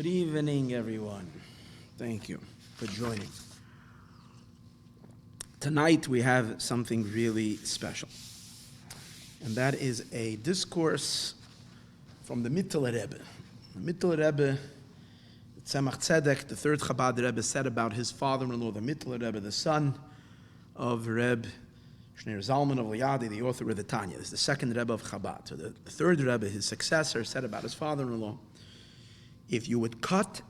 Good evening, everyone. Thank you for joining. Tonight we have something really special, and that is a discourse from the Mittel Rebbe. The Mittel Rebbe, Tzemach Tzedek, the third Chabad Rebbe, said about his father-in-law, the Mittel Rebbe, the son of Reb Shneur Zalman of Liadi, the author of the Tanya. This is the second Rebbe of Chabad. So the third Rebbe, his successor, said about his father-in-law, if you would cut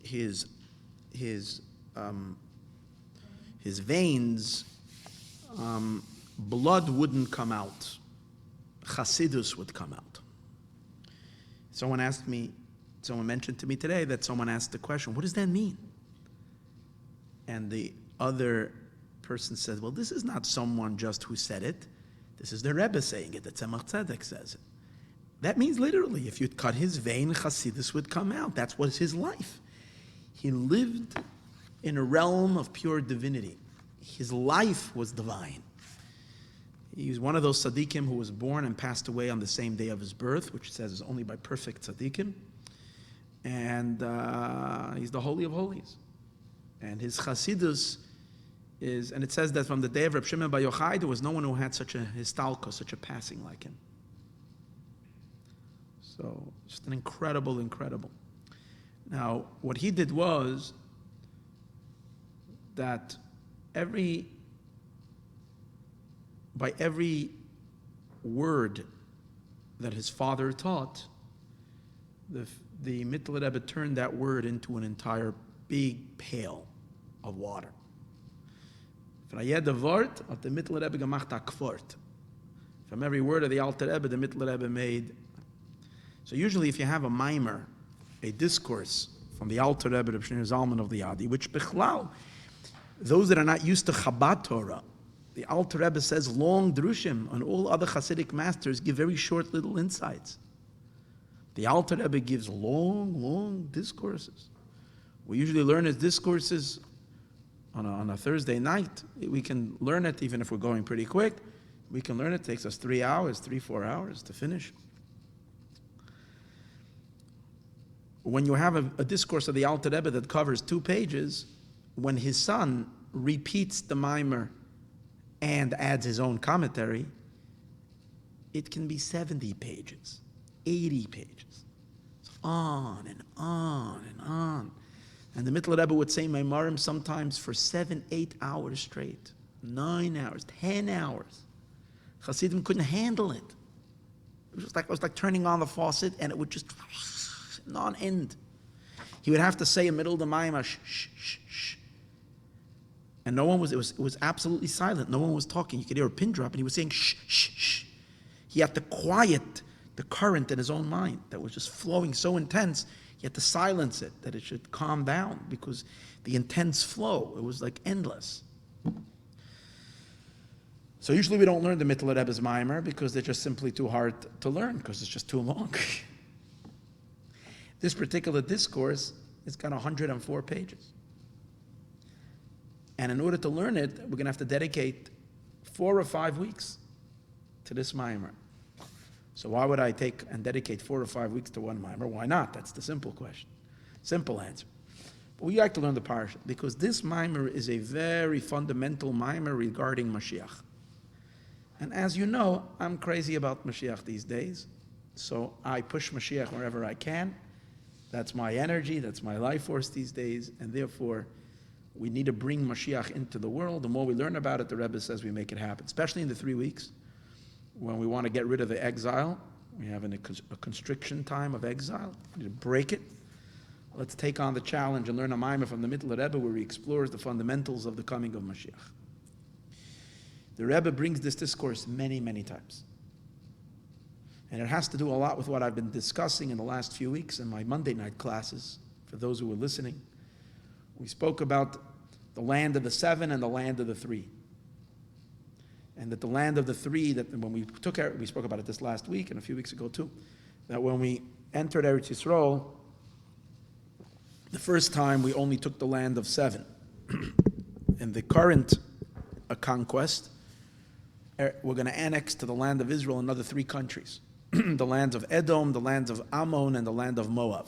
his veins, blood wouldn't come out. Chassidus would come out. Someone mentioned to me today that someone asked the question, what does that mean? And the other person said, well, this is not someone just who said it. This is the Rebbe saying it. The Tzemach Tzedek says it. That means literally, if you'd cut his vein, Chassidus would come out. That's what's his life. He lived in a realm of pure divinity. His life was divine. He was one of those tzaddikim who was born and passed away on the same day of his birth, which says is only by perfect tzaddikim. And he's the Holy of Holies. And his Chassidus is, and it says that from the day of Reb Shimon Bar Yochai, there was no one who had such a histalko, such a passing like him. So, just an incredible. Now, what he did was that by every word that his father taught, the Mittel Rebbe turned that word into an entire big pail of water. From every word of the Alter Rebbe, the Mittel Rebbe made. So usually if you have a mimer, a discourse from the Alter Rebbe of Shneur Zalman of Liadi, which Bichlal, those that are not used to Chabad Torah, the Alter Rebbe says long drushim, and all other Chassidic masters give very short little insights. The Alter Rebbe gives long discourses. We usually learn his discourses on a Thursday night. We can learn it even if we're going pretty quick. We can learn it. It takes us 4 hours to finish. When you have a discourse of the Alter Rebbe that covers 2 pages, when his son repeats the mimer and adds his own commentary, it can be 70 pages, 80 pages. It's on and on and on. And the Mittel Rebbe would say Maimarim sometimes for 7-8 hours straight, 9 hours, 10 hours. Chassidim couldn't handle it. It was like turning on the faucet, and it would just non-end. He would have to say in the middle of the Maimah, shh, shh, shh, shh. And it was absolutely silent. No one was talking. You could hear a pin drop, and he was saying, shh, shh, shh. He had to quiet the current in his own mind that was just flowing so intense. He had to silence it, that it should calm down, because the intense flow, it was like endless. So usually we don't learn the Mittel Rebbe's Maimer because they're just simply too hard to learn, because it's just too long. This particular discourse, it's got 104 pages. And in order to learn it, we're going to have to dedicate 4 or 5 weeks to this Maimer. So why would I take and dedicate 4 or 5 weeks to one Maimer? Why not? That's the simple question. Simple answer. But we like to learn the Parsha because this Maimer is a very fundamental Maimer regarding Mashiach. And as you know, I'm crazy about Mashiach these days. So I push Mashiach wherever I can. That's my energy, that's my life force these days, and therefore we need to bring Mashiach into the world. The more we learn about it, the Rebbe says we make it happen, especially in the 3 weeks when we want to get rid of the exile. We have a constriction time of exile. We need to break it. Let's take on the challenge and learn a Maimer from the Mittel Rebbe where he explores the fundamentals of the coming of Mashiach. The Rebbe brings this discourse many times. And it has to do a lot with what I've been discussing in the last few weeks in my Monday night classes, for those who were listening. We spoke about the land of the 7 and the land of the 3. And that the land of the 3, that when we spoke about it this last week and a few weeks ago too, that when we entered Eretz Yisroel, the first time we only took the land of 7. In the current conquest, we're going to annex to the land of Israel another 3 countries. The lands of Edom, the lands of Ammon, and the land of Moav.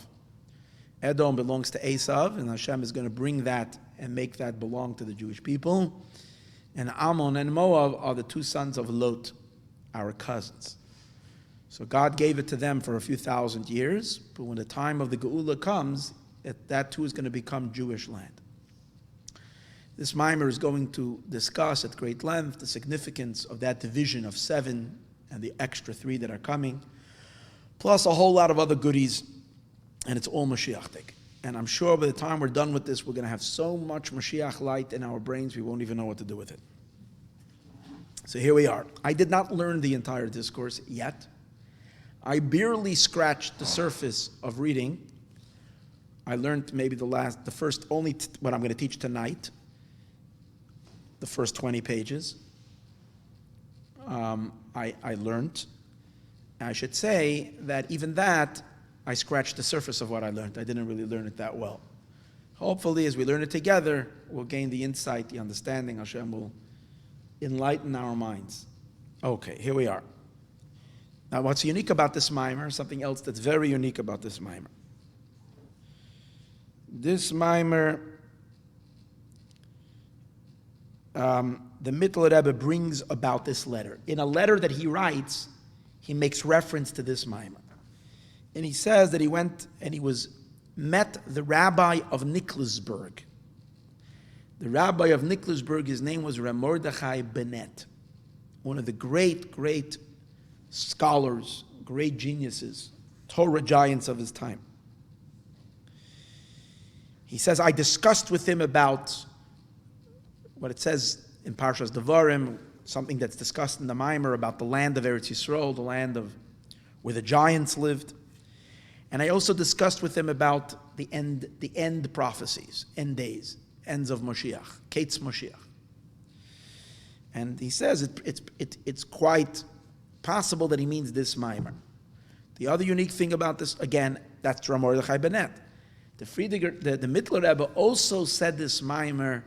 Edom belongs to Esau, and Hashem is going to bring that and make that belong to the Jewish people. And Ammon and Moav are the two sons of Lot, our cousins. So God gave it to them for a few thousand years, but when the time of the Geula comes, that too is going to become Jewish land. This mimer is going to discuss at great length the significance of that division of 7 and the extra 3 that are coming, plus a whole lot of other goodies, and it's all Mashiach-tic. And I'm sure by the time we're done with this, we're going to have so much Mashiach light in our brains, we won't even know what to do with it. So here we are. I did not learn the entire discourse yet. I barely scratched the surface of reading. I learned maybe what I'm going to teach tonight, the first 20 pages. I learned. I should say that even that, I scratched the surface of what I learned. I didn't really learn it that well. Hopefully, as we learn it together, we'll gain the insight, the understanding. Hashem will enlighten our minds. Okay, here we are. Now, what's unique about this mimer, something else that's very unique about this mimer. This mimer, the Mittler Rebbe brings about this letter. In a letter that he writes, he makes reference to this mimer. And he says that he went and met the rabbi of Niklasburg. The rabbi of Niklasburg, his name was Reb Mordechai Bennett, one of the great, great scholars, great geniuses, Torah giants of his time. He says, I discussed with him about what it says in Parshas Devarim, something that's discussed in the Maimer about the land of Eretz Yisroel, the land of where the giants lived. And I also discussed with him about the end prophecies, end days, ends of Mashiach, Kates Mashiach. And he says it's quite possible that he means this Maimer. The other unique thing about this, again, that's Reb Mordechai Bennett. The Mittler Rebbe also said this Maimer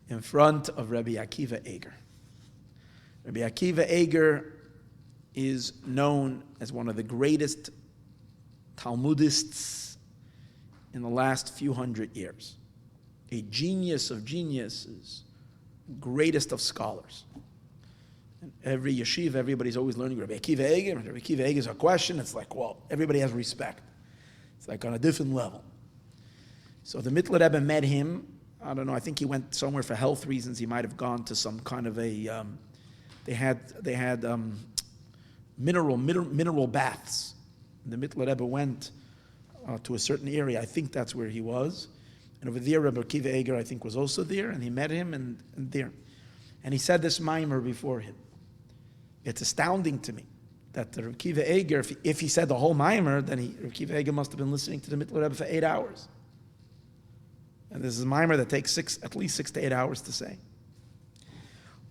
in front of Rabbi Akiva Eger. Rabbi Akiva Eger is known as one of the greatest Talmudists in the last few hundred years. A genius of geniuses, greatest of scholars. And every yeshiva, everybody's always learning Rabbi Akiva Eger. Rabbi Akiva Eger is a question, it's like, well, everybody has respect. It's like on a different level. So the Mittler Rebbe met him. I don't know, I think he went somewhere for health reasons. He might have gone to some kind of a, they had mineral baths. The Mittler Rebbe went to a certain area. I think that's where he was. And over there, Rabbi Akiva Eger, I think, was also there. And he met him and there. And he said this mimer before him. It's astounding to me that the Rabbi Akiva Eger, if he said the whole mimer, then Rabbi Akiva Eger must have been listening to the Mittler Rebbe for 8 hours. And this is a mimer that takes at least 6 to 8 hours to say.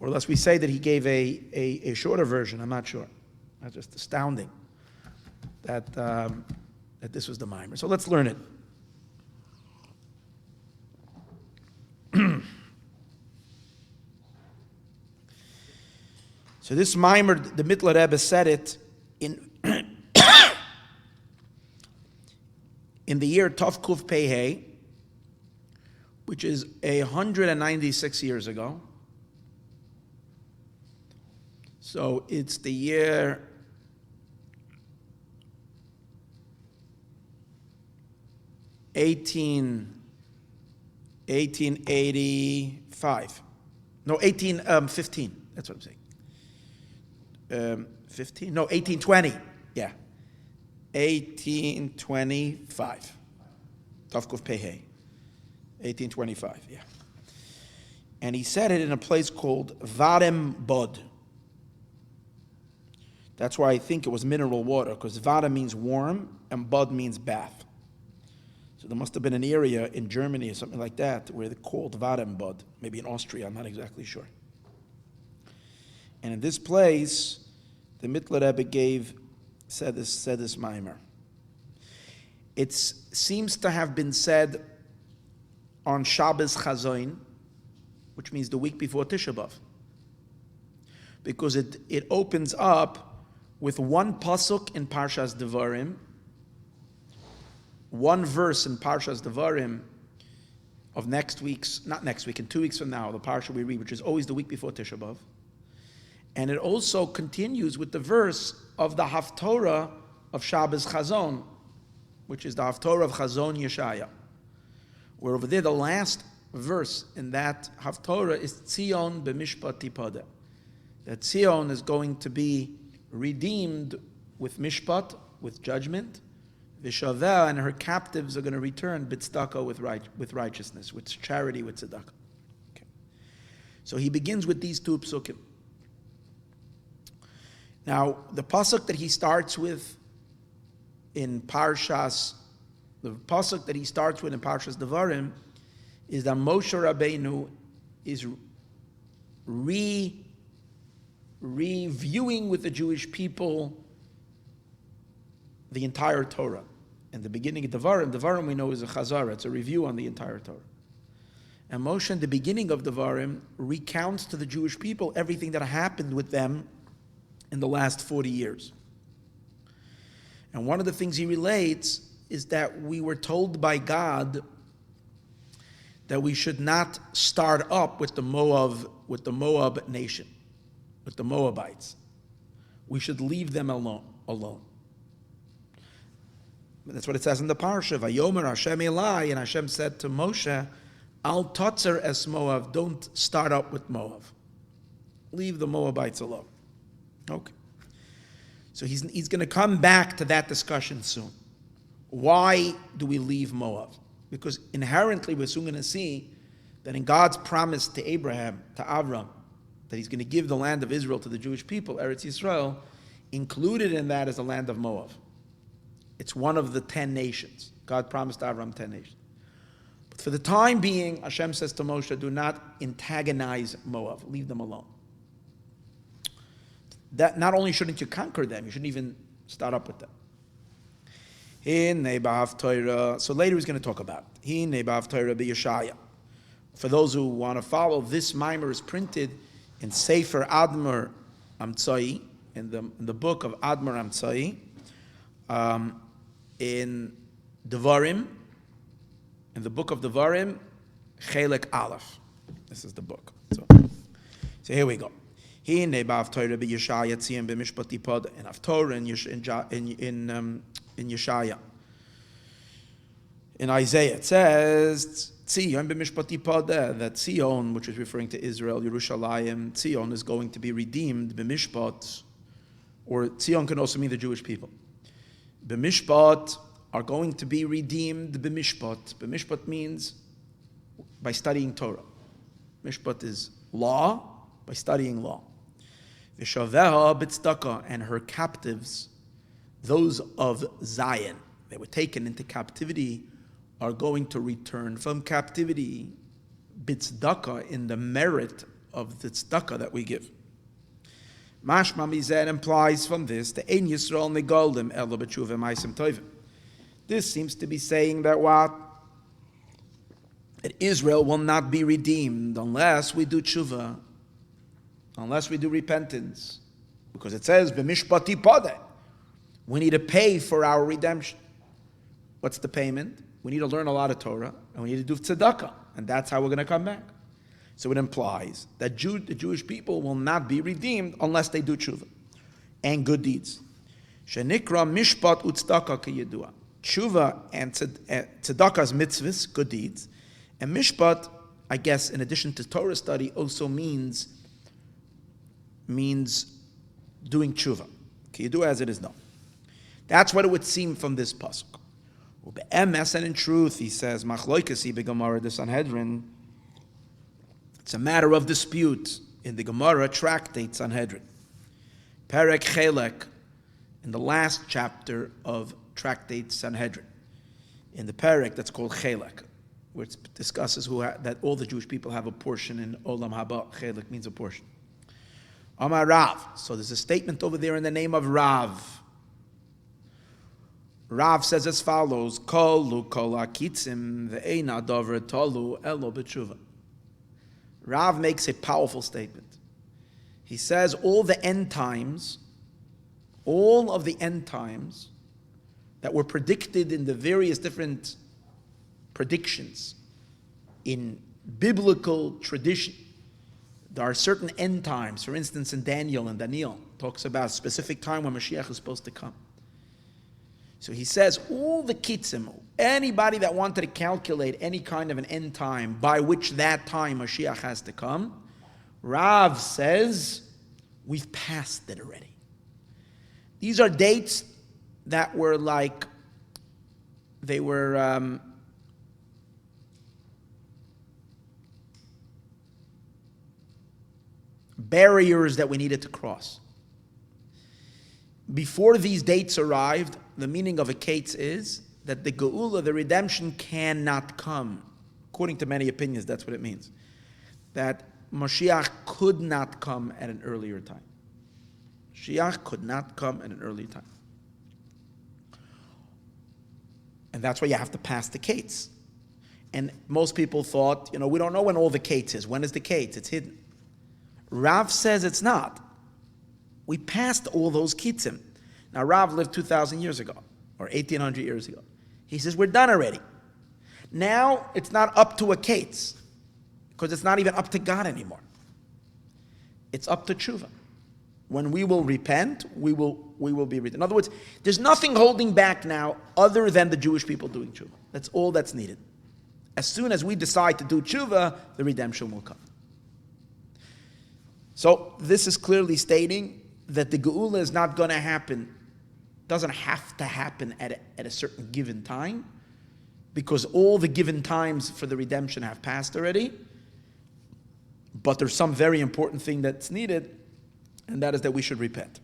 Or unless we say that he gave a shorter version, I'm not sure. That's just astounding that this was the mimer. So let's learn it. So this mimer, the Mittler Rebbe said it in in the year Tov Kuf Pei Hey, which is 196 years ago. So it's the year 1885. No, 1815. That's what I'm saying. 15? No, 1820. Yeah. 1825. Tavkuf Pehei. 1825, yeah. And he said it in a place called Varem Bod. That's why I think it was mineral water, because Vada means warm and Bod means bath. So there must have been an area in Germany or something like that where they called Varem Bod. Maybe in Austria, I'm not exactly sure. And in this place, the Mittler Rebbe said this mimer. It seems to have been said on Shabbos Chazoin, which means the week before Tisha B'Av, because it opens up with one pasuk in Parshas Devarim, one verse in Parshas Devarim of not next week, in 2 weeks from now, the Parsha we read, which is always the week before Tisha B'Av. And it also continues with the verse of the Haftorah of Shabbos Chazon, which is the Haftorah of Chazon Yeshaya, where over there the last verse in that Haftorah is Tzion b'mishpat tipada, that Tzion is going to be redeemed with mishpat, with judgment, v'shaveh, and her captives are going to return b'tzedakah, with righteousness, with charity, with tzedakah. Okay. So he begins with these two psukim. Now, the pasuk that he starts with in Parshas Devarim is that Moshe Rabbeinu is reviewing with the Jewish people the entire Torah. And the beginning of Devarim we know is a chazara, it's a review on the entire Torah. And Moshe, in the beginning of Devarim, recounts to the Jewish people everything that happened with them in the last 40 years. And one of the things he relates is that we were told by God that we should not start up with the Moav nation, with the Moabites. We should leave them alone. That's what it says in the Parsha. Vayomer Hashem Elai, and Hashem said to Moshe, Al Tatzur es Moav, don't start up with Moav. Leave the Moabites alone. Okay. So he's going to come back to that discussion soon. Why do we leave Moav? Because inherently we're soon going to see that in God's promise to Abraham, to Avram, that he's going to give the land of Israel to the Jewish people, Eretz Yisrael, included in that is the land of Moav. It's one of the 10 nations. God promised Avram 10 nations. But for the time being, Hashem says to Moshe, do not antagonize Moav. Leave them alone. That not only shouldn't you conquer them, you shouldn't even start up with them. So later he's going to talk about it. For those who want to follow, this mimer is printed in Sefer Admar Amtsai, in the book of Admar Amtsai, in Devarim, in the book of Devarim, Chelek Aleph. This is the book. So here we go. In Haftorah in Yeshaya. In Isaiah it says Tzion b'mishpat tipada, that Tzion, which is referring to Israel, Yerushalayim, Tzion is going to be redeemed b'mishpat, or Tzion can also mean the Jewish people. B'mishpat are going to be redeemed b'mishpat. B'mishpat means by studying Torah. Mishpat is law, by studying law. V'shaveha b'tzedakah, and her captives, those of Zion, they were taken into captivity, are going to return from captivity b'tzedakah, in the merit of the tzedakah that we give. Mashma mizeh implies from this the ein Yisroel negoldim elo b'tshuva ma'asim tovim. This seems to be saying that what? That Israel will not be redeemed unless we do tshuva, unless we do repentance, because it says b'mishpat tipada. We need to pay for our redemption. What's the payment? We need to learn a lot of Torah, and we need to do tzedakah, and that's how we're going to come back. So it implies that the Jewish people will not be redeemed unless they do tshuva and good deeds. Shenikra mishpat u'tzedakah kiyedua. Tshuva and tzedakah's mitzvahs, good deeds, and mishpat, I guess, in addition to Torah study, also means doing tshuva. Kiyedua, as it is known. That's what it would seem from this pasuk. And in truth, he says, Machloikasi beGemara the Sanhedrin. It's a matter of dispute in the Gemara tractate Sanhedrin. Perek Chelek, in the last chapter of tractate Sanhedrin. In the Perek that's called Chelek, where it discusses that all the Jewish people have a portion in Olam Haba. Chelek means a portion. Amar Rav. So there's a statement over there in the name of Rav. Rav says as follows: Kol akitzim ve'eina davar tolu elo b'tshuva. Rav makes a powerful statement. He says all of the end times that were predicted in the various different predictions in biblical tradition. There are certain end times. For instance, in Daniel talks about a specific time when Mashiach is supposed to come. So he says, all the kitzim, anybody that wanted to calculate any kind of an end time by which that time Mashiach has to come, Rav says, we've passed it already. These are dates that were like, they were barriers that we needed to cross. Before these dates arrived, the meaning of a kates is that the geula, the redemption, cannot come. According to many opinions, that's what it means. That Mashiach could not come at an earlier time. Mashiach could not come at an earlier time. And that's why you have to pass the kates. And most people thought, we don't know when all the kates is. When is the kates? It's hidden. Rav says it's not. We passed all those kitzim. Now, Rav lived 2,000 years ago, or 1,800 years ago. He says, we're done already. Now, it's not up to a kates, because it's not even up to God anymore. It's up to tshuva. When we will repent, we will be redeemed. In other words, there's nothing holding back now other than the Jewish people doing tshuva. That's all that's needed. As soon as we decide to do tshuva, the redemption will come. So this is clearly stating that the geula is not going to happen, doesn't have to happen at a certain given time, because all the given times for the redemption have passed already. But there's some very important thing that's needed, and that is that we should repent.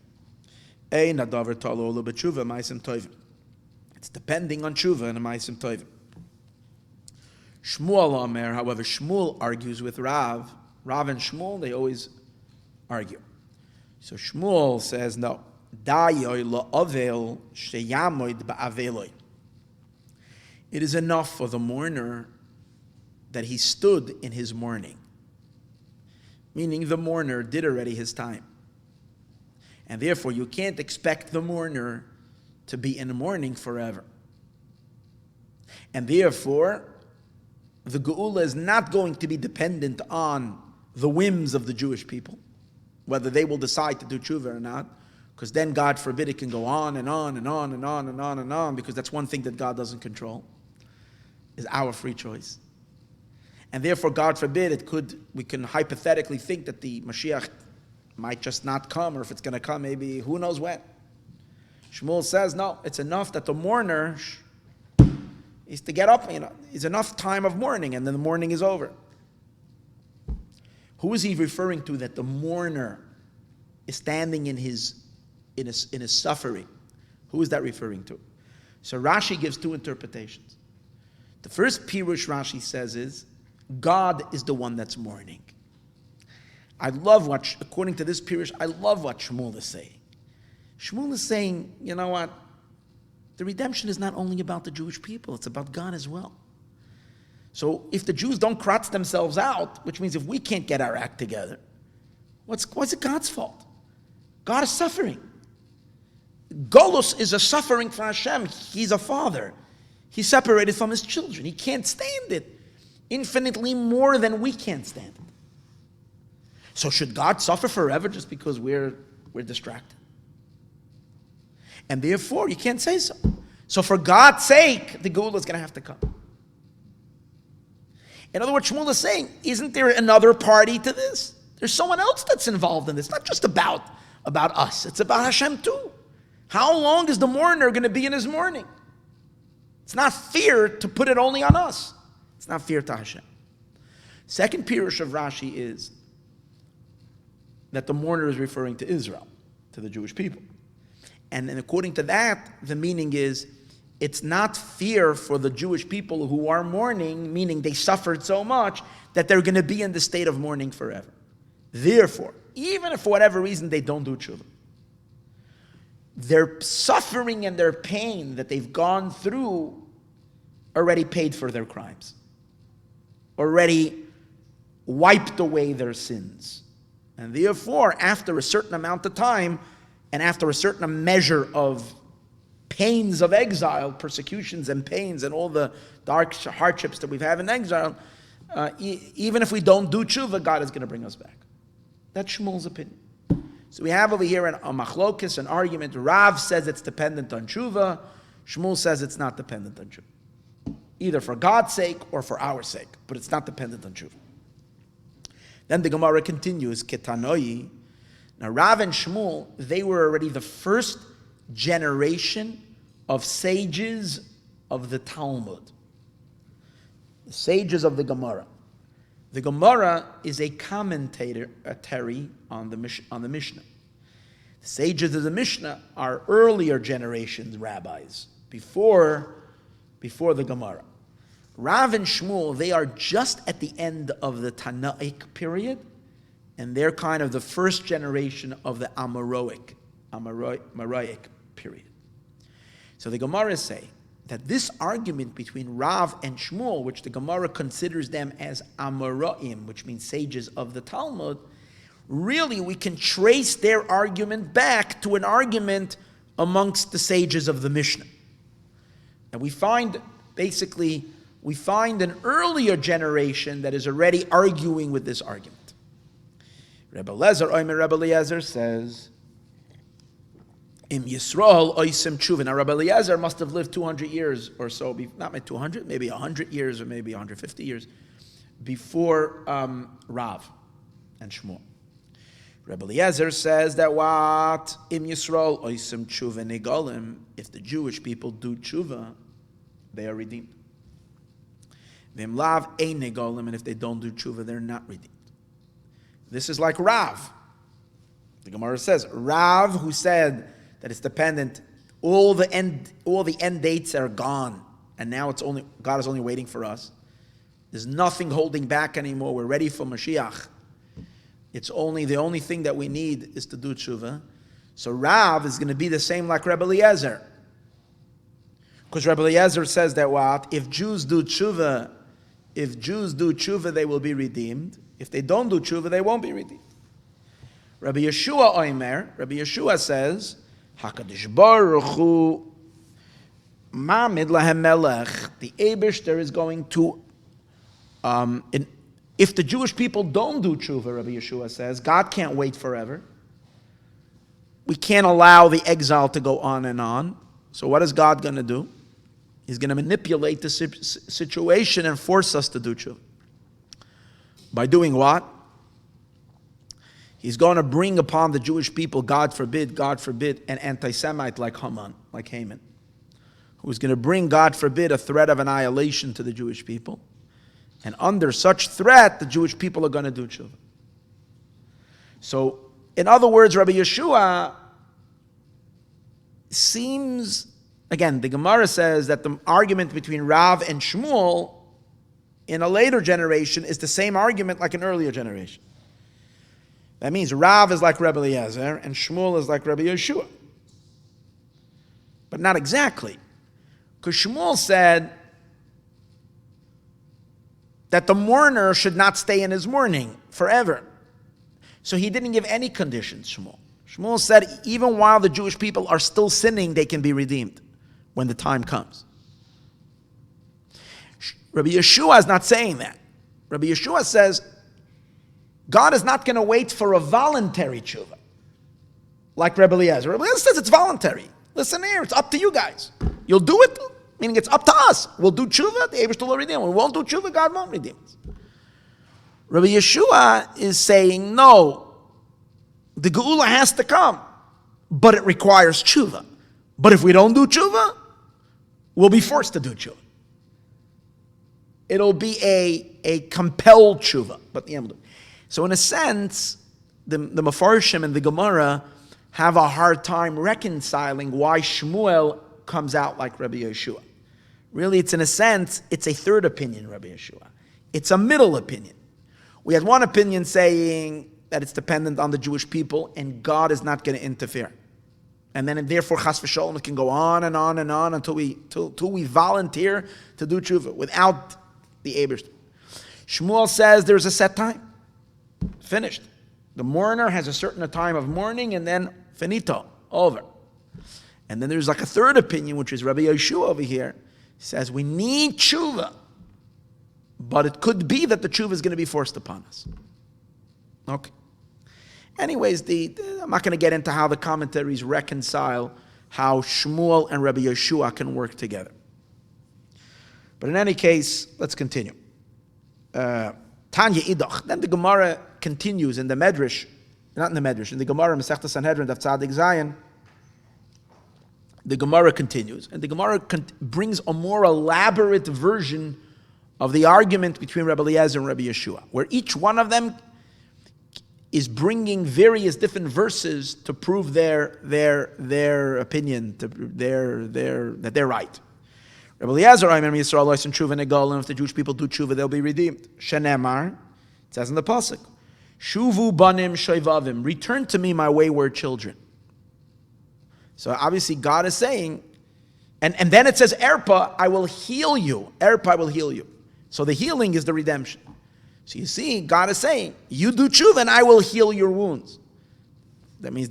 It's depending on tshuva and ma'asim tovim. Shmuel Omer, however, Shmuel argues with Rav. Rav and Shmuel, they always argue. So Shmuel says, no. It is enough for the mourner that he stood in his mourning. Meaning the mourner did already his time. And therefore you can't expect the mourner to be in mourning forever. And therefore, the geula is not going to be dependent on the whims of the Jewish people, whether they will decide to do tshuva or not, because then, God forbid, it can go on and on and on and on and on and on, because that's one thing that God doesn't control, is our free choice. And therefore, God forbid, we can hypothetically think that the Mashiach might just not come, or if it's going to come, maybe who knows when. Shmuel says, no, it's enough that the mourner is to get up, it's enough time of mourning, and then the mourning is over. Who is he referring to that the mourner is standing in his suffering? Who is that referring to? So Rashi gives two interpretations. The first pirush Rashi says is, God is the one that's mourning. According to this pirush, I love what Shmuel is saying. Shmuel is saying, you know what? The redemption is not only about the Jewish people, it's about God as well. So if the Jews don't kratz themselves out, which means if we can't get our act together, what's it God's fault? God is suffering. Golus is a suffering for Hashem. He's a father. He's separated from his children. He can't stand it infinitely more than we can't stand it. So should God suffer forever just because we're distracted? And therefore, you can't say so. So for God's sake, the geula is going to have to come. In other words, Shmuel is saying, isn't there another party to this? There's someone else that's involved in this. It's not just about us. It's about Hashem too. How long is the mourner going to be in his mourning? It's not fair to put it only on us. It's not fair to Hashem. Second pirush of Rashi is that the mourner is referring to Israel, to the Jewish people. And according to that, the meaning is, it's not fear for the Jewish people who are mourning, meaning they suffered so much, that they're going to be in the state of mourning forever. Therefore, even if for whatever reason they don't do tshuva, their suffering and their pain that they've gone through already paid for their crimes, already wiped away their sins. And therefore, after a certain amount of time, and after a certain measure of pains of exile, persecutions and pains and all the dark hardships that we've had in exile, even if we don't do tshuva, God is going to bring us back. That's Shmuel's opinion. So we have over here a machlokis, an argument. Rav says it's dependent on tshuva. Shmuel says it's not dependent on tshuva. Either for God's sake or for our sake, but it's not dependent on tshuva. Then the Gemara continues, Ketanoi. Now Rav and Shmuel, they were already the first generation of sages of the Talmud. The sages of the Gemara. The Gemara is a commentary on the Mishnah. The sages of the Mishnah are earlier generations rabbis, before the Gemara. Rav and Shmuel, they are just at the end of the Tanaic period, and they're kind of the first generation of the Amoraic period. So the Gemara is saying that this argument between Rav and Shmuel, which the Gemara considers them as Amoraim, which means sages of the Talmud, really we can trace their argument back to an argument amongst the sages of the Mishnah. And we find an earlier generation that is already arguing with this argument. Rebbe Eliezer says, Im Yisroel oisim tshuva. Now Rabbi Eliezer must have lived 200 years or so, not maybe 200, maybe 100 years or maybe 150 years before Rav and Shmuel. Rabbi Eliezer says that what? Im Yisroel oisim tshuva nigalim. If the Jewish people do tshuva, they are redeemed. V'im lav ein nigalim, and if they don't do tshuva, they're not redeemed. This is like Rav. The Gemara says, Rav, who said that it's dependent, all the end dates are gone, and now God is only waiting for us. There's nothing holding back anymore. We're ready for Mashiach. The only thing that we need is to do tshuva. So Rav is going to be the same like Rebbe Eliezer. Because Rebbe Eliezer says that what? If Jews do tshuva, they will be redeemed. If they don't do tshuva, they won't be redeemed. Rabbi Yeshua says, HaKadosh Baruch Hu Ma'amid Lahem Melech. The Eibishter is going to, if the Jewish people don't do tshuva, Rabbi Yeshua says, God can't wait forever. We can't allow the exile to go on and on. So what is God going to do? He's going to manipulate the situation and force us to do tshuva. By doing what? He's going to bring upon the Jewish people, God forbid, an anti-Semite like Haman, like Haman, who's going to bring, God forbid, a threat of annihilation to the Jewish people. And under such threat, the Jewish people are going to do tshuva. So, in other words, Rabbi Yeshua seems, again, the Gemara says that the argument between Rav and Shmuel in a later generation is the same argument like an earlier generation. That means Rav is like Rebbe Eliezer and Shmuel is like Rabbi Yeshua. But not exactly. Because Shmuel said that the mourner should not stay in his mourning forever. So he didn't give any conditions, Shmuel. Shmuel said even while the Jewish people are still sinning, they can be redeemed when the time comes. Rabbi Yeshua is not saying that. Rabbi Yeshua says, God is not going to wait for a voluntary tshuva, like Rebbe Eliezer. Rebbe Eliezer says it's voluntary. Listen here, it's up to you guys. You'll do it, meaning it's up to us. We'll do tshuva, the Eibishter will redeem. We won't do tshuva, God won't redeem us. Rabbi Yeshua is saying, no, the Geula has to come, but it requires tshuva. But if we don't do tshuva, we'll be forced to do tshuva. It'll be a compelled tshuva. So in a sense, the Mefarshim and the Gemara have a hard time reconciling why Shmuel comes out like Rabbi Yeshua. Really, it's in a sense, it's a third opinion, Rabbi Yeshua. It's a middle opinion. We had one opinion saying that it's dependent on the Jewish people and God is not going to interfere. And then therefore, Chas v'Sholom, it can go on and on and on until we volunteer to do tshuva without the Eibishter. Shmuel says there's a set time. Finished. The mourner has a certain time of mourning and then finito, over. And then there's like a third opinion, which is Rabbi Yeshua over here. He says we need tshuva, but it could be that the tshuva is going to be forced upon us. Okay. Anyways, I'm not going to get into how the commentaries reconcile how Shmuel and Rabbi Yeshua can work together. But in any case, let's continue. Tanya Idach. Then the Gemara continues in the Medrash, not in the Medrash, in the Gemara, Masechta Sanhedrin, Daf Tzadik Zayin. The Gemara continues, and the Gemara brings a more elaborate version of the argument between Rabbi Eliezer and Rabbi Yeshua, where each one of them is bringing various different verses to prove their opinion, that they're right. Rabbi Eliezer, I remember Yisroel, Lois and Tshuva Negolim, if the Jewish people do Tshuva, they'll be redeemed. Shenemar, it says in the Pasuk, Shuvu banim shoivavim, return to me my wayward children. So obviously God is saying, and then it says, Erpa, I will heal you. Erpa, I will heal you. So the healing is the redemption. So you see, God is saying, you do tshuva and I will heal your wounds. That means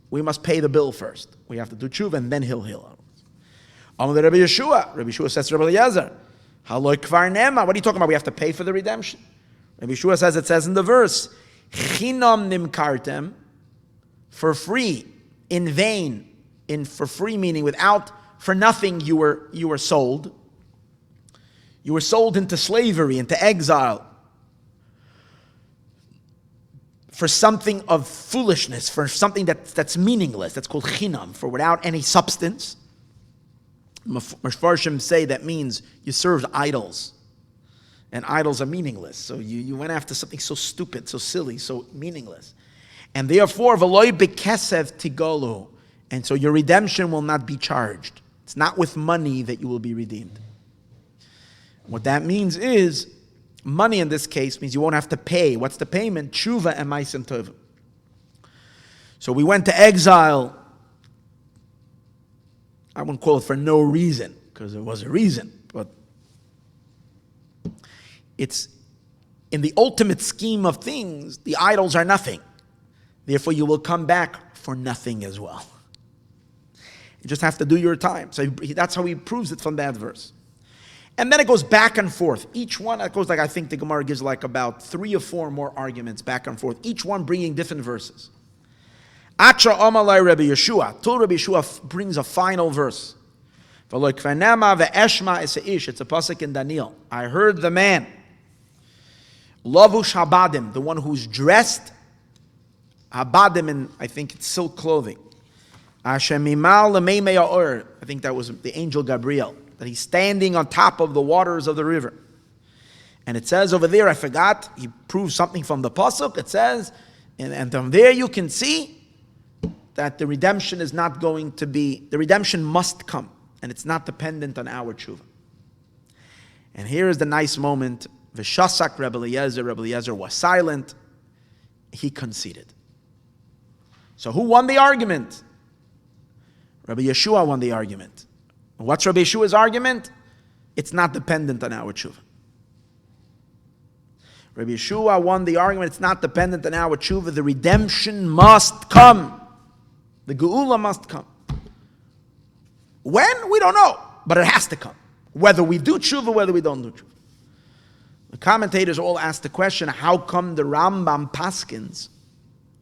we must pay the bill first. We have to do tshuva and then he'll heal our wounds. Rabbi Yeshua says to Rabbi Eliezer, what are you talking about? We have to pay for the redemption. Rabbi Yeshua says, it says in the verse, Chinam nimkartem, for free, in vain, for free meaning for nothing you were sold. You were sold into slavery, into exile, for something of foolishness, for something that's meaningless. That's called chinam, for without any substance. Mepharshim say that means you served idols, and idols are meaningless. So you went after something so stupid, so silly, so meaningless. And therefore, v'loi bekesev tigolu, and so your redemption will not be charged. It's not with money that you will be redeemed. What that means is, money in this case means you won't have to pay. What's the payment? Tshuva and ma'asim tovim. So we went to exile. I wouldn't call it for no reason, because there was a reason. But it's, in the ultimate scheme of things, the idols are nothing. Therefore, you will come back for nothing as well. You just have to do your time. So that's how he proves it from that verse. And then it goes back and forth. Each one, it goes I think the Gemara gives about 3 or 4 more arguments back and forth, each one bringing different verses. Acha Amalai Rabbi Yeshua, till Rabbi Yeshua brings a final verse. It's a pasuk in Daniel. I heard the man, Lavush Habadim, the one who's dressed, Habadim in, I think it's silk clothing. I think that was the angel Gabriel, that he's standing on top of the waters of the river. And it says over there, I forgot, he proves something from the pasuk. It says, and from there you can see that the redemption is not going to be, the redemption must come, and it's not dependent on our tshuva. And here is the nice moment. V'shasak Rabbi Eliezer was silent. He conceded. So who won the argument? Rabbi Yeshua won the argument. What's Rabbi Yeshua's argument? It's not dependent on our tshuva. Rabbi Yeshua won the argument. It's not dependent on our tshuva. The redemption must come. The geula must come. When? We don't know. But it has to come. Whether we do tshuva, whether we don't do tshuva. The commentators all ask the question, how come the Rambam paskins?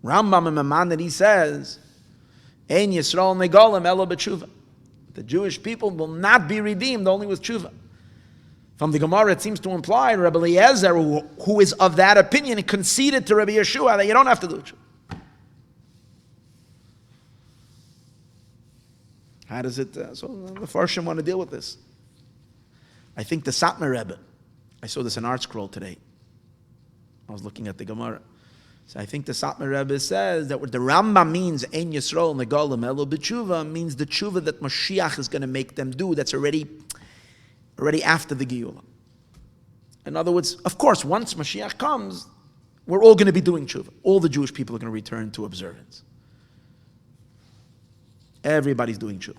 Rambam in Maimonides says, Ein Yisroel Negolim elo b'tshuva. The Jewish people will not be redeemed only with tshuva. From the Gemara, it seems to imply Rabbi Eliezer, who is of that opinion, conceded to Rabbi Yeshua that you don't have to do tshuva. How does it? So the Farshim want to deal with this. I think the Satmar Rebbe, I saw this in Art Scroll today. I was looking at the Gemara. So I think the Satmar Rebbe says that what the Rambam means, Ein Yisroel Negolim elo b'tshuva, means the tshuva that Mashiach is going to make them do. That's already after the Geula. In other words, of course, once Mashiach comes, we're all going to be doing tshuva. All the Jewish people are going to return to observance. Everybody's doing tshuva.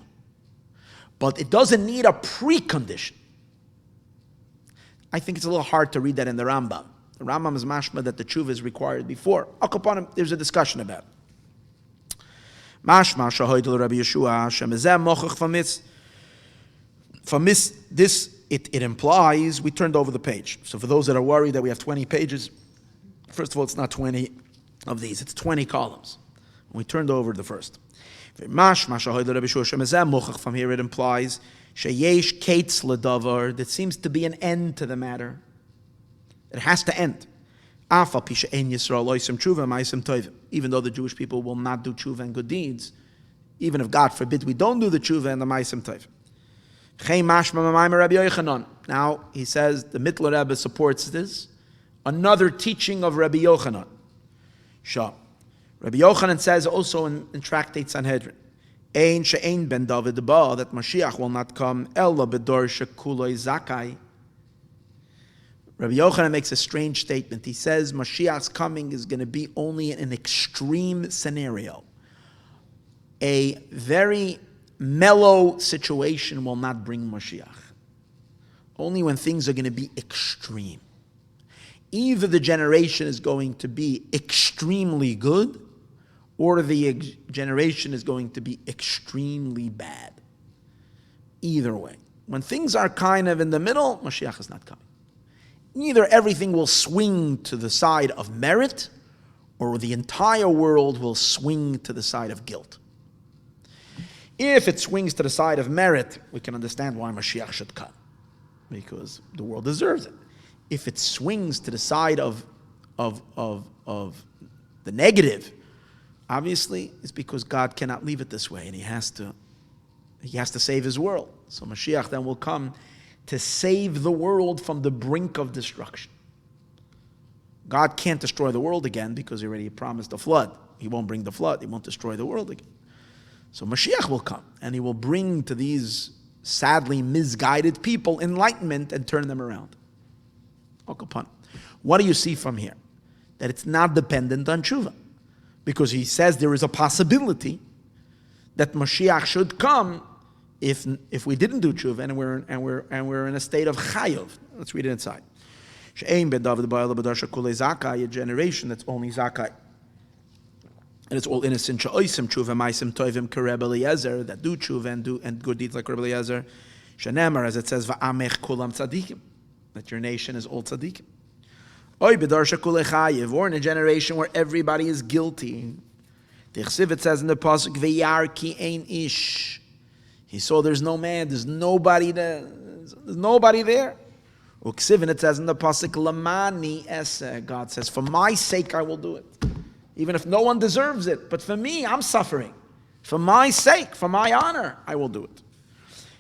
But it doesn't need a precondition. I think it's a little hard to read that in the Rambam. The Rambam is mashma that the tshuva is required before. There's a discussion about it. Mashma shahoidel Rabbi Yeshua shemezem mochach from this it implies, we turned over the page. So for those that are worried that we have 20 pages, first of all, it's not 20 of these, it's 20 columns. We turned over the first. From here it implies sheyesh kates ledavar, that seems to be an end to the matter. It has to end. Even though the Jewish people will not do tshuva and good deeds, even if God forbid we don't do the tshuva and the ma'asim tovim. Now he says the Mittler Rebbe supports this. Another teaching of Rabbi Yochanan. Rabbi Yochanan says also in Tractate Sanhedrin, Ein she'ein ben David ba, that Mashiach will not come ella bedor shekuloi zakai. Rabbi Yochanan makes a strange statement. He says Mashiach's coming is going to be only in an extreme scenario. A very mellow situation will not bring Mashiach. Only when things are going to be extreme. Either the generation is going to be extremely good, or the generation is going to be extremely bad. Either way. When things are kind of in the middle, Mashiach is not coming. Either everything will swing to the side of merit, or the entire world will swing to the side of guilt. If it swings to the side of merit, we can understand why Mashiach should come, because the world deserves it. If it swings to the side of the negative, obviously it's because God cannot leave it this way, and He has to save His world. So Mashiach then will come to save the world from the brink of destruction. God can't destroy the world again because He already promised a flood. He won't bring the flood. He won't destroy the world again. So Mashiach will come, and He will bring to these sadly misguided people enlightenment and turn them around. What do you see from here? That it's not dependent on tshuva, because he says there is a possibility that Mashiach should come if we didn't do tshuva and we're in a state of chayov. Let's read it inside. She'ein ben David ba'el b'darsha kulei zakai, a generation that's only zakai, and it's all innocent. She'oisim tshuva ma'asim tovim k'Rebbe Eliezer, that do tshuva and good deeds like Rebbe Eliezer. She'nemar, as it says, va'amech kulam tzadikim, that your nation is all tzadikim. Oy b'darsha kulei chayiv, or in a generation where everybody is guilty. The Chsiv, it says in the pasuk, ve'yar ki ein ish. He saw there's no man, there's nobody there. There's nobody there. Uksivin, it says in the pasuk, lamani ese. God says, for my sake I will do it. Even if no one deserves it, but for me, I'm suffering. For my sake, for my honor, I will do it.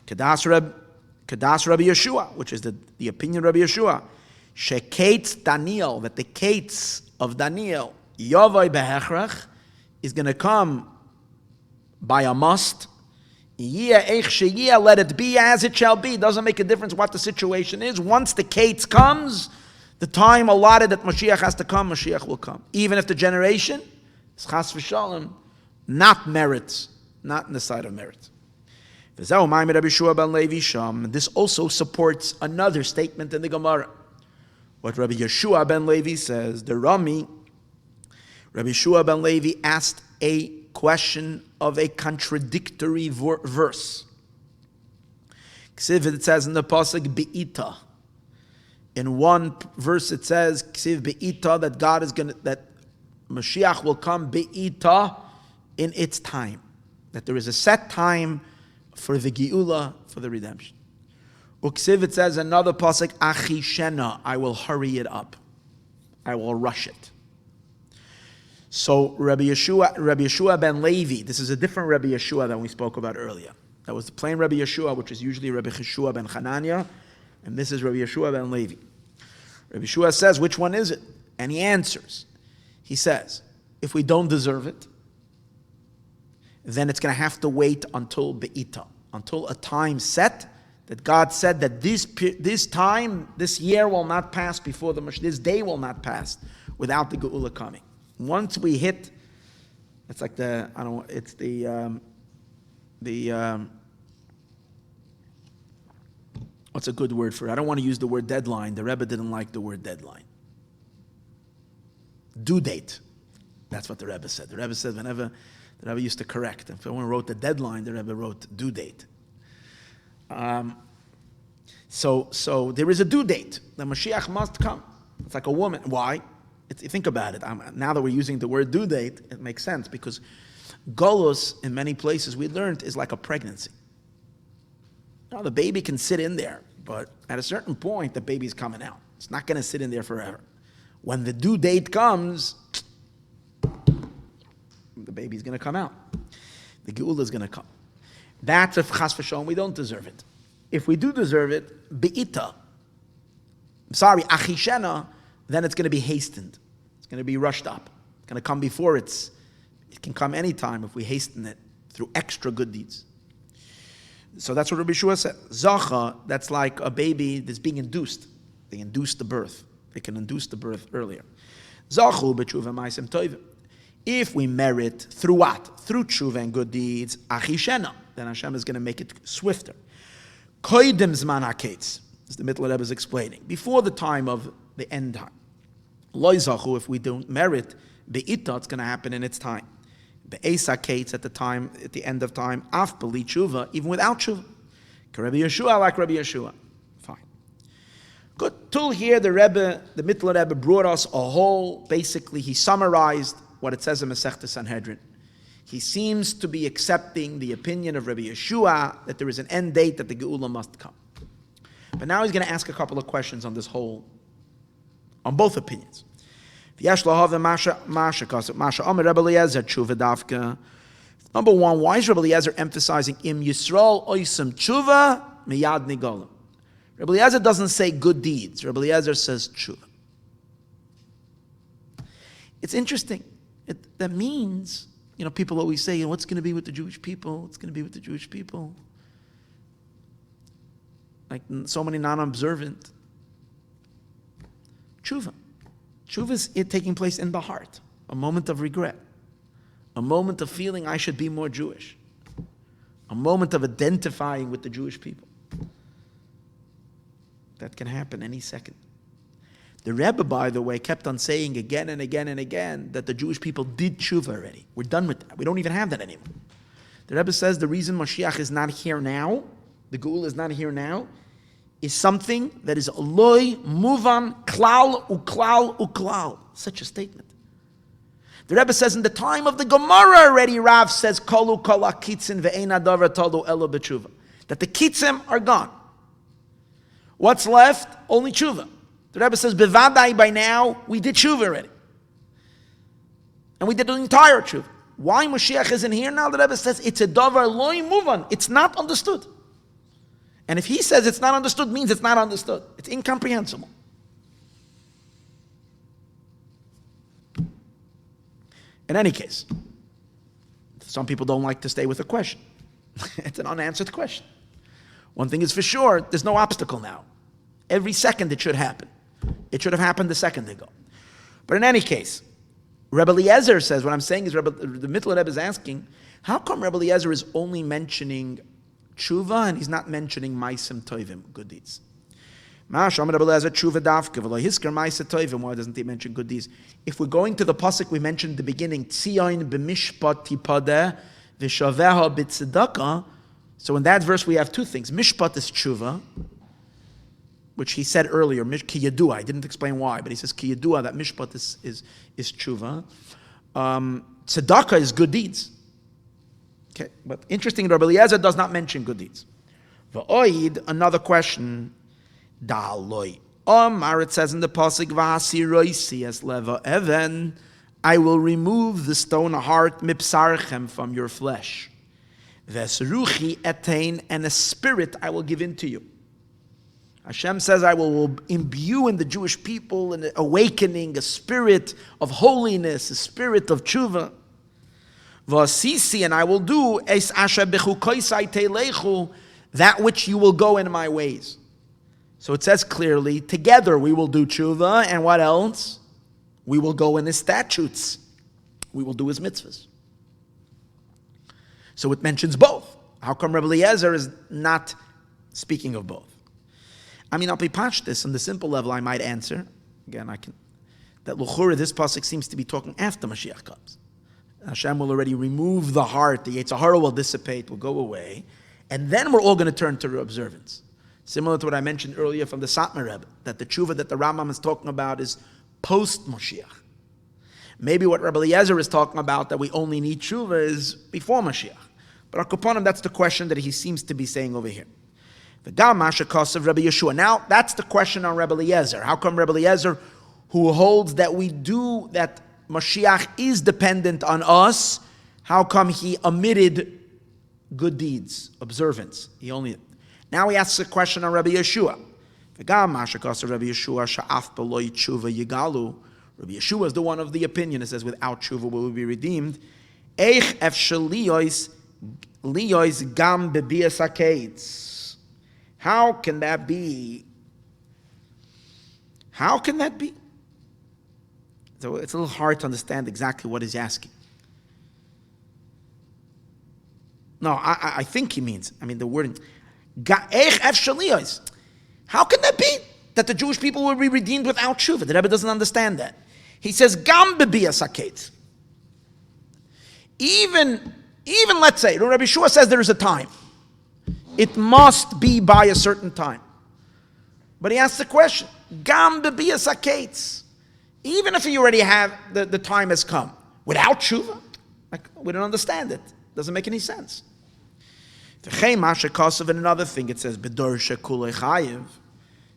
Kadas Rabbi Yeshua, which is the opinion of Rabbi Yeshua. Shekates Daniel, that the kates of Daniel, Yavai behechrach, is going to come by a must. Let it be as it shall be. Doesn't make a difference what the situation is. Once the kates comes, the time allotted that Mashiach has to come, Mashiach will come. Even if the generation is chas v'shalom, not merits, not in the side of merit. This also supports another statement in the Gemara. What Rabbi Yeshua ben Levi says, the Rami, Rabbi Yeshua ben Levi asked a question of a contradictory verse. It says in the pasuk be'ita. In one verse it says ksiv be'ita, that God is going to, that Mashiach will come be'ita in its time. That there is a set time for the geula, for the redemption. Uksiv, it says another pasuk, achi shena, I will hurry it up. I will rush it. So Rabbi Yeshua ben Levi, this is a different Rabbi Yeshua than we spoke about earlier. That was the plain Rabbi Yeshua, which is usually Rabbi Yeshua ben Hanania, and this is Rabbi Yeshua ben Levi. Rabbi Yeshua says, which one is it? And he answers. He says, if we don't deserve it, then it's going to have to wait until Be'ita, until a time set that God said that this time, this year will not pass before the Mashiach, this day will not pass without the Geula coming. Once we hit, it's like what's a good word for it? I don't want to use the word deadline. The Rebbe didn't like the word deadline. Due date. That's what the Rebbe said. The Rebbe said whenever The Rebbe used to correct. If someone wrote the deadline, the Rebbe wrote due date. So there is a due date. The Mashiach must come. It's like a woman. Why? Think about it. Now that we're using the word due date, it makes sense because Golus, in many places we learned, is like a pregnancy. Now, the baby can sit in there, but at a certain point, the baby's coming out. It's not going to sit in there forever. When the due date comes, the baby's going to come out. The Geula is going to come. That's if Chas v'Shalom we don't deserve it. If we do deserve it, be'ita, achishena, then it's going to be hastened. It's going to be rushed up. It's going to come before it can come anytime if we hasten it through extra good deeds. So that's what Rabbi Yeshua said. Zacha, that's like a baby that's being induced. They induce the birth. They can induce the birth earlier. Zachu b'tshuva ma'asem tovim. If we merit through what? Through tshuva and good deeds, achishena, then Hashem is going to make it swifter. Koidem zman haketz, as the Mittler Rebbe is explaining, before the time of the end time. Lo zachu, if we don't merit, be'ita, it's going to happen in its time. Be'esa ketz, at the end of time, af b'li tshuva, even without tshuva. Rabbi Yeshua, like Rabbi Yeshua. Fine. Good. Till here, the Mittler Rebbe brought us a whole, basically, he summarized what it says in Masechta Sanhedrin. He seems to be accepting the opinion of Rabbi Yeshua that there is an end date that the Geula must come. But now he's going to ask a couple of questions on on both opinions. Number one, why is Rabbi Eliezer emphasizing Im Yisroel oisem tshuva miyad nigolim? Rabbi Eliezer doesn't say good deeds. Rabbi Eliezer says tshuva. It's interesting. That means, people always say, what's going to be with the Jewish people? What's going to be with the Jewish people? Like so many non-observant. Tshuva. Tshuva is taking place in the heart. A moment of regret. A moment of feeling I should be more Jewish. A moment of identifying with the Jewish people. That can happen any second. The Rebbe, by the way, kept on saying again and again and again that the Jewish people did tshuva already. We're done with that. We don't even have that anymore. The Rebbe says the reason Mashiach is not here now, the Geula is not here now, is something that is loy, muvan, klal, uklal. Such a statement. The Rebbe says in the time of the Gemara already, Rav says, kolu kol akitzin ve'ein adavar tolu elo b'tshuva. That the kitzim are gone. What's left? Only tshuva. The Rebbe says, bevadai, by now, we did tshuva already. And we did the entire tshuva. Why Mashiach isn't here now? The Rebbe says, it's a davar loy muvan. It's not understood. And if he says it's not understood, means it's not understood. It's incomprehensible. In any case, some people don't like to stay with a question. It's an unanswered question. One thing is for sure, there's no obstacle now. Every second it should happen. It should have happened a second ago. But in any case, Rebbe Eliezer says, what I'm saying is, the Mittler Rebbe is asking, how come Rebbe Eliezer is only mentioning tshuva and he's not mentioning ma'asem tovim, good deeds? Why doesn't he mention good deeds? If we're going to the pasuk we mentioned at the beginning, Tzion b'mishpat tipadeh v'shaveha b'tzedakah, so in that verse we have two things. Mishpat is tshuva, which he said earlier, ki yadua. I didn't explain why, but he says ki yadua, that mishpat is tshuva. Tzedakah is good deeds. Okay, but interesting, Rabbi Eliezer does not mention good deeds. V'oid, another question. Da'aloi. It says in the pasuk, v'hasiroisi es leva even, I will remove the stone heart mipsarchem from your flesh. V'esruchi etain, and a spirit I will give into you. Hashem says, I will imbue in the Jewish people an awakening, a spirit of holiness, a spirit of tshuva. V'asisi, and I will do es asher b'chukoisai teilechu, that which you will go in my ways. So it says clearly, together we will do tshuva, and what else? We will go in his statutes. We will do his mitzvahs. So it mentions both. How come Rabbi Eliezer is not speaking of both? I'll be patched this on the simple level. I might answer again. That l'chura, this pasuk seems to be talking after Mashiach comes. Hashem will already remove the heart. The Yetzer Hara will dissipate, will go away. And then we're all going to turn to observance. Similar to what I mentioned earlier from the Satmar Rebbe, that the tshuva that the Rambam is talking about is post-Mashiach. Maybe what Rabbi Eliezer is talking about, that we only need tshuva, is before Mashiach. But Akaponim, that's the question that he seems to be saying over here. The Gamash of Rabbi Yeshua. Now, that's the question on Rabbi Eliezer. How come Rabbi Eliezer, who holds that that Mashiach is dependent on us, how come he omitted good deeds, observance? Now he asks a question on Rabbi Yeshua. Rabbi Yeshua is the one of the opinion. It says, without tshuva will we be redeemed. How can that be? How can that be? So it's a little hard to understand exactly what he's asking. No, I think he means, the word, how can that be that the Jewish people will be redeemed without tshuva? The Rebbe doesn't understand that. He says, Gam bebiyas haketz. Even let's say, Rabbi Yeshua says there is a time. It must be by a certain time. But he asks the question, Gam bebiyas haketz. Even if you already have, the time has come. Without tshuva? We don't understand it. Doesn't make any sense. And another thing, it says,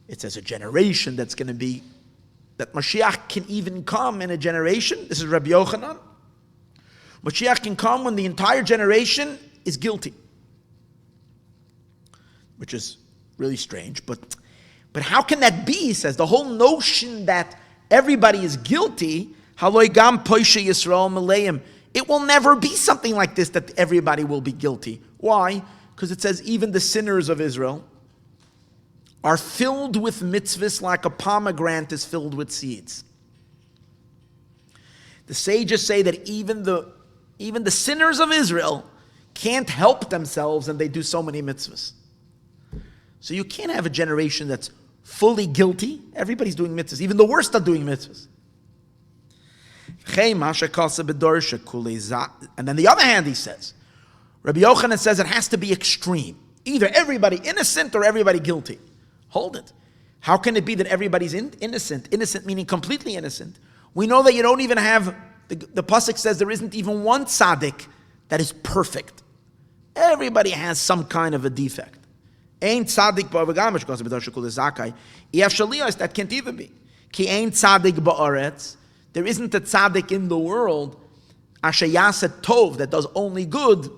it says a generation that's going to be, that Mashiach can even come in a generation. This is Rabbi Yochanan. Mashiach can come when the entire generation is guilty. Which is really strange. But how can that be? He says, the whole notion that everybody is guilty, it will never be something like this, that everybody will be guilty. Why? Because it says even the sinners of Israel are filled with mitzvahs like a pomegranate is filled with seeds. The sages say that even the sinners of Israel can't help themselves and they do so many mitzvahs. So you can't have a generation that's fully guilty. Everybody's doing mitzvahs. Even the worst are doing mitzvahs. And then the other hand, he says, Rabbi Yochanan says it has to be extreme. Either everybody innocent or everybody guilty. Hold it. How can it be that everybody's innocent? Innocent meaning completely innocent. We know that you don't even have, the pasuk says there isn't even one tzaddik that is perfect. Everybody has some kind of a defect. Ain't tzaddik ba'avagamish because b'dashukul zakai. Ef shaliyos, that can't even be. Ki ain't tzaddik ba'aretz. There isn't a tzaddik in the world, asher yaset tov, that does only good.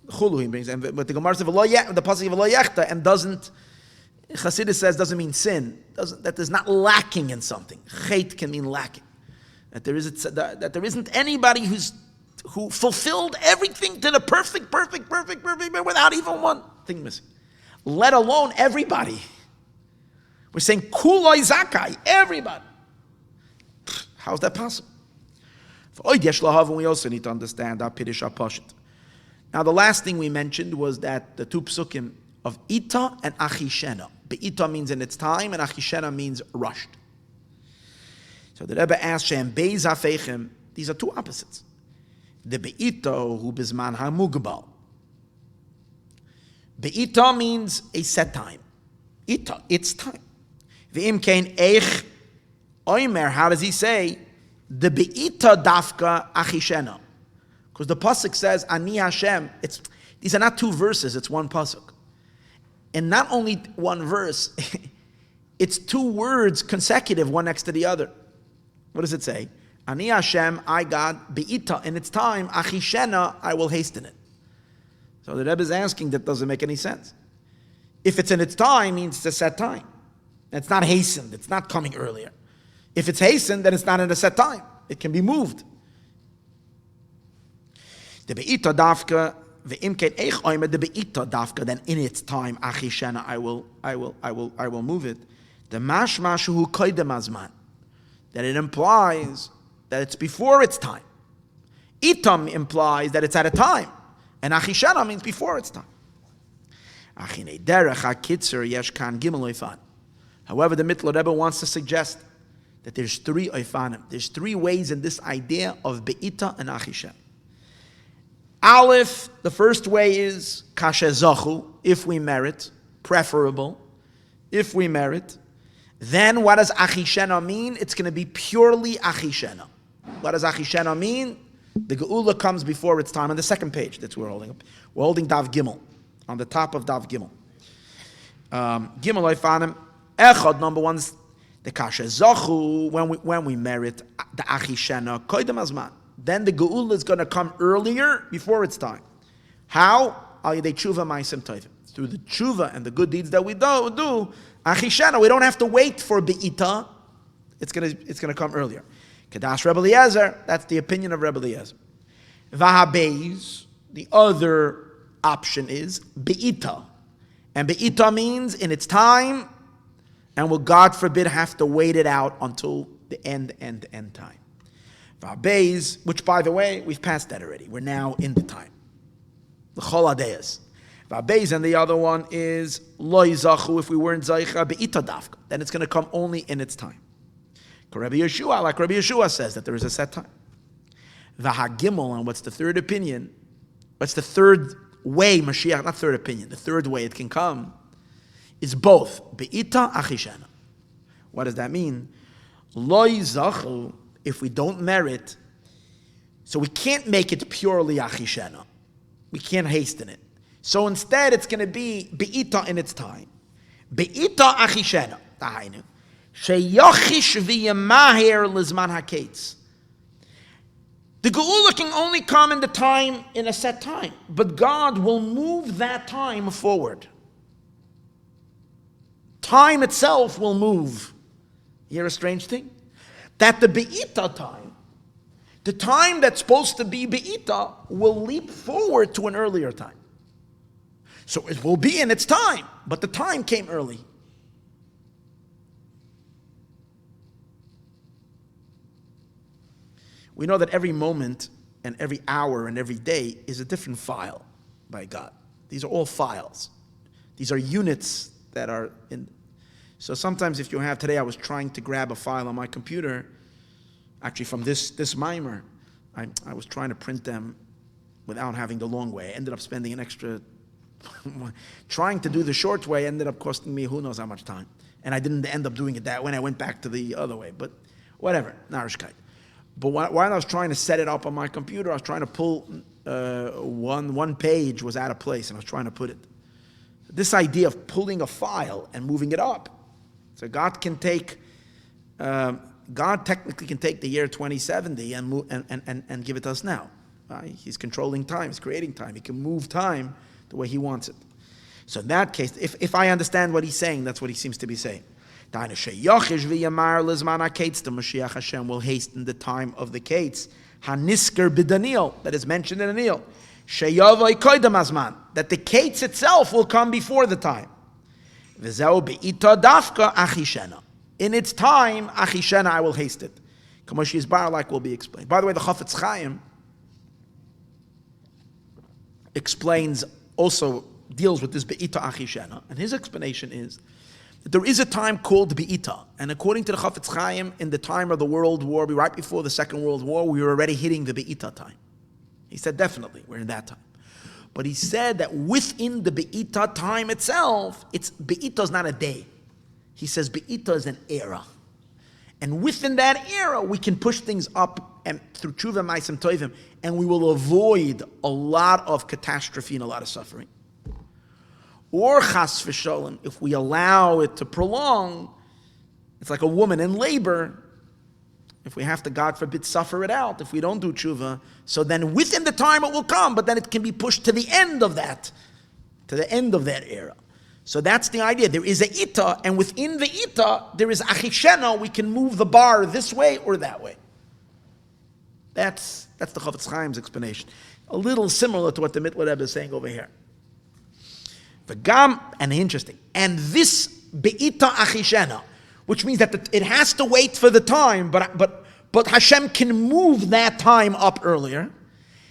Chulu he brings, but the Gemara says the pasuk v'lo yechta, and doesn't. Chassidus says doesn't mean sin. That is not lacking in something. Chet can mean lacking. That there isn't anybody who fulfilled everything to the perfect, without even one thing missing. Let alone everybody. We're saying kuloi zakai, everybody. How's that possible? We also need to understand our Pirush HaPashut. Now the last thing we mentioned was that the two psukim of Ita and Achishena. Be'ita means in its time, and Achishena means rushed. So the Rebbe asked Shem Beis Hafechim, these are two opposites. The Be'ita hu bizman hamugbal. Be'ita means a set time. Ita, it's time. V'im kein eich oimer, how does he say? The Be'ita dafka achishena. Because the pasuk says, Ani Hashem. These are not two verses, it's one pasuk. And not only one verse, it's two words consecutive, one next to the other. What does it say? Ani Hashem, I God, Be'ita, in its time, achishena, I will hasten it. So the Rebbe is asking, that doesn't make any sense. If it's in its time, it means it's a set time. It's not hastened, it's not coming earlier. If it's hastened, then it's not in a set time. It can be moved. The be'ita dafka, ve'imken eich oimed, the be'ita dafka, then in its time, achishena, I will move it. The mashmash hu koydem azman, that it implies that it's before its time. Itam implies that it's at a time. And achishena means before its time. However, the Mittel Rebbe wants to suggest that there's three oifanim. There's three ways in this idea of be'ita and achishena. Aleph, the first way is kashe zachu, if we merit, preferable, if we merit. Then what does achishena mean? It's going to be purely achishena. What does achishena mean? The geula comes before its time on the second page that we're holding up. We're holding Dav Gimel, on the top of Dav Gimel. Gimel Oifanim, Echad, number one, the kashe zachu, when we merit the achishena, koidem azman. Then the geula is going to come earlier, before its time. How? Al yedei tshuva ma'asim tovim. Through the tshuva and the good deeds that we do, achishena, we don't have to wait for be'ita. It's gonna come earlier. Kedash Rebbe Eliezer, that's the opinion of Rebbe Eliezer. Vahabeis, the other option is be'ita. And be'ita means in its time, and will, God forbid, have to wait it out until the end time. Vahabeis, which by the way, we've passed that already. We're now in the time. The Chol Adeyas. Vahabeis, and the other one is Lo Yizachu, if we weren't Zaycha, be'ita dafka. Then it's going to come only in its time. Rabbi Yeshua, like Rabbi Yeshua says, that there is a set time. V'hagimel, and what's the third opinion? What's the third way Mashiach, not third opinion, the third way it can come, is both be'ita achishena. What does that mean? Lo yizachu, if we don't merit, so we can't make it purely achishena. We can't hasten it. So instead it's going to be be'ita in its time. Be'ita achishena. Tahainu. Sheyachish v'yemaher lizman haketz. The geula can only come in the time, in a set time, but God will move that time forward. Time itself will move. You hear a strange thing? That the be'ita time, the time that's supposed to be be'ita, will leap forward to an earlier time. So it will be in its time, but the time came early. We know that every moment and every hour and every day is a different file by God. These are all files. These are units that are in. So sometimes if you have, today I was trying to grab a file on my computer, actually from this mimer, I was trying to print them without having the long way. I ended up spending an extra, trying to do the short way ended up costing me who knows how much time. And I didn't end up doing it that way, and I went back to the other way. But whatever, narishkeit. But while I was trying to set it up on my computer, I was trying to pull one page was out of place, and I was trying to put it. This idea of pulling a file and moving it up. So God technically can take the year 2070 and give it to us now. Right? He's controlling time. He's creating time. He can move time the way He wants it. So in that case, if I understand what He's saying, that's what He seems to be saying. The Mashiach Hashem will hasten the time of the Kates. Hanisker b'Daniel, that is mentioned in Daniel. Sheyavai koydem azman, that the Kates itself will come before the time. V'zeu be'ita dafka achishena. In its time, achishena, I will haste it. Kamoshi Yisbar, like will be explained. By the way, the Ropshetz Chaim explains, also deals with this be'ita achishena, and his explanation is there is a time called Be'ita, and according to the Ropshetz Chaim, in the time of the World War, right before the Second World War, we were already hitting the Be'ita time. He said definitely, we're in that time. But he said that within the Be'ita time itself, Be'ita is not a day. He says Be'ita is an era. And within that era, we can push things up and through Tshuva Ma'asim Tovim, and we will avoid a lot of catastrophe and a lot of suffering. Or chas v'sholem, if we allow it to prolong, it's like a woman in labor. If we have to, God forbid, suffer it out, if we don't do tshuva, so then within the time it will come, but then it can be pushed to the end of that, era. So that's the idea. There is a ita, and within the ita, there is achishena. We can move the bar this way or that way. That's the Ropshetz Chaim's explanation. A little similar to what the Mittler Rebbe is saying over here. V'gam, and interesting, and this be'ita achishena, which means that it has to wait for the time, but Hashem can move that time up earlier.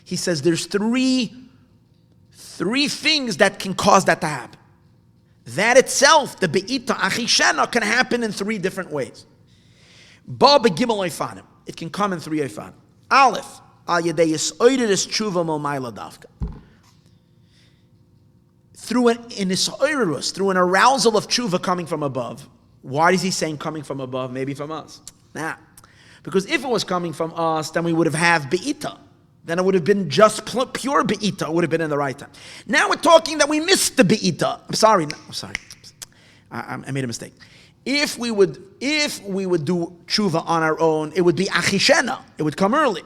He says there's three things that can cause that to happen. That itself, the be'ita achishena, can happen in three different ways. Ba be'gimel oifanim, it can come in three oifanim. Aleph, al yedei yisoiris tshuva mol ma'ila davka. Through an arousal of tshuva coming from above. Why is he saying coming from above? Maybe from us. Nah. Because if it was coming from us, then we would have be'ita. Then it would have been just pure be'ita. It would have been in the right time. Now we're talking that we missed the be'ita. I'm sorry. I made a mistake. If we would do tshuva on our own, it would be achishena. It would come early.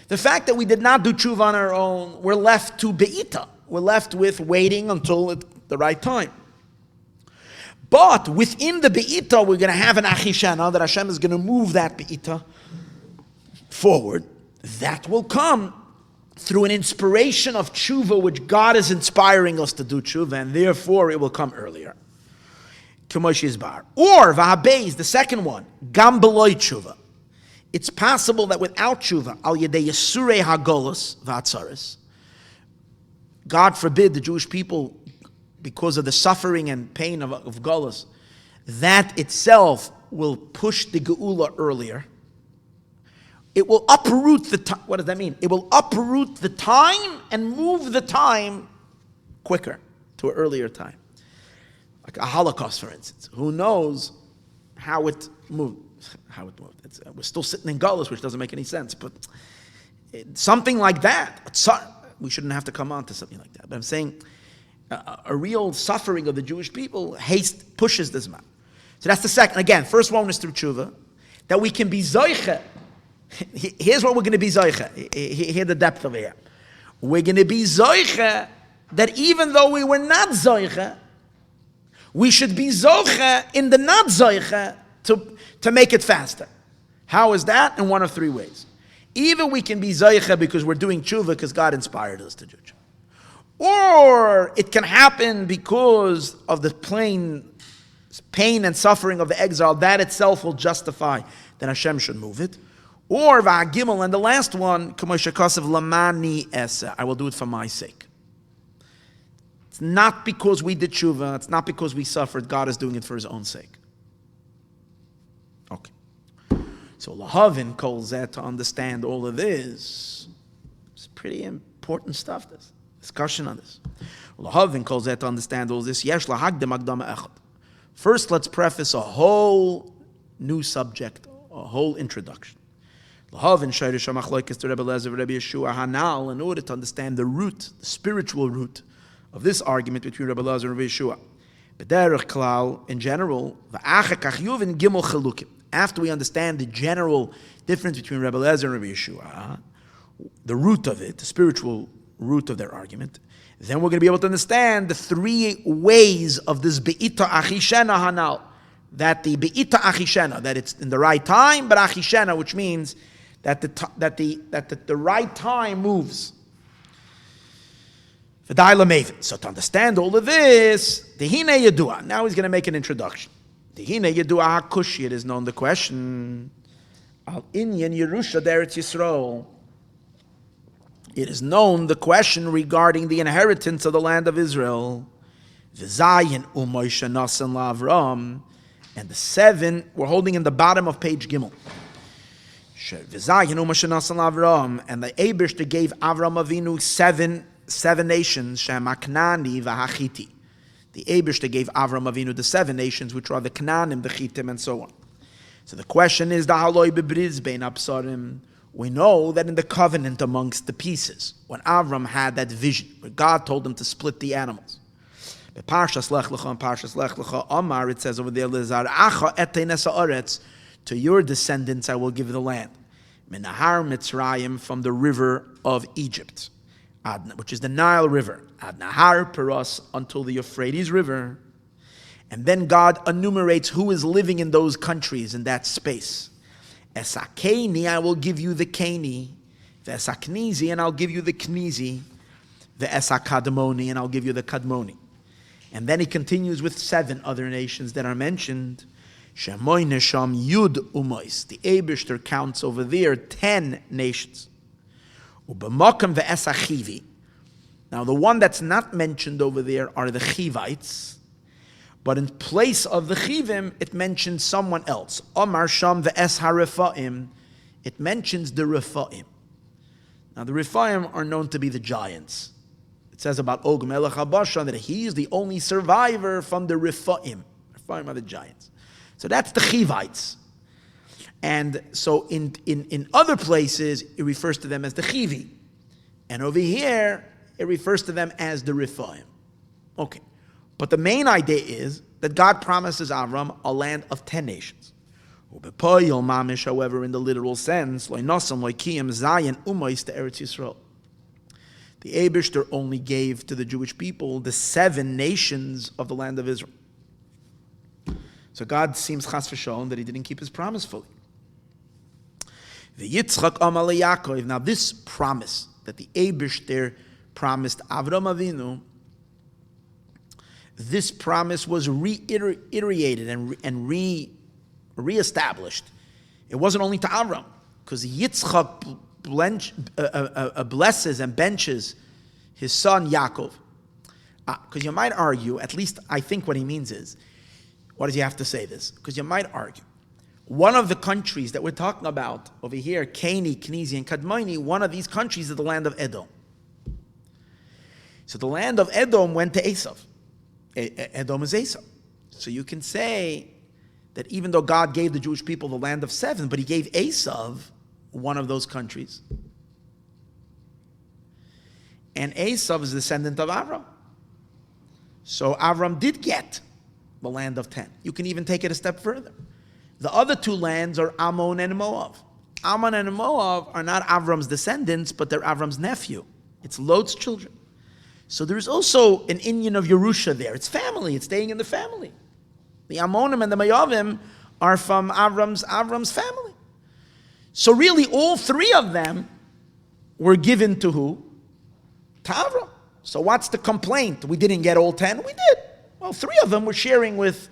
The fact that we did not do tshuva on our own, we're left to be'ita. We're left with waiting until the right time. But within the be'ita, we're going to have an achishana, that Hashem is going to move that be'ita forward. That will come through an inspiration of tshuva, which God is inspiring us to do tshuva, and therefore it will come earlier. Or, v'habeis, the second one, gam beloy tshuva. It's possible that without tshuva, al yedei yesurei hagolus v'atzaris, God forbid the Jewish people, because of the suffering and pain of Golus, that itself will push the Geula earlier. It will uproot the time. What does that mean? It will uproot the time and move the time quicker to an earlier time. Like a Holocaust, for instance. Who knows how it moved? We're still sitting in Golus, which doesn't make any sense. But something like that. We shouldn't have to come on to something like that. But I'm saying a real suffering of the Jewish people pushes this man. So that's the second. Again, first one is through tshuva, that we can be zoiche. Here's what we're going to be zoiche. Here's the depth of it. We're going to be zoiche that even though we were not zoiche, we should be zoiche in the not zoiche to make it faster. How is that? In one of three ways. Either we can be zoiche because we're doing tshuva because God inspired us to do tshuva. Or it can happen because of the pain and suffering of the exile. That itself will justify that Hashem should move it. Or v'agimel, and the last one, lamani esa, I will do it for my sake. It's not because we did tshuva. It's not because we suffered. God is doing it for His own sake. Okay. So lahavin calls that to understand all of this. It's pretty important stuff, this discussion on this. Lahavin calls that to understand all this. Yesh lahagdim agdama echad. First, let's preface a whole new subject, a whole introduction. Lahavin shayrish hamachloikes to Rebbe Lezer Rebbe Yeshua Hanal, in order to understand the root, the spiritual root of this argument between Rebbe Lezer and Rebbe Yeshua. B'derech klal, in general, v'achakach yuvin gimel chalukim. After we understand the general difference between Rebbe Lezer and Rebbe Yeshua, the root of it, the spiritual root of their argument, then we're going to be able to understand the three ways of this be'ita achishena hanal. That the be'ita achishena, that it's in the right time, but achishena, which means that the right time moves. So to understand all of this, Tehine Yedua. Now he's going to make an introduction. Tehine Yedua HaKushi, it is known the question, Al Inyan Yerusha Deretz Yisroel. It is known the question regarding the inheritance of the land of Israel. V'zayin u'Moshe nasan la'Avram. And the 7, we're holding in the bottom of page Gimel. V'zayin u'Moshe nasan la'Avram. And the Eibishter gave Avram Avinu seven nations, Shem HaKnani v'Hachiti. The Eibishter gave Avram Avinu the 7 nations, which are the Knanim, the Chitim, and so on. So the question is, Da'aloi bebriz bein absarim. We know that in the covenant amongst the pieces, when Avram had that vision, where God told him to split the animals, Parshas Lech Lecha and Parshas Lech Lecha Amar, it says over there, Lezar'acha etein ha'aretz, to your descendants I will give the land. Minahar Mitzrayim, from the river of Egypt, which is the Nile River, Ad Nahar Peros, until the Euphrates River. And then God enumerates who is living in those countries, in that space. Esakeni, I will give you the Keni. Vesaknizi, and I'll give you the Knizi. Vesakadmoni, and I'll give you the Kadmoni. And then he continues with 7 other nations that are mentioned. Shemoy Nesham Yud Umois. The Eibishter counts over there 10 nations. Ubemakam ve'esachivi. Now the one that's not mentioned over there are the Chivites. But in place of the Chivim, it mentions someone else. Omar Sham ve'es haRefaim. It mentions the Refaim. Now the Rephaim are known to be the giants. It says about Og Melech HaBashan that he is the only survivor from the Rephaim. Rephaim are the giants. So that's the Chivites. And so in other places, it refers to them as the Chivi. And over here, it refers to them as the Rephaim. Okay. But the main idea is that God promises Avram a land of 10 nations. However, in the literal sense, the Eibishter only gave to the Jewish people the 7 nations of the land of Israel. So God seems chas v'sholom that he didn't keep his promise fully. Now this promise that the Eibishter promised Avram Avinu, this promise was reiterated and reestablished. It wasn't only to Avram, because Yitzchak blesses and benches his son Yaakov. Because you might argue, at least I think what he means is, why does he have to say this? Because you might argue, one of the countries that we're talking about over here, Keni, Knizi, and Kadmoni, one of these countries is the land of Edom. So the land of Edom went to Esau. Edom is Esau. So you can say that even though God gave the Jewish people the land of 7, but he gave Esau one of those countries. And Esau is a descendant of Avram. So Avram did get the land of 10. You can even take it a step further. The other 2 lands are Ammon and Moav. Ammon and Moav are not Avram's descendants, but they're Avram's nephew. It's Lot's children. So there's also an Indian of Yerusha there. It's family. It's staying in the family. The Ammonim and the Moavim are from Avram's family. So really, all 3 of them were given to who? To Avram. So what's the complaint? We didn't get all 10? We did. Well, 3 of them were sharing with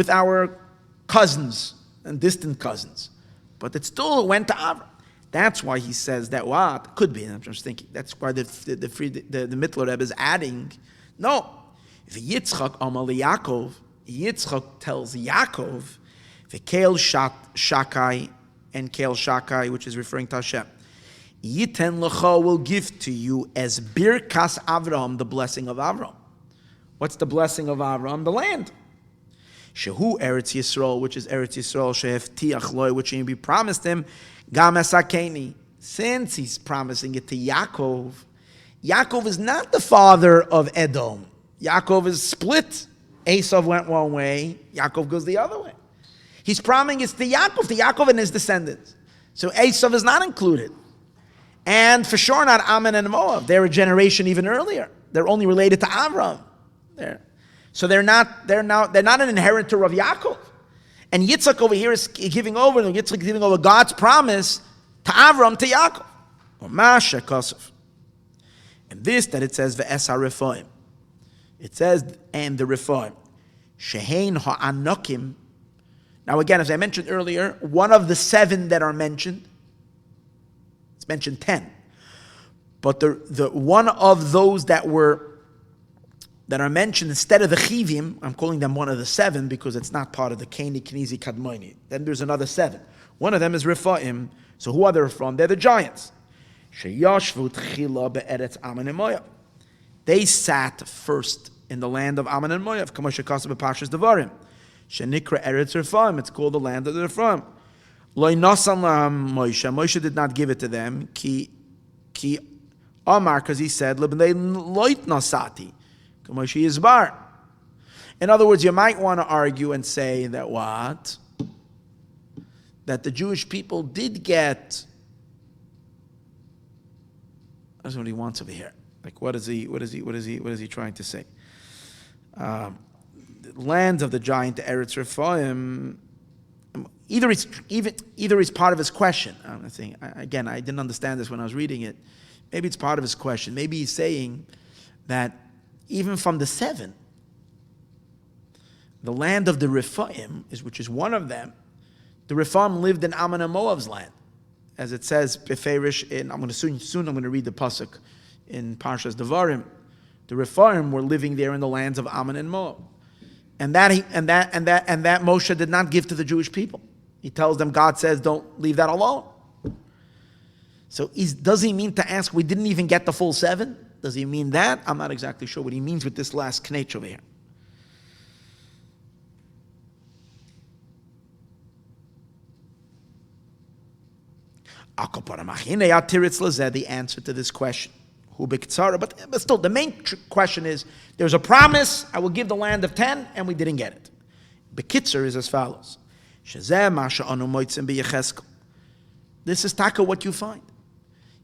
our cousins and distant cousins. But it still went to Avram. That's why he says that what? Could be, I'm just thinking. That's why the Mittler Rebbe is adding. No. If Yitzchak Amal Yaakov, Yitzchak tells Yaakov, V'kel Shakai, and Kel Shakai, which is referring to Hashem. Yiten Lecha will give to you as Birkas Avraham, the blessing of Avram. What's the blessing of Avram? The land. Shehu Eretz Yisroel, which is Eretz Yisroel, Sheheftiach Loi, which he be promised him, Gam Esakeni. Since he's promising it to Yaakov, Yaakov is not the father of Edom. Yaakov is split. Esau went one way, Yaakov goes the other way. He's promising it to Yaakov and his descendants. So Esau is not included. And for sure not Ammon and Moav. They're a generation even earlier. They're only related to Avram. So they're not an inheritor of Yaakov. And Yitzchak over here is giving over God's promise to Avram, to Yaakov. Or Mashiach. And this that it says Ve'esa Rephaim. It says, and the Rephaim. Shehein ha'anokim. Now again, as I mentioned earlier, one of the 7 that are mentioned, it's mentioned 10. But the one of those that are mentioned instead of the Chivim, I'm calling them one of the 7 because it's not part of the Keni, Knizi, Kadmoni. Then there's another 7. One of them is Rephaim. So who are they from? They're the giants. Sheyashvu tchila be'eretz Ammon and Moav. They sat first in the land of Ammon and Moav. Kamosha Kasab Pashas Devarim. Shenikra Eretz Rephaim. It's called the land of the Rephaim. Lo nasan lahem Moshe. Moshe did not give it to them. Ki Amar, because he said, Lebnei loit nasati. Kamosha Yizbar. In other words, you might want to argue and say that what? That the Jewish people did get. That's what he wants over here. Like, what is he trying to say? Lands of the giant Eretz Rephaim. Either it's part of his question. I'm saying again, I didn't understand this when I was reading it. Maybe it's part of his question. Maybe he's saying that even from the 7, the land of the Rephaim, which is one of them, the Rephaim lived in Ammon and Moav's land, as it says Beferish. I'm going to read the pasuk in Parshas Devarim. The Rephaim were living there in the lands of Ammon and Moab, and that Moshe did not give to the Jewish people. He tells them, God says, don't leave that alone. So does he mean to ask, we didn't even get the full 7? Does he mean that? I'm not exactly sure what he means with this last knetch over here. The answer to this question. But still, the main question is, there's a promise, I will give the land of 10, and we didn't get it. Bekitzer is as follows. This is taka what you find.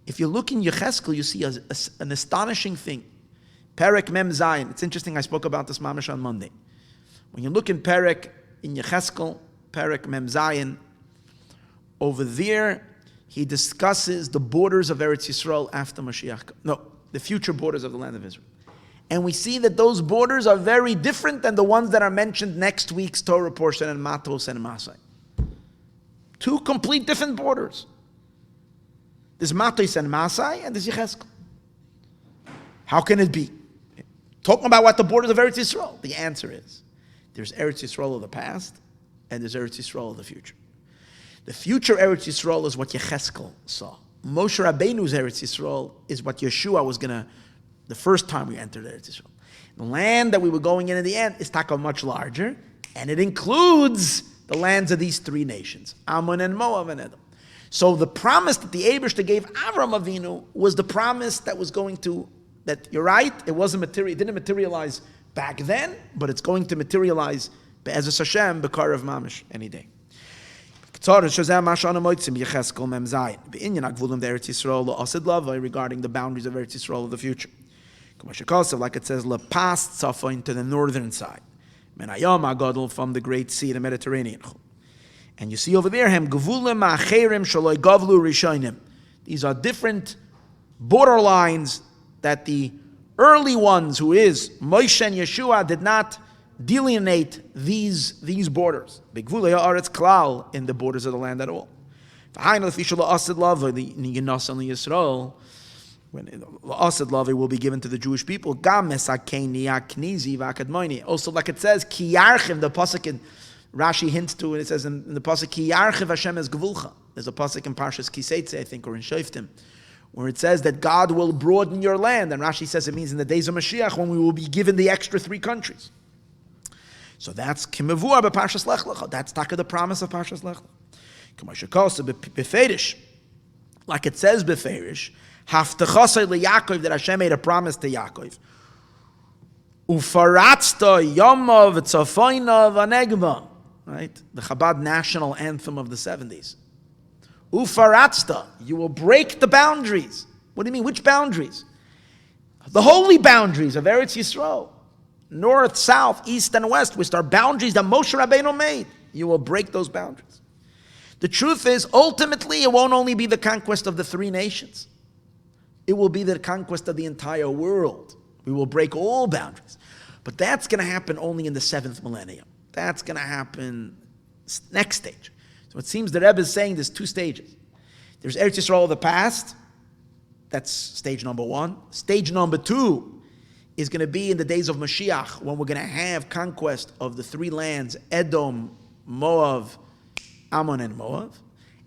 If you look in Yecheskel, you see an astonishing thing. Perek Mem Zayin. It's interesting, I spoke about this mamash on Monday. When you look in Perek, in Yecheskel, Perek Mem Zayin, over there, he discusses the borders of Eretz Yisrael after Mashiach. No, the future borders of the land of Israel. And we see that those borders are very different than the ones that are mentioned next week's Torah portion in Matos and Masai. 2 complete different borders. There's Matos and Masai, and there's Yecheskel. How can it be? Talking about what the borders of Eretz Yisrael. The answer is, there's Eretz Yisrael of the past, and there's Eretz Yisrael of the future. The future Eretz Yisrael is what Yecheskel saw. Moshe Rabbeinu's Eretz Yisrael is what Yeshua was the first time we entered Eretz Yisrael. The land that we were going in the end is taka much larger, and it includes the lands of these 3 nations, Ammon and Moav and Edom. So the promise that the Eibishter gave Avram Avinu was the promise that was going to, that you're right, it didn't materialize back then, but it's going to materialize Be'ezus Hashem, B'kar of Mamish, any day. Regarding the boundaries of Eretz Yisrael of the future. Like it says, to the northern side. From the Great Sea, the Mediterranean. And you see over there, these are different borderlines that the early ones, who is Moshe and Yeshua, did not delineate these borders. In the borders of the land at all. When La'asad Lavi will be given to the Jewish people. Also, like it says, Ki Yarchiv, the pasuk in Rashi hints to it. It says in the pasuk, Ki Yarchiv Hashem es Gevulcha. There's a pasuk in Parshas Kiseitze, I think, or in Shoftim, where it says that God will broaden your land. And Rashi says it means in the days of Mashiach, when we will be given the extra 3 countries. So that's Kimavua b'Parshas Lech Lecha. That's taka the promise of Parshas Lech Lecha. Like it says beferish, Haftachasei leYaakov, that Hashem made a promise to Yaakov. Ufaratzta Yamav Tzafayna Vanegba. Right? The Chabad national anthem of the 70s. Ufaratzta, you will break the boundaries. What do you mean? Which boundaries? The holy boundaries of Eretz Yisrael. North, south, east, and west, which are boundaries that Moshe Rabbeinu made. You will break those boundaries. The truth is, ultimately, it won't only be the conquest of the 3 nations. It will be the conquest of the entire world. We will break all boundaries. But that's going to happen only in the 7th millennium. That's going to happen next stage. So it seems the Rebbe is saying there's 2 stages. There's Eretz Yisrael of the past. That's stage number 1. Stage number 2 is going to be in the days of Mashiach, when we're going to have conquest of the 3 lands, Edom, Moav, Ammon, and Moav.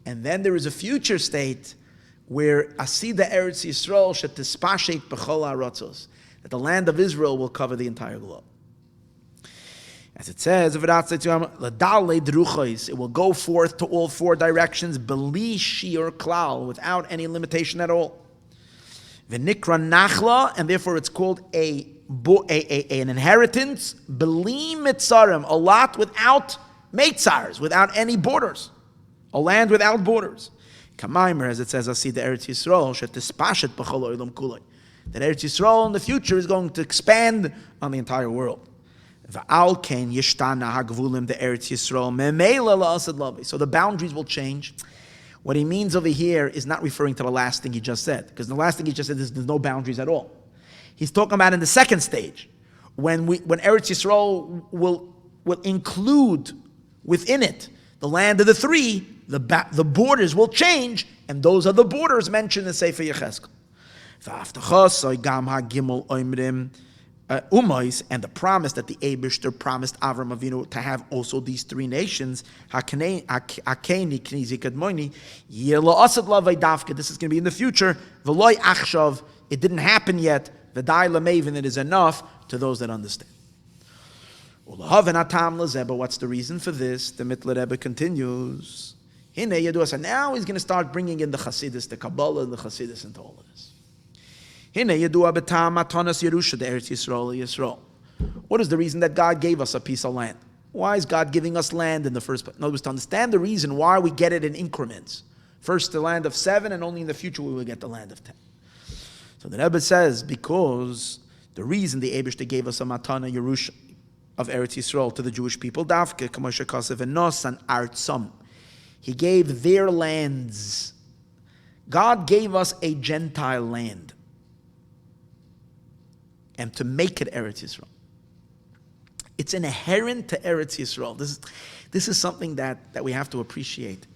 And then there is a future state where Asida Eretz Yisrael shetispashet b'chol ha'aratzos, that the land of Israel will cover the entire globe. As it says, it will go forth to all 4 directions, beli shiur klal, without any limitation at all. V'nikra nachla, and therefore it's called an inheritance, beli mitzarim, a lot without meitzars, without any borders, a land without borders. Kamaimer, as it says, I see the Eretz Yisrael shetispashet b'chol ha'olam kulei, that Eretz Yisrael in the future is going to expand on the entire world. V'al ken yishtana hagvulim the Eretz Yisrael memela la'asad lavi. So the boundaries will change. What he means over here is not referring to the last thing he just said, because the last thing he just said is there's no boundaries at all. He's talking about in the second stage, when Eretz Yisrael will include within it the land of the 3, the borders will change, and those are the borders mentioned in Sefer Yecheskel. Umois, and the promise that the Eibishter promised Avram Avinu to have also these three nations. This is going to be in the future. V'loi achshav, it didn't happen yet. V'dai lameivin, it is enough to those that understand. But what's the reason for this? The Mittler Rebbe continues. And now he's going to start bringing in the Chassidus, the Kabbalah, and the Chassidus into all of this. What is the reason that God gave us a piece of land? Why is God giving us land in the first place? In other words, to understand the reason why we get it in increments. First the land of 7, and only in the future we will get the land of 10. So the Rebbe says, because the reason the Eibishter gave us a matana Yerusha of Eretz Yisrael to the Jewish people, Davke, Kamosha Kasev and Nosan Artsam. He gave their lands. God gave us a Gentile land. And to make it Eretz Yisrael. It's inherent to Eretz Yisrael. This is something that we have to appreciate.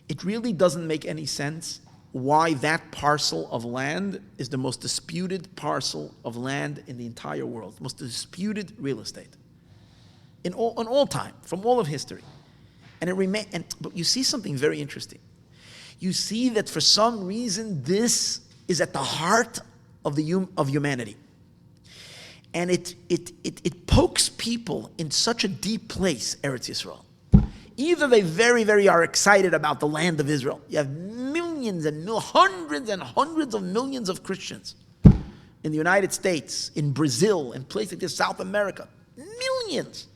It really doesn't make any sense why that parcel of land is the most disputed parcel of land in the entire world, most disputed real estate in all time, from all of history. And but you see something very interesting. You see that for some reason this is at the heart of humanity, and it pokes people in such a deep place. Eretz Yisrael. Either they very, very are excited about the land of Israel. You have millions and hundreds and hundreds of millions of Christians in the United States, in Brazil, in places like this, South America. Millions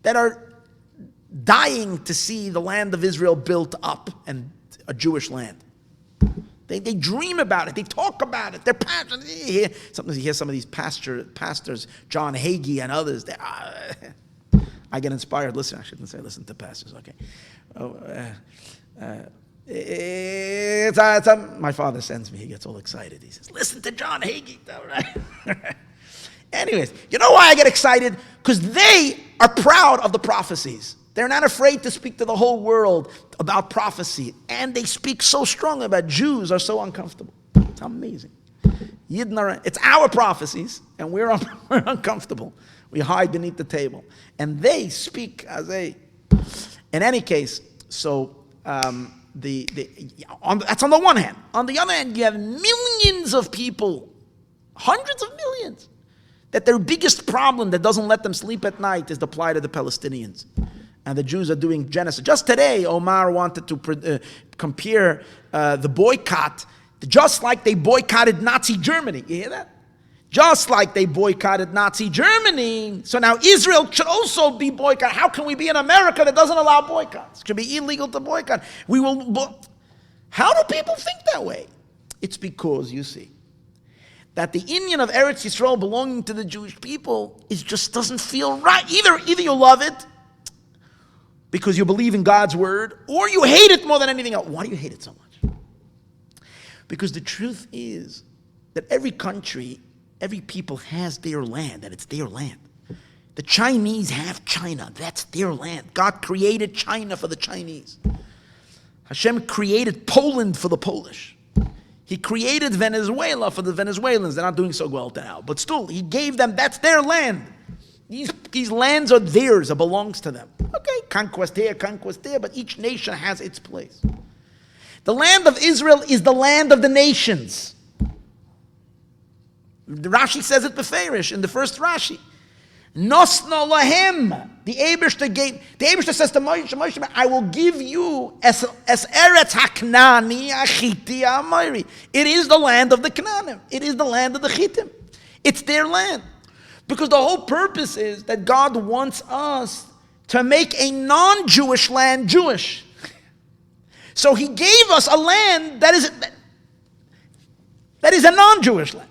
that are dying to see the land of Israel built up and a Jewish land. They dream about it. They talk about it. They're passionate. Sometimes you hear some of these pastors, John Hagee and others. I get inspired. Listen, I shouldn't say listen to pastors. Okay. My father sends me. He gets all excited. He says, listen to John Hagee. Right? Anyways, you know why I get excited? Because they are proud of the prophecies. They're not afraid to speak to the whole world about prophecy. And they speak so strongly about Jews are so uncomfortable. It's amazing. It's our prophecies, and we're uncomfortable. We hide beneath the table. And they speak as a... In any case, so that's on the one hand. On the other hand, you have millions of people, hundreds of millions, that their biggest problem that doesn't let them sleep at night is the plight of the Palestinians. And the Jews are doing genocide. Just today, Omar wanted to compare the boycott, just like they boycotted Nazi Germany. You hear that? Just like they boycotted Nazi Germany. So now Israel should also be boycotted. How can we be in America that doesn't allow boycotts? It should be illegal to boycott. How do people think that way? It's because, you see, that the Indian of Eretz Yisrael belonging to the Jewish people just doesn't feel right. Either you love it, because you believe in God's word, or you hate it more than anything else. Why do you hate it so much? Because the truth is that every country, every people has their land, and it's their land. The Chinese have China. That's their land. God created China for the Chinese. Hashem created Poland for the Polish. He created Venezuela for the Venezuelans. They're not doing so well now. But still, he gave them, that's their land. These lands are theirs, it belongs to them. Okay, conquest here, but each nation has its place. The land of Israel is the land of the nations. Rashi says it beferish in the first Rashi. Nosno lahem. The Eibishter says to Moshe, I will give you as Eretz HaKnani Achiti Amori. It is the land of the Canaanim. It is the land of the Chitim. It's their land. Because the whole purpose is that God wants us to make a non-Jewish land Jewish. So he gave us a land that is a non-Jewish land.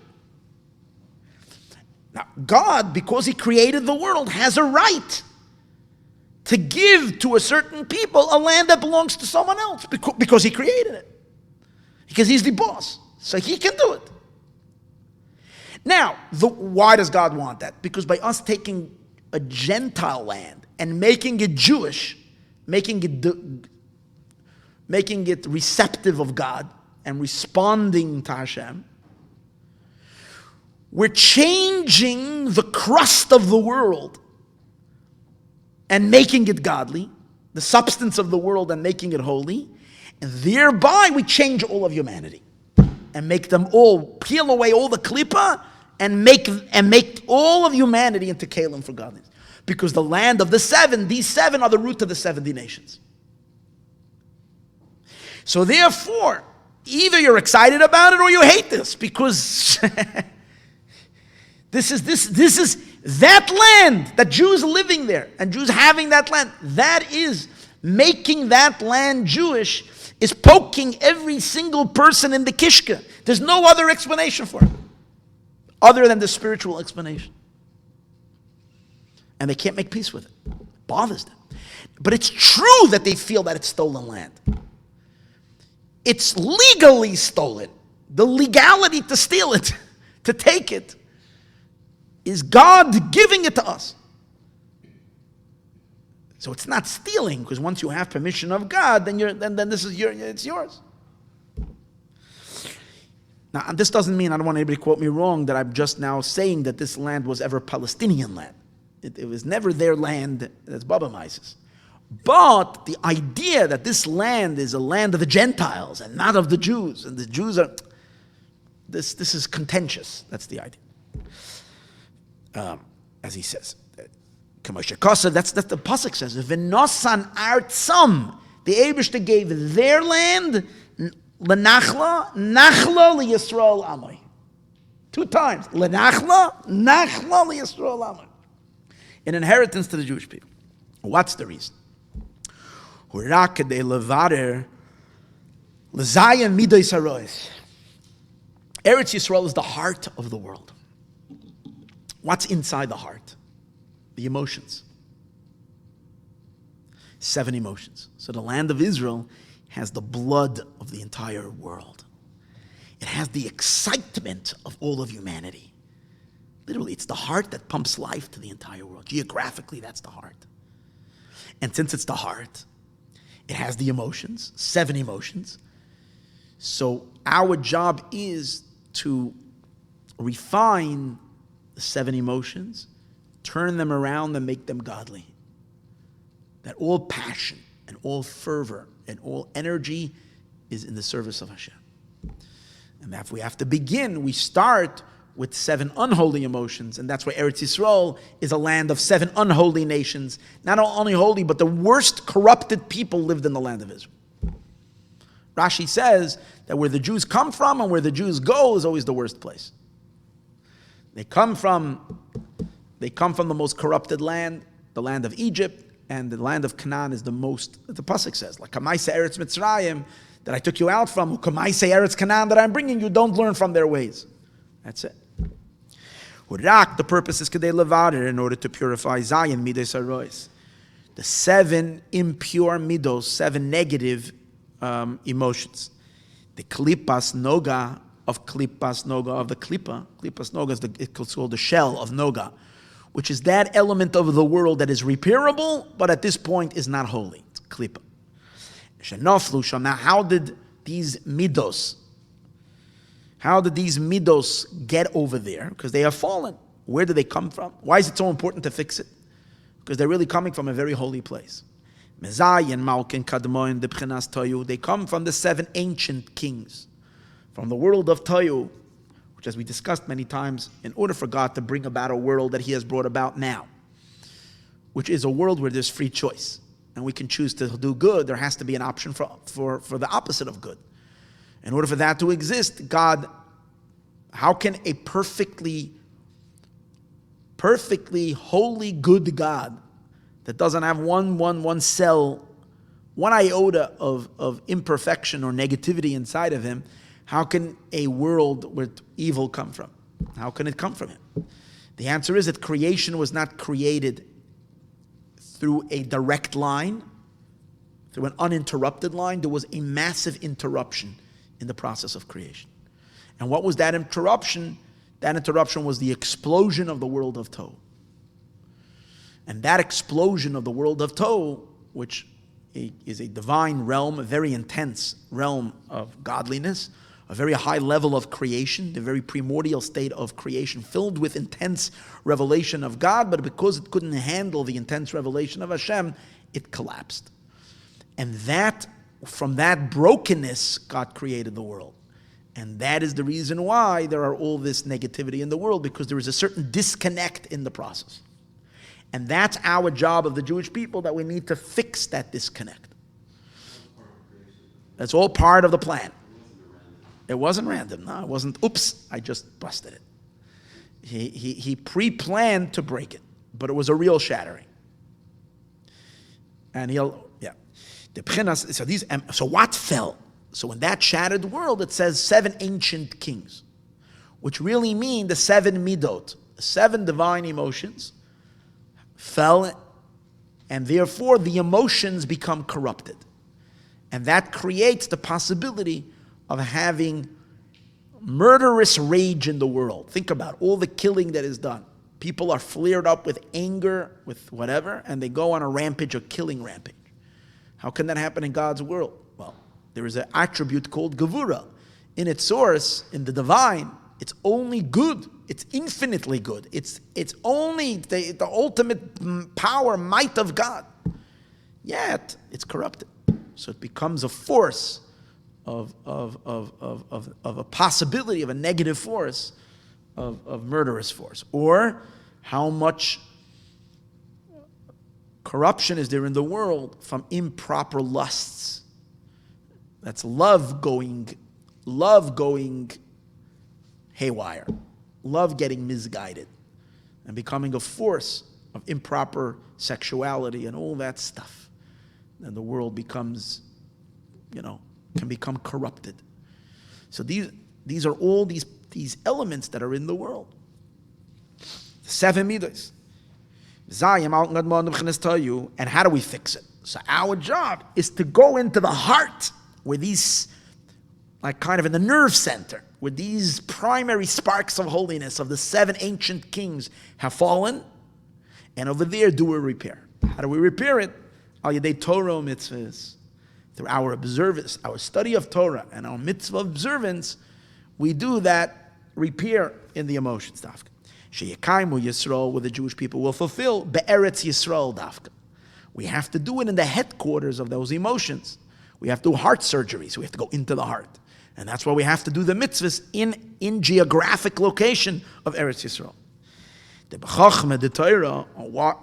Now, God, because he created the world, has a right to give to a certain people a land that belongs to someone else because he created it. Because he's the boss. So he can do it. Now, why does God want that? Because by us taking a Gentile land and making it Jewish, making it receptive of God and responding to Hashem, we're changing the crust of the world and making it godly, the substance of the world and making it holy, and thereby we change all of humanity and make them all, peel away all the klipa and make all of humanity into kalim for godliness. Because the land of the seven, these seven are the root of the 70 nations. So therefore, either you're excited about it or you hate this, because this is that land, that Jews living there and Jews having that land, that is making that land Jewish, is poking every single person in the kishka. There's no other explanation for it other than the spiritual explanation. And they can't make peace with it. It bothers them. But it's true that they feel that it's stolen land. It's legally stolen. The legality to steal it, to take it, is God giving it to us. So it's not stealing, because once you have permission of God, then this is it's yours. Now, this doesn't mean, I don't want anybody to quote me wrong, that I'm just now saying that this land was ever Palestinian land. It was never their land, that's Baba Mises. But the idea that this land is a land of the Gentiles and not of the Jews, and the Jews are, this is contentious. That's the idea. As he says. That's the pasuk says. V'nosan artzam. The Eibishter gave their land l'nachla, nachla liYisroel amay. 2 times. L'nachla, nachla liYisroel amay. An inheritance to the Jewish people. What's the reason? Eretz Yisrael is the heart of the world. What's inside the heart? The emotions. 7 emotions. So the land of Israel has the blood of the entire world. It has the excitement of all of humanity. Literally, it's the heart that pumps life to the entire world. Geographically, that's the heart. And since it's the heart, it has the emotions, 7 emotions. So our job is to refine the 7 emotions, turn them around and make them godly. That all passion and all fervor and all energy is in the service of Hashem. And if we have to begin, we start with 7 unholy emotions, and that's why Eretz Yisrael is a land of 7 unholy nations. Not only holy, but the worst corrupted people lived in the land of Israel. Rashi says that where the Jews come from and where the Jews go is always the worst place. They come from the most corrupted land, the land of Egypt, and the land of Canaan is the most, the pasuk says, like Kamaisa Eretz Mitzrayim, that I took you out from, Kamaisa Eretz Canaan, that I'm bringing you, don't learn from their ways. That's it. The purpose is Kedei Levader, in order to purify Zion, Midos Arois. The 7 impure midos, 7 negative emotions. The Klipas Noga of the Klipa. Klipas Noga is it's called the shell of Noga, which is that element of the world that is repairable, but at this point is not holy. It's Klipa. Shenoflu Sham. Now, how did these midos get over there? Because they have fallen. Where do they come from? Why is it so important to fix it? Because they're really coming from a very holy place. Mezayin, Malkin, Kadmoin, Debchenas Toyu. They come from the 7 ancient kings, from the world of Toyu, which, as we discussed many times, in order for God to bring about a world that He has brought about now, which is a world where there's free choice, and we can choose to do good, there has to be an option for the opposite of good. In order for that to exist, God, how can a perfectly holy, good God that doesn't have one cell, one iota of imperfection or negativity inside of him, how can a world where evil come from? How can it come from him? The answer is that creation was not created through a direct line, through an uninterrupted line. There was a massive interruption in the process of creation. And what was that interruption? That interruption was the explosion of the world of Tohu. And that explosion of the world of Tohu, which is a divine realm, a very intense realm of godliness, a very high level of creation, the very primordial state of creation, filled with intense revelation of God, but because it couldn't handle the intense revelation of Hashem, it collapsed. And from that brokenness, God created the world. And that is the reason why there are all this negativity in the world, because there is a certain disconnect in the process. And that's our job of the Jewish people, that we need to fix that disconnect. That's all part of the plan. It wasn't random. No, it wasn't, oops, I just busted it. He pre-planned to break it, but it was a real shattering. And so what fell? So in that shattered world, it says 7 ancient kings, which really mean the 7 midot, 7 divine emotions, fell, and therefore the emotions become corrupted. And that creates the possibility of having murderous rage in the world. Think about all the killing that is done. People are flared up with anger, with whatever, and they go on a rampage, a killing rampage. How can that happen in God's world? Well, there is an attribute called gevura. In its source, in the divine, it's only good. It's infinitely good. It's only the ultimate power, might of God. Yet, it's corrupted. So it becomes a force of a possibility of a negative force, of murderous force. Or how much corruption is there in the world from improper lusts. That's love going haywire. Love getting misguided and becoming a force of improper sexuality and all that stuff. And the world becomes, can become corrupted. So these are all these elements that are in the world. 7 midos. And how do we fix it? So our job is to go into the heart, where these, like kind of in the nerve center, where these primary sparks of holiness of the 7 ancient kings have fallen, and over there do a repair. How do we repair it? Al Yedei Torah mitzvahs, through our observance, our study of Torah and our mitzvah observance, we do that repair in the emotions. Dafka. Sheyekaimu Yisroel, where the Jewish people will fulfill be'eretz Yisroel dafka. We have to do it in the headquarters of those emotions. We have to do heart surgery, so we have to go into the heart. And that's why we have to do the mitzvahs in geographic location of Eretz Yisrael. The b'chachma, the Torah,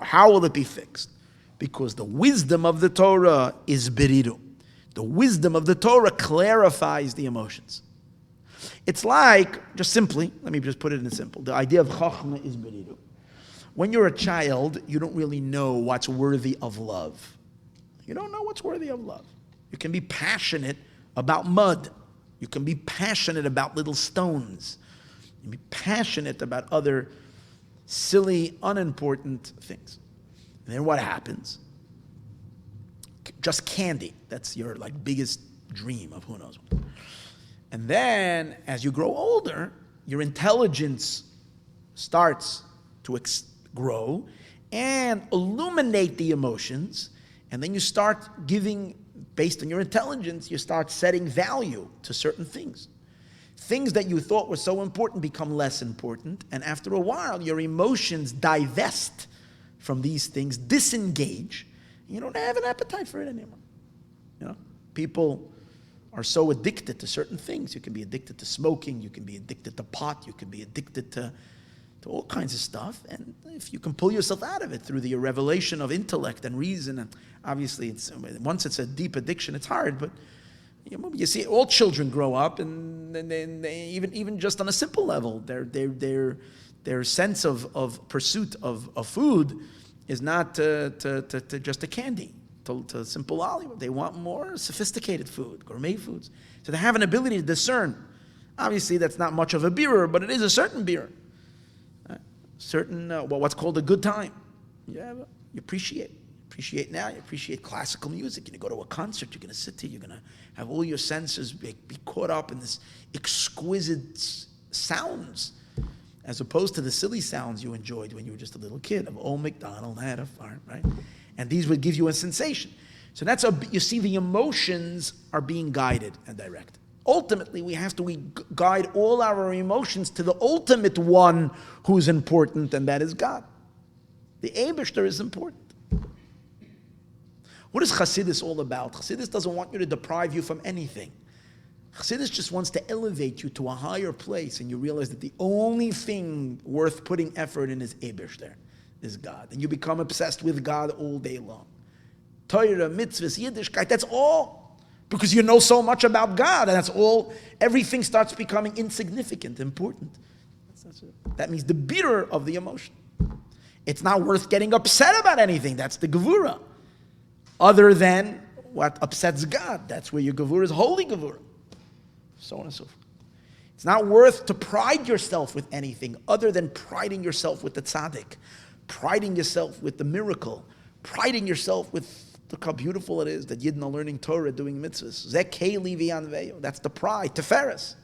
how will it be fixed? Because the wisdom of the Torah is beridu. The wisdom of the Torah clarifies the emotions. It's like, just simply, let me just put it in simple. The idea of chachma is beridu. When you're a child, you don't really know what's worthy of love. You don't know what's worthy of love. You can be passionate about mud. You can be passionate about little stones. You can be passionate about other silly, unimportant things. And then what happens? Just candy. That's your biggest dream of who knows what. And then, as you grow older, your intelligence starts to grow and illuminate the emotions. And then you start giving, based on your intelligence, you start setting value to certain things. Things that you thought were so important become less important. And after a while, your emotions divest from these things, disengage. You don't have an appetite for it anymore. People are so addicted to certain things. You can be addicted to smoking. You can be addicted to pot. You can be addicted to all kinds of stuff. And if you can pull yourself out of it through the revelation of intellect and reason, and obviously once it's a deep addiction, it's hard. But you see, all children grow up, and they even just on a simple level, their sense of pursuit of food is not to just a candy, to simple olive. They want more sophisticated food, gourmet foods. So they have an ability to discern. Obviously, that's not much of a beer, but it is a certain beer. What's called a good time. Yeah, you appreciate now. You appreciate classical music. You go to a concert, you're going to sit there, you're going to have all your senses be caught up in this exquisite sounds, as opposed to the silly sounds you enjoyed when you were just a little kid. Of Old MacDonald had a farm, right? And these would give you a sensation. So you see the emotions are being guided and directed. Ultimately, we have to guide all our emotions to the ultimate one who's important, and that is God. The Eibishter is important. What is Chassidus all about? Chassidus doesn't want you to deprive you from anything. Chassidus just wants to elevate you to a higher place, and you realize that the only thing worth putting effort in is Eibishter, is God. And you become obsessed with God all day long. Torah, mitzvahs, Yiddishkeit, that's all. Because you know so much about God, and that's all. Everything starts becoming insignificant, important. That's it. That means the bitter of the emotion. It's not worth getting upset about anything. That's the gevura. Other than what upsets God. That's where your gevura is holy gevura. So on and so forth. It's not worth to pride yourself with anything other than priding yourself with the tzaddik, priding yourself with the miracle, priding yourself with look how beautiful it is that Yidden are learning Torah, doing mitzvahs. That's the pride, teferes.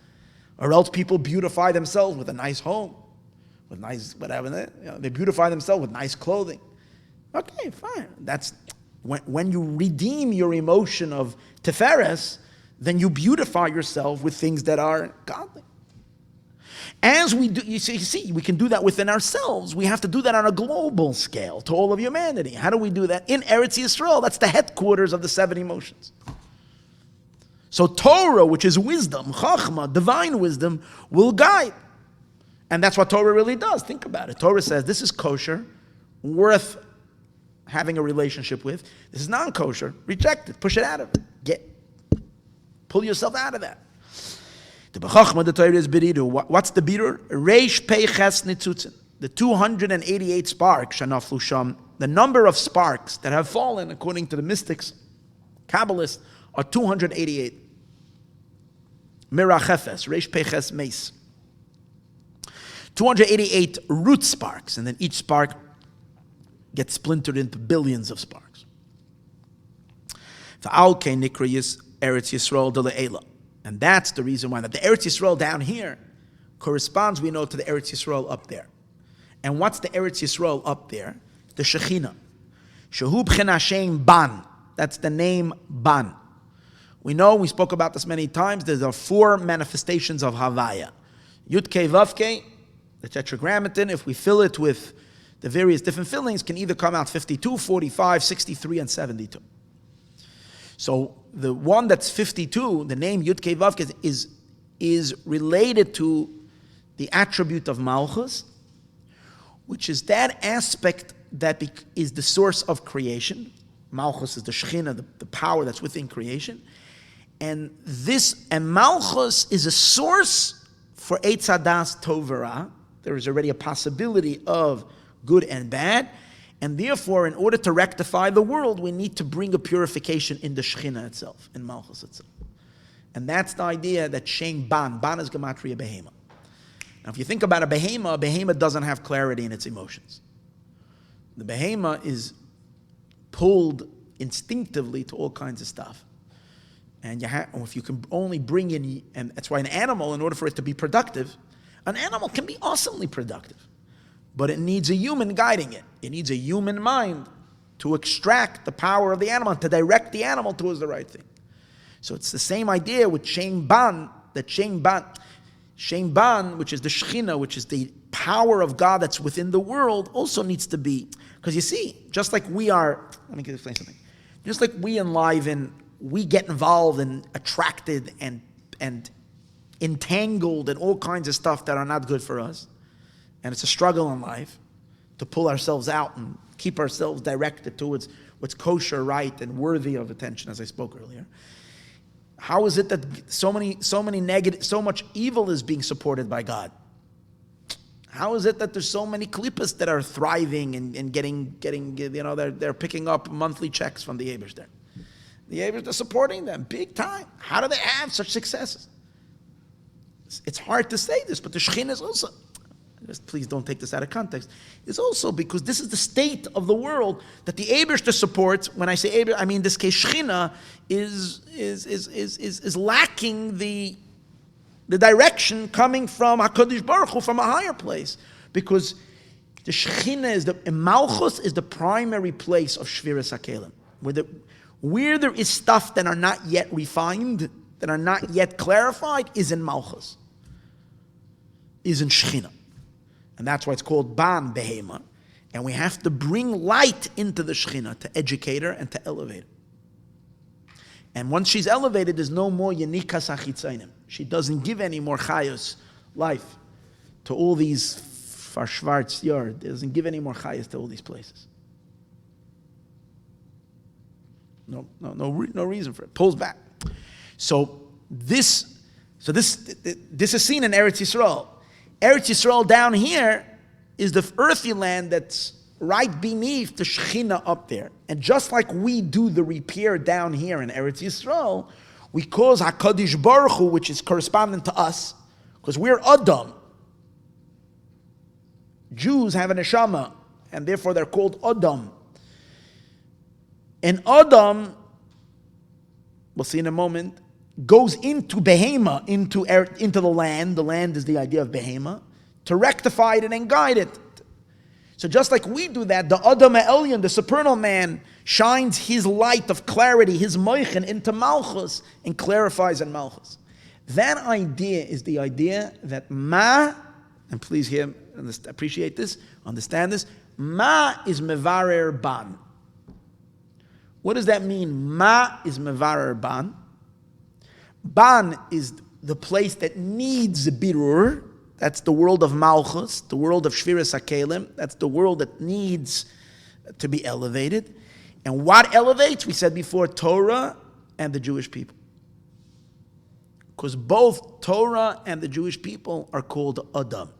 Or else people beautify themselves with a nice home, with nice whatever. They beautify themselves with nice clothing. Okay, fine. That's when you redeem your emotion of teferes, then you beautify yourself with things that are godly. As we do, you see, we can do that within ourselves. We have to do that on a global scale to all of humanity. How do we do that? In Eretz Yisrael, that's the headquarters of the 7 emotions. So Torah, which is wisdom, chachma, divine wisdom, will guide. And that's what Torah really does. Think about it. Torah says, this is kosher, worth having a relationship with. This is non-kosher, reject it, push it out of it. Pull yourself out of that. The bechachma, the Torah is biridu. What's the birur? Reish peiches nitzutzin. The 288 sparks, shanaflu sham. The number of sparks that have fallen, according to the mystics, Kabbalists, are 288. Mirachefes, reish peiches meis. 288 root sparks, and then each spark gets splintered into billions of sparks. V'alkei nikriyis Eretz Yisrael de le'ela. And that's the reason why. That the Eretz Yisrael down here corresponds, we know, to the Eretz Yisrael up there. And what's the Eretz Yisrael up there? The Shekhinah. Shehu b'chen Hashem ban. That's the name ban. We know, we spoke about this many times, there are 4 manifestations of Havaya. Yud-Kei Vav-Kei, the tetragrammaton, if we fill it with the various different fillings, can either come out 52, 45, 63, and 72. So the one that's 52, the name Yud-Kei Vav-Kei, is related to the attribute of Malchus, which is that aspect that is the source of creation. Malchus is the Shekhinah, the power that's within creation. And Malchus is a source for Eitz Hadas Tov V'Ra. There is already a possibility of good and bad. And therefore, in order to rectify the world, we need to bring a purification in the Shekhinah itself, in Malchus itself. And that's the idea that Shem Ban is Gematria Behema. Now, if you think about a behema doesn't have clarity in its emotions. The behema is pulled instinctively to all kinds of stuff. And if you can only bring in, and that's why an animal, in order for it to be productive, an animal can be awesomely productive. But it needs a human guiding it. It needs a human mind to extract the power of the animal, to direct the animal towards the right thing. So it's the same idea with Shem Ban, Shem Ban, which is the Shekhinah, which is the power of God that's within the world, also needs to be, because you see, just like we are, let me explain something. Just like we enliven, we get involved and attracted and entangled in all kinds of stuff that are not good for us. And it's a struggle in life to pull ourselves out and keep ourselves directed towards what's kosher, right, and worthy of attention, as I spoke earlier. How is it that so much evil is being supported by God? How is it that there's so many klippas that are thriving and getting they're picking up monthly checks from the Eibishter? The Eibishter is supporting them big time. How do they have such successes? It's hard to say this, but the Shekhinah is also, just please don't take this out of context, it's also because this is the state of the world that the Eibishter supports. When I say Eibishter, I mean in this case Shekhinah is lacking the direction coming from HaKadosh Baruch Hu, from a higher place, because the Shekhinah Malchus is the primary place of Shviras HaKelim, where there is stuff that are not yet refined, that are not yet clarified is in Malchus, is in Shechina. And that's why it's called Ban Behema. And we have to bring light into the Shechina to educate her and to elevate her. And once she's elevated, there's no more Yanikas Achitzainim. She doesn't give any more Chayos, life, to all these Farshvarts Yard. It doesn't give any more Chayos to all these places. No reason for it. Pulls back. So this is seen in Eretz Yisrael. Eretz Yisrael down here is the earthy land that's right beneath the Shechina up there. And just like we do the repair down here in Eretz Yisrael, we cause HaKadosh Baruch Hu, which is corresponding to us, because we're Adam. Jews have a neshama, and therefore they're called Adam. And Adam, we'll see in a moment, goes into Behema, into the land. The land is the idea of Behema, to rectify it and guide it. So just like we do that, the Adam Ha'elyon, the supernal man, shines his light of clarity, his moichin, into Malchus and clarifies in Malchus. That idea is the idea that Ma, and please hear, appreciate this, understand this, Ma is mevarer ban. What does that mean? Ma is mevarer ban. Ban is the place that needs birur. That's the world of Malchus, the world of Shviras HaKelim. That's the world that needs to be elevated. And what elevates? We said before, Torah and the Jewish people. Because both Torah and the Jewish people are called Adam.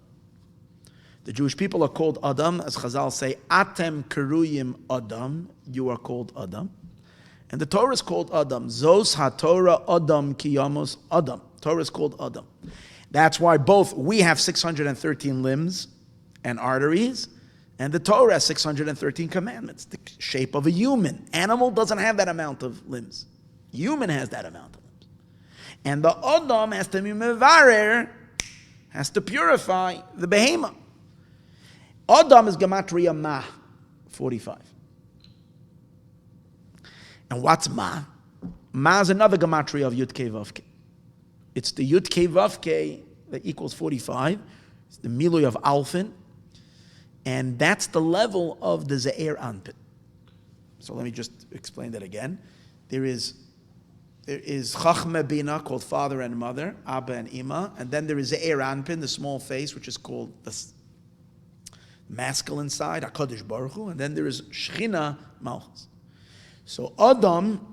The Jewish people are called Adam, as Chazal say, Atem Keruyim Adam, you are called Adam. And the Torah is called Adam. Zos HaTorah Adam Kiyamos Adam. Torah is called Adam. That's why both we have 613 limbs and arteries, and the Torah has 613 commandments, the shape of a human. Animal doesn't have that amount of limbs. Human has that amount of limbs. And the Adam has to be mevarer, has to purify the behemoth. Adam is Gematria Ma, 45. And what's Ma? Ma is another Gematria of Yud Kei Vav Kei. It's the Yud Kei Vav Kei that equals 45. It's the Milui of Alphin. And that's the level of the Ze'er Anpin. So let me just explain that again. There is Chachma Bina, called father and mother, Abba and Ima. And then there is Ze'er Anpin, the small face, which is called the masculine side, HaKadosh Baruch Hu. And then there is Shechina Malchus. So Adam,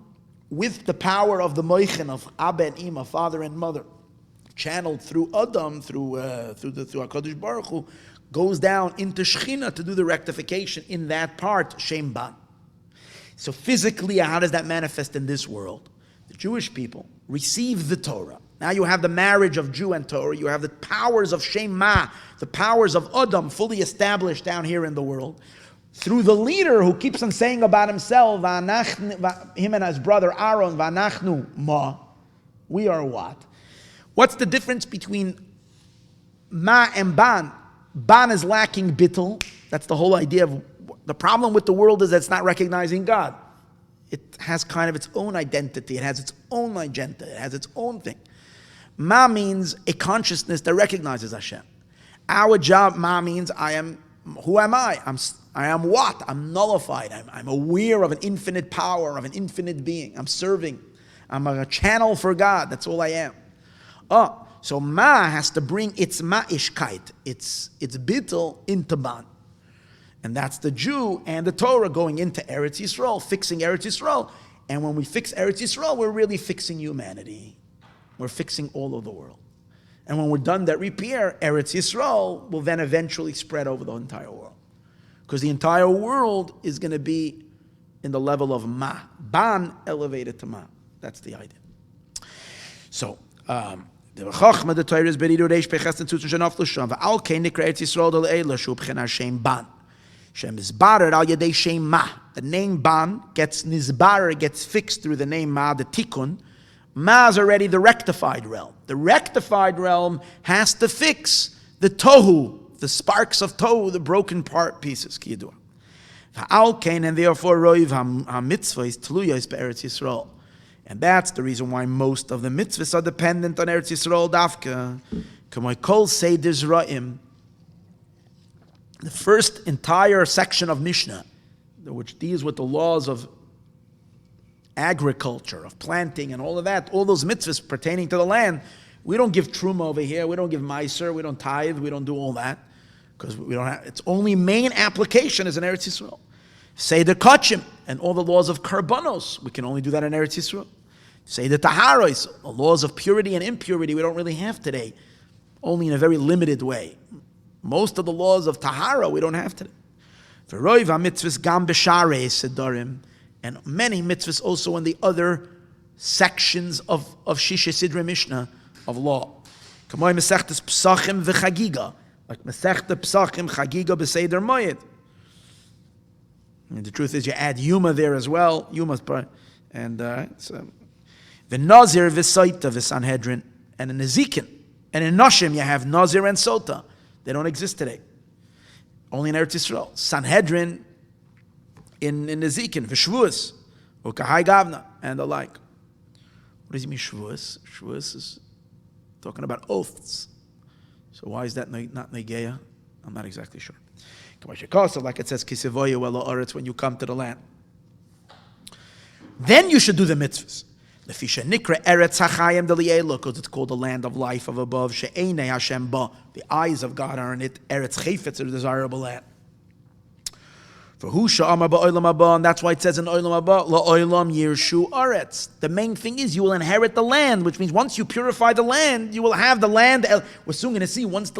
with the power of the moichin of Abba and Ima, father and mother, channeled through Adam, through HaKadosh Baruch Hu, goes down into Shechina to do the rectification in that part, Shem Ban. So physically, how does that manifest in this world? The Jewish people receive the Torah. Now you have the marriage of Jew and Torah. You have the powers of Shem Ma, the powers of Adam fully established down here in the world. Through the leader who keeps on saying about himself, him and his brother Aaron, V'anachnu Ma, we are what? What's the difference between Ma and Ban? Ban is lacking bittul. That's the whole idea of the problem with the world is that it's not recognizing God. It has kind of its own identity. It has its own agenda. It has its own thing. Ma means a consciousness that recognizes Hashem. Our job, Ma means who am I? I am what? I'm nullified. I'm aware of an infinite power, of an infinite being. I'm serving. I'm a channel for God. That's all I am. So Ma has to bring its Ma'ishkeit, its bittul into Ban. And that's the Jew and the Torah going into Eretz Yisrael, fixing Eretz Yisrael. And when we fix Eretz Yisrael, we're really fixing humanity. We're fixing all of the world. And when we're done that repair, Eretz Yisrael will then eventually spread over the entire world. Because the entire world is going to be in the level of Ma. Ban elevated to Ma. That's the idea. So, the Chachma, the Torah is beridu reish pechas and tzutz shenaf l'sham. V'al kein nikra Eretz Yisrael del eila shu b'china Shem Ban. Shem nizbarer al yedei Shem Ma. The name Ban gets nizbarer, gets fixed through the name Ma, the tikkun. Ma is already the rectified realm. The rectified realm has to fix the tohu, the sparks of tohu, the broken part pieces. Kiyadua. V'al kein, and therefore roiv ha-mitzvah is tluya is be'eretz Yisrael. And that's the reason why most of the mitzvahs are dependent on Eretz Yisrael Dafka. K'may kol seder zra'im. The first entire section of Mishnah, which deals with the laws of agriculture, of planting and all of that, all those mitzvahs pertaining to the land, we don't give truma over here, we don't give meiser, we don't tithe, we don't do all that, because we don't have, its only main application is in Eretz Yisrael. Seder kachim, and all the laws of karbanos, we can only do that in Eretz Yisrael. Seder taharos, the laws of purity and impurity we don't really have today, only in a very limited way. Most of the laws of tahara we don't have today. V'roiv ha-mitzvahs gam b'sharei sedarim, and many mitzvahs also in the other sections of Shisha Sidra Mishnah of law. Kamoi Masechtes Psachim v'chagiga, like Masechta Psachim chagiga b'seder moed. And the truth is, you add Yuma there as well. Yuma's part, and the Nazir v'Saita v'Sanhedrin, and in Ezekiel, and in Noshim you have Nazir and Sota. They don't exist today. Only in Eretz Yisrael. Sanhedrin in Ezekiel, v'Shvuos, or Kahai Gavna, and the like. What does he mean, Shvuos? Shvuos is talking about oaths. So why is that not Negeya? I'm not exactly sure. Like it says, Kisivoyu elo oretz, when you come to the land. Then you should do the mitzvahs. Lefisha nikra eretz hachayim d'li'elu, because it's called the land of life of above. She'einei Hashem ba, the eyes of God are in it. Eretz chayfetz, the desirable land. For who sha'amar ba'olam haba, and that's why it says in olam haba, la'olam yirshu aretz. The main thing is you will inherit the land, which means once you purify the land, you will have the land. We're soon going to see once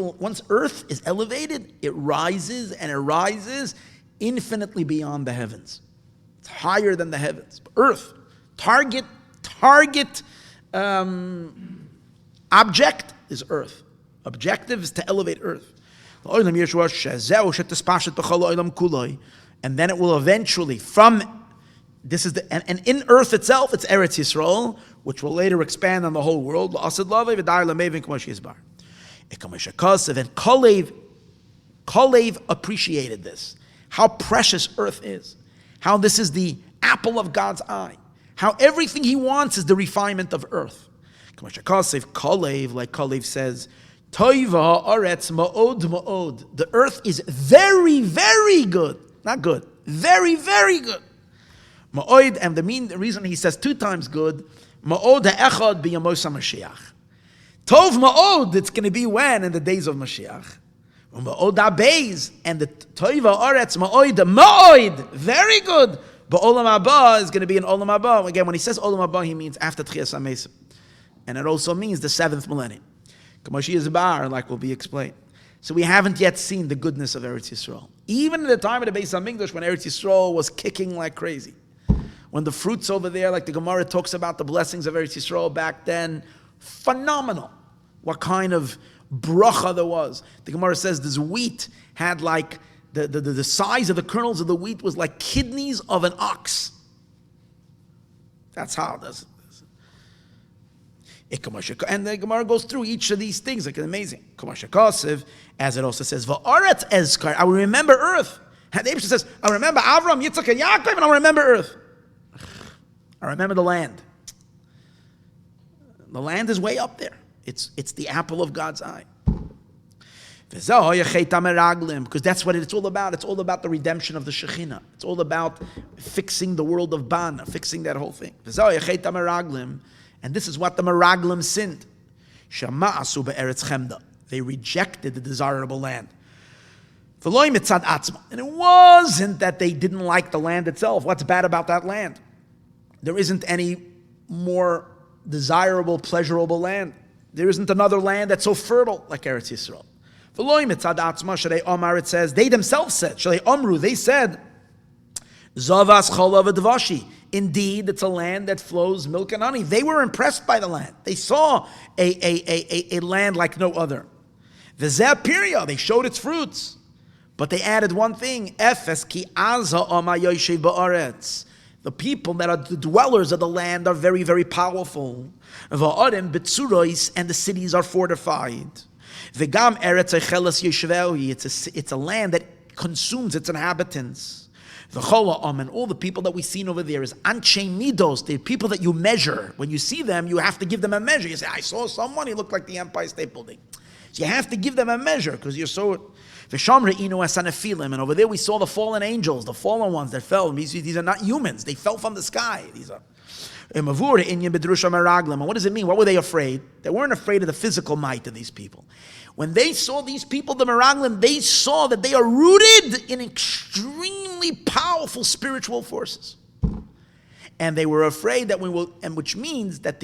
earth is elevated, it rises and it rises infinitely beyond the heavens. It's higher than the heavens. Earth, target object is earth. Objective is to elevate earth. And then it will eventually, and in earth itself, it's Eretz Yisrael, which will later expand on the whole world. And Kalev appreciated this, how precious earth is, how this is the apple of God's eye, how everything he wants is the refinement of earth. Like Kalev says, Toiva aretz ma'od ma'od. The earth is very, very good. Not good. Very, very good. Ma'od, and the reason he says 2 times good, ma'od ha'echad b'yamos Mashiach. Tov ma'od, it's going to be when? In the days of Mashiach. Ma'od ha'beis, and the toiva aretz ma'od, very good. But olam haba is going to be in olam haba. Again, when he says olam haba, he means after Tchias HaMesim. And it also means the 7th millennium. Like will be explained. So we haven't yet seen the goodness of Eretz Yisrael. Even at the time of the Beis HaMikdash, when Eretz Yisrael was kicking like crazy. When the fruits over there, like the Gemara talks about the blessings of Eretz Yisrael back then, phenomenal. What kind of bracha there was. The Gemara says this wheat had like, the size of the kernels of the wheat was like kidneys of an ox. That's how it does. And the Gemara goes through each of these things, like it's amazing. As it also says, Va'aretz ezkar, I will remember earth. And the Abishah says, I remember Avram, Yitzchak, and Yaakov, and I will remember earth. I remember the land. The land is way up there. It's the apple of God's eye. Because that's what it's all about. It's all about the redemption of the Shekhinah. It's all about fixing the world of Bana, fixing that whole thing. And this is what the Meraglim sinned. They rejected the desirable land. And it wasn't that they didn't like the land itself. What's bad about that land? There isn't any more desirable, pleasurable land. There isn't another land that's so fertile like Eretz Yisrael. It says, they themselves said, they said, Zavas cholav v'dvashi. Indeed, it's a land that flows milk and honey. They were impressed by the land. They saw a land like no other. V'zeh pirya, they showed its fruits. But they added one thing, Efes ki aza ama yoshev ba'aretz. The people that are the dwellers of the land are very, very powerful. V'arim betzurois, and the cities are fortified. V'gam eretz echelas yeshvehi, it's a land that consumes its inhabitants. And all the people that we've seen over there is Anshe Midos, the people that you measure. When you see them, you have to give them a measure. You say, I saw someone, he looked like the Empire State Building. So you have to give them a measure, because you're so... And over there we saw the fallen angels, the fallen ones that fell. These are not humans. They fell from the sky. These are... And what does it mean? What were they afraid? They weren't afraid of the physical might of these people. When they saw these people, the Meraglim, they saw that they are rooted in extremely powerful spiritual forces. And they were afraid that we will, and which means that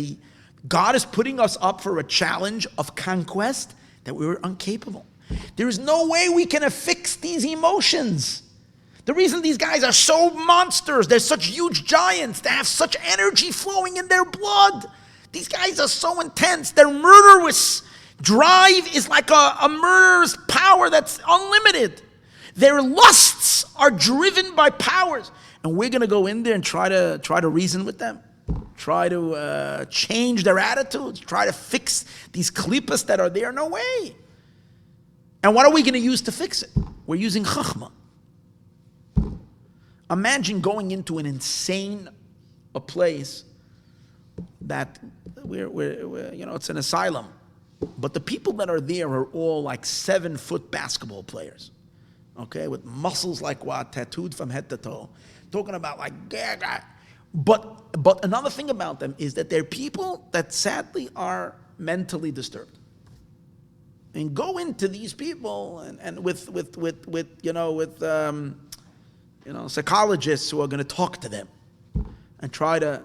God is putting us up for a challenge of conquest that we were incapable. There is no way we can affix these emotions. The reason these guys are so monsters, they're such huge giants, they have such energy flowing in their blood. These guys are so intense, their murderous drive is like a murderous power that's unlimited. Their lusts are driven by powers. And we're going to go in there and try to reason with them, try to change their attitudes, try to fix these klippas that are there. No way. And what are we going to use to fix it? We're using chachma. Imagine going into an insane place that it's an asylum, but the people that are there are all like 7-foot basketball players, okay, with muscles like what, tattooed from head to toe, talking about like, but another thing about them is that they're people that sadly are mentally disturbed. And go into these people and with psychologists who are going to talk to them and try to.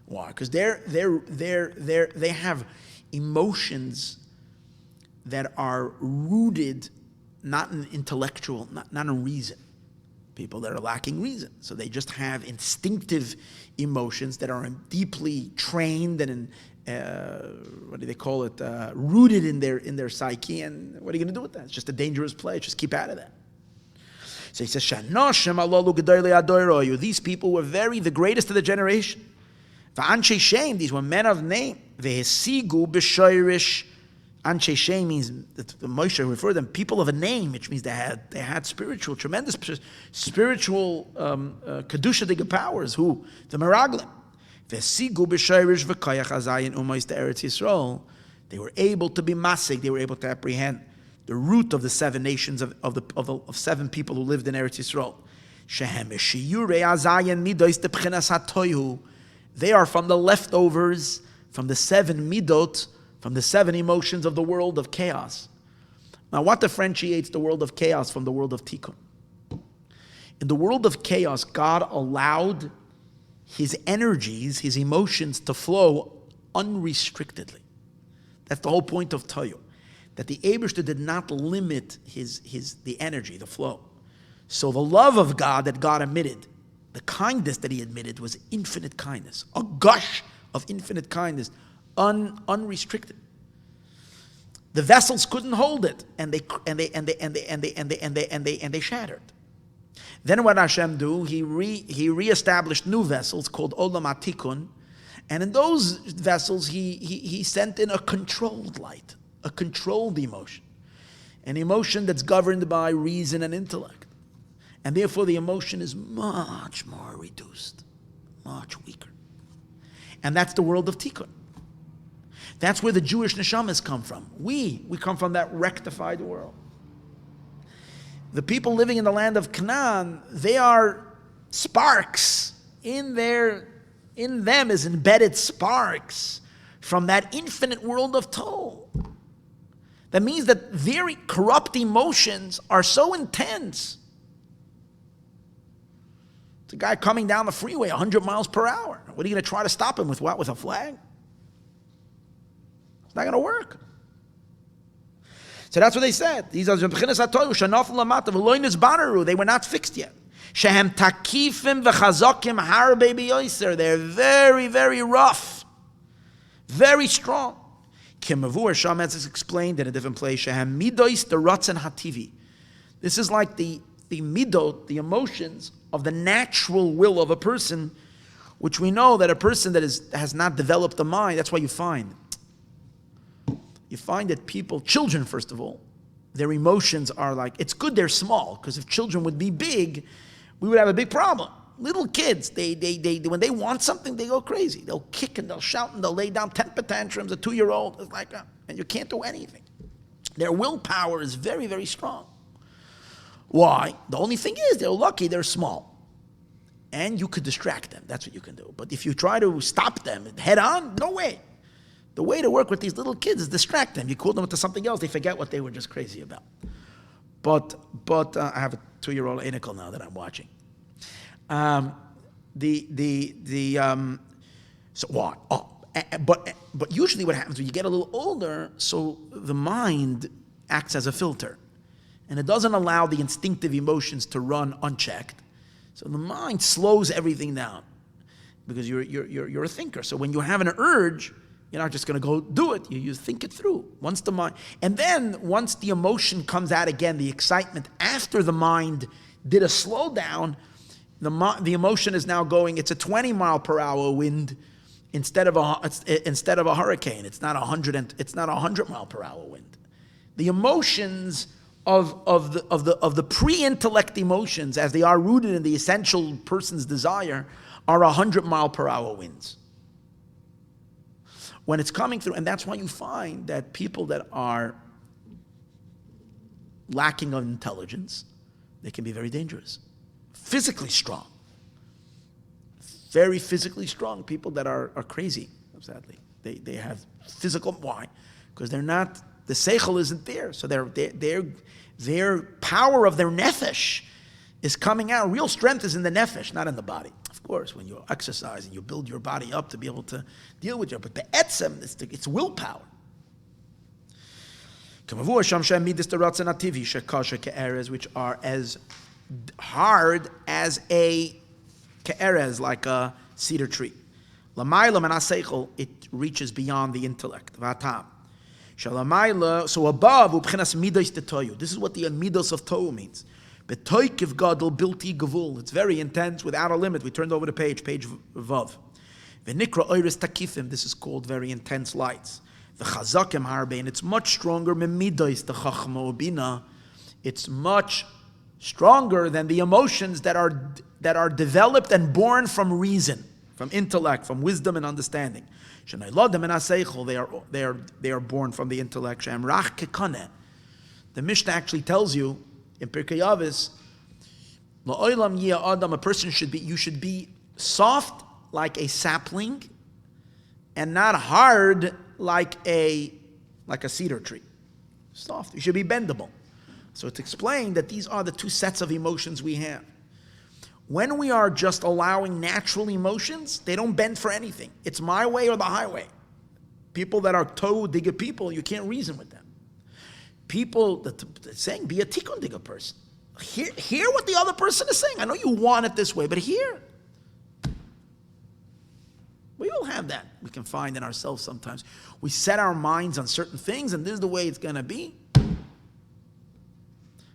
Why? Because they have emotions that are rooted not in intellectual, not in reason. People that are lacking reason, so they just have instinctive emotions that are deeply trained and what do they call it? Rooted in their psyche. And what are you going to do with that? It's just a dangerous play. Just keep out of that. So he says, these people were the greatest of the generation. These were men of name. Anshe Shem means that Moshe referred them people of a name, which means they had tremendous spiritual kedushatic powers. Who? The Meraglim. They were able to be masig. They were able to apprehend the root of the 7 nations of 7 people who lived in Eretz Yisrael. They are from the leftovers, from the 7 midot, from the 7 emotions of the world of chaos. Now, what differentiates the world of chaos from the world of tikkun? In the world of chaos, God allowed his energies, his emotions to flow unrestrictedly. That's the whole point of Tayu. That the Eibishter did not limit the energy, the flow. So the love of God that God emitted, the kindness that he admitted was infinite kindness, a gush of infinite kindness, unrestricted. The vessels couldn't hold it, and they shattered. Then what Hashem do? He reestablished new vessels called Olam HaTikun, and in those vessels he sent in a controlled light, a controlled emotion, an emotion that's governed by reason and intellect, and therefore the emotion is much more reduced, much weaker, and that's the world of Tikkun. That's where the Jewish neshamas come from. We come from that rectified world. The people living in the land of Canaan, they are sparks. In them is embedded sparks from that infinite world of Tol. That means that very corrupt emotions are so intense. It's a guy coming down the freeway 100 miles per hour. What are you going to try to stop him with? What? With a flag? It's not going to work. So that's what they said. These are they were not fixed yet. They're very, very rough, very strong. Shametz is explained in a different place. This is like the midot, the emotions of the natural will of a person, which we know that a person that has not developed a mind. That's why you find that people, children first of all, their emotions are like, it's good they're small, because if children would be big, we would have a big problem. Little kids, they when they want something, they go crazy. They'll kick and they'll shout and they'll lay down temper tantrums. A 2-year-old is like, and you can't do anything. Their willpower is very, very strong. Why? The only thing is, they're lucky they're small. And you could distract them. That's what you can do. But if you try to stop them head on, no way. The way to work with these little kids is distract them. You call them into something else, they forget what they were just crazy about. But I have a 2-year-old anicle now that I'm watching. So what? But usually what happens when you get a little older, so the mind acts as a filter, and it doesn't allow the instinctive emotions to run unchecked. So the mind slows everything down because you're a thinker. So when you have an urge, you're not just going to go do it. You think it through. Once the mind, and then once the emotion comes out again, the excitement after the mind did a slowdown, the emotion is now going. It's a 20 mile per hour wind instead of a hurricane. It's not 100. It's not 100 mile per hour wind. The emotions of the pre-intellect emotions, as they are rooted in the essential person's desire, are 100 mile per hour winds. When it's coming through, and that's why you find that people that are lacking of intelligence, they can be very dangerous. Physically strong. Very physically strong people that are crazy, sadly. They have physical, why? Because they're not, the seichel isn't there. So their power of their nefesh is coming out. Real strength is in the nefesh, not in the body. Of course, when you exercise and you build your body up to be able to deal with it, but the etzem, it's willpower. Which are as hard as a ke'erez, like a cedar tree. It reaches beyond the intellect. So above, this is what the midos of tohu means. It's very intense, without a limit. We turned over the page vav. This is called very intense lights. And it's much stronger. It's much stronger than the emotions that are developed and born from reason, from intellect, from wisdom and understanding. They are born from the intellect. The Mishnah actually tells you in Pirkei Avos, a person should be soft like a sapling and not hard like a cedar tree. Soft. You should be bendable. So it's explained that these are the two sets of emotions we have. When we are just allowing natural emotions, they don't bend for anything. It's my way or the highway. People that are tohu digger people, you can't reason with them. People that saying, be a tikkun digger person. Hear what the other person is saying. I know you want it this way, but hear. We all have that. We can find in ourselves sometimes. We set our minds on certain things, and this is the way it's going to be.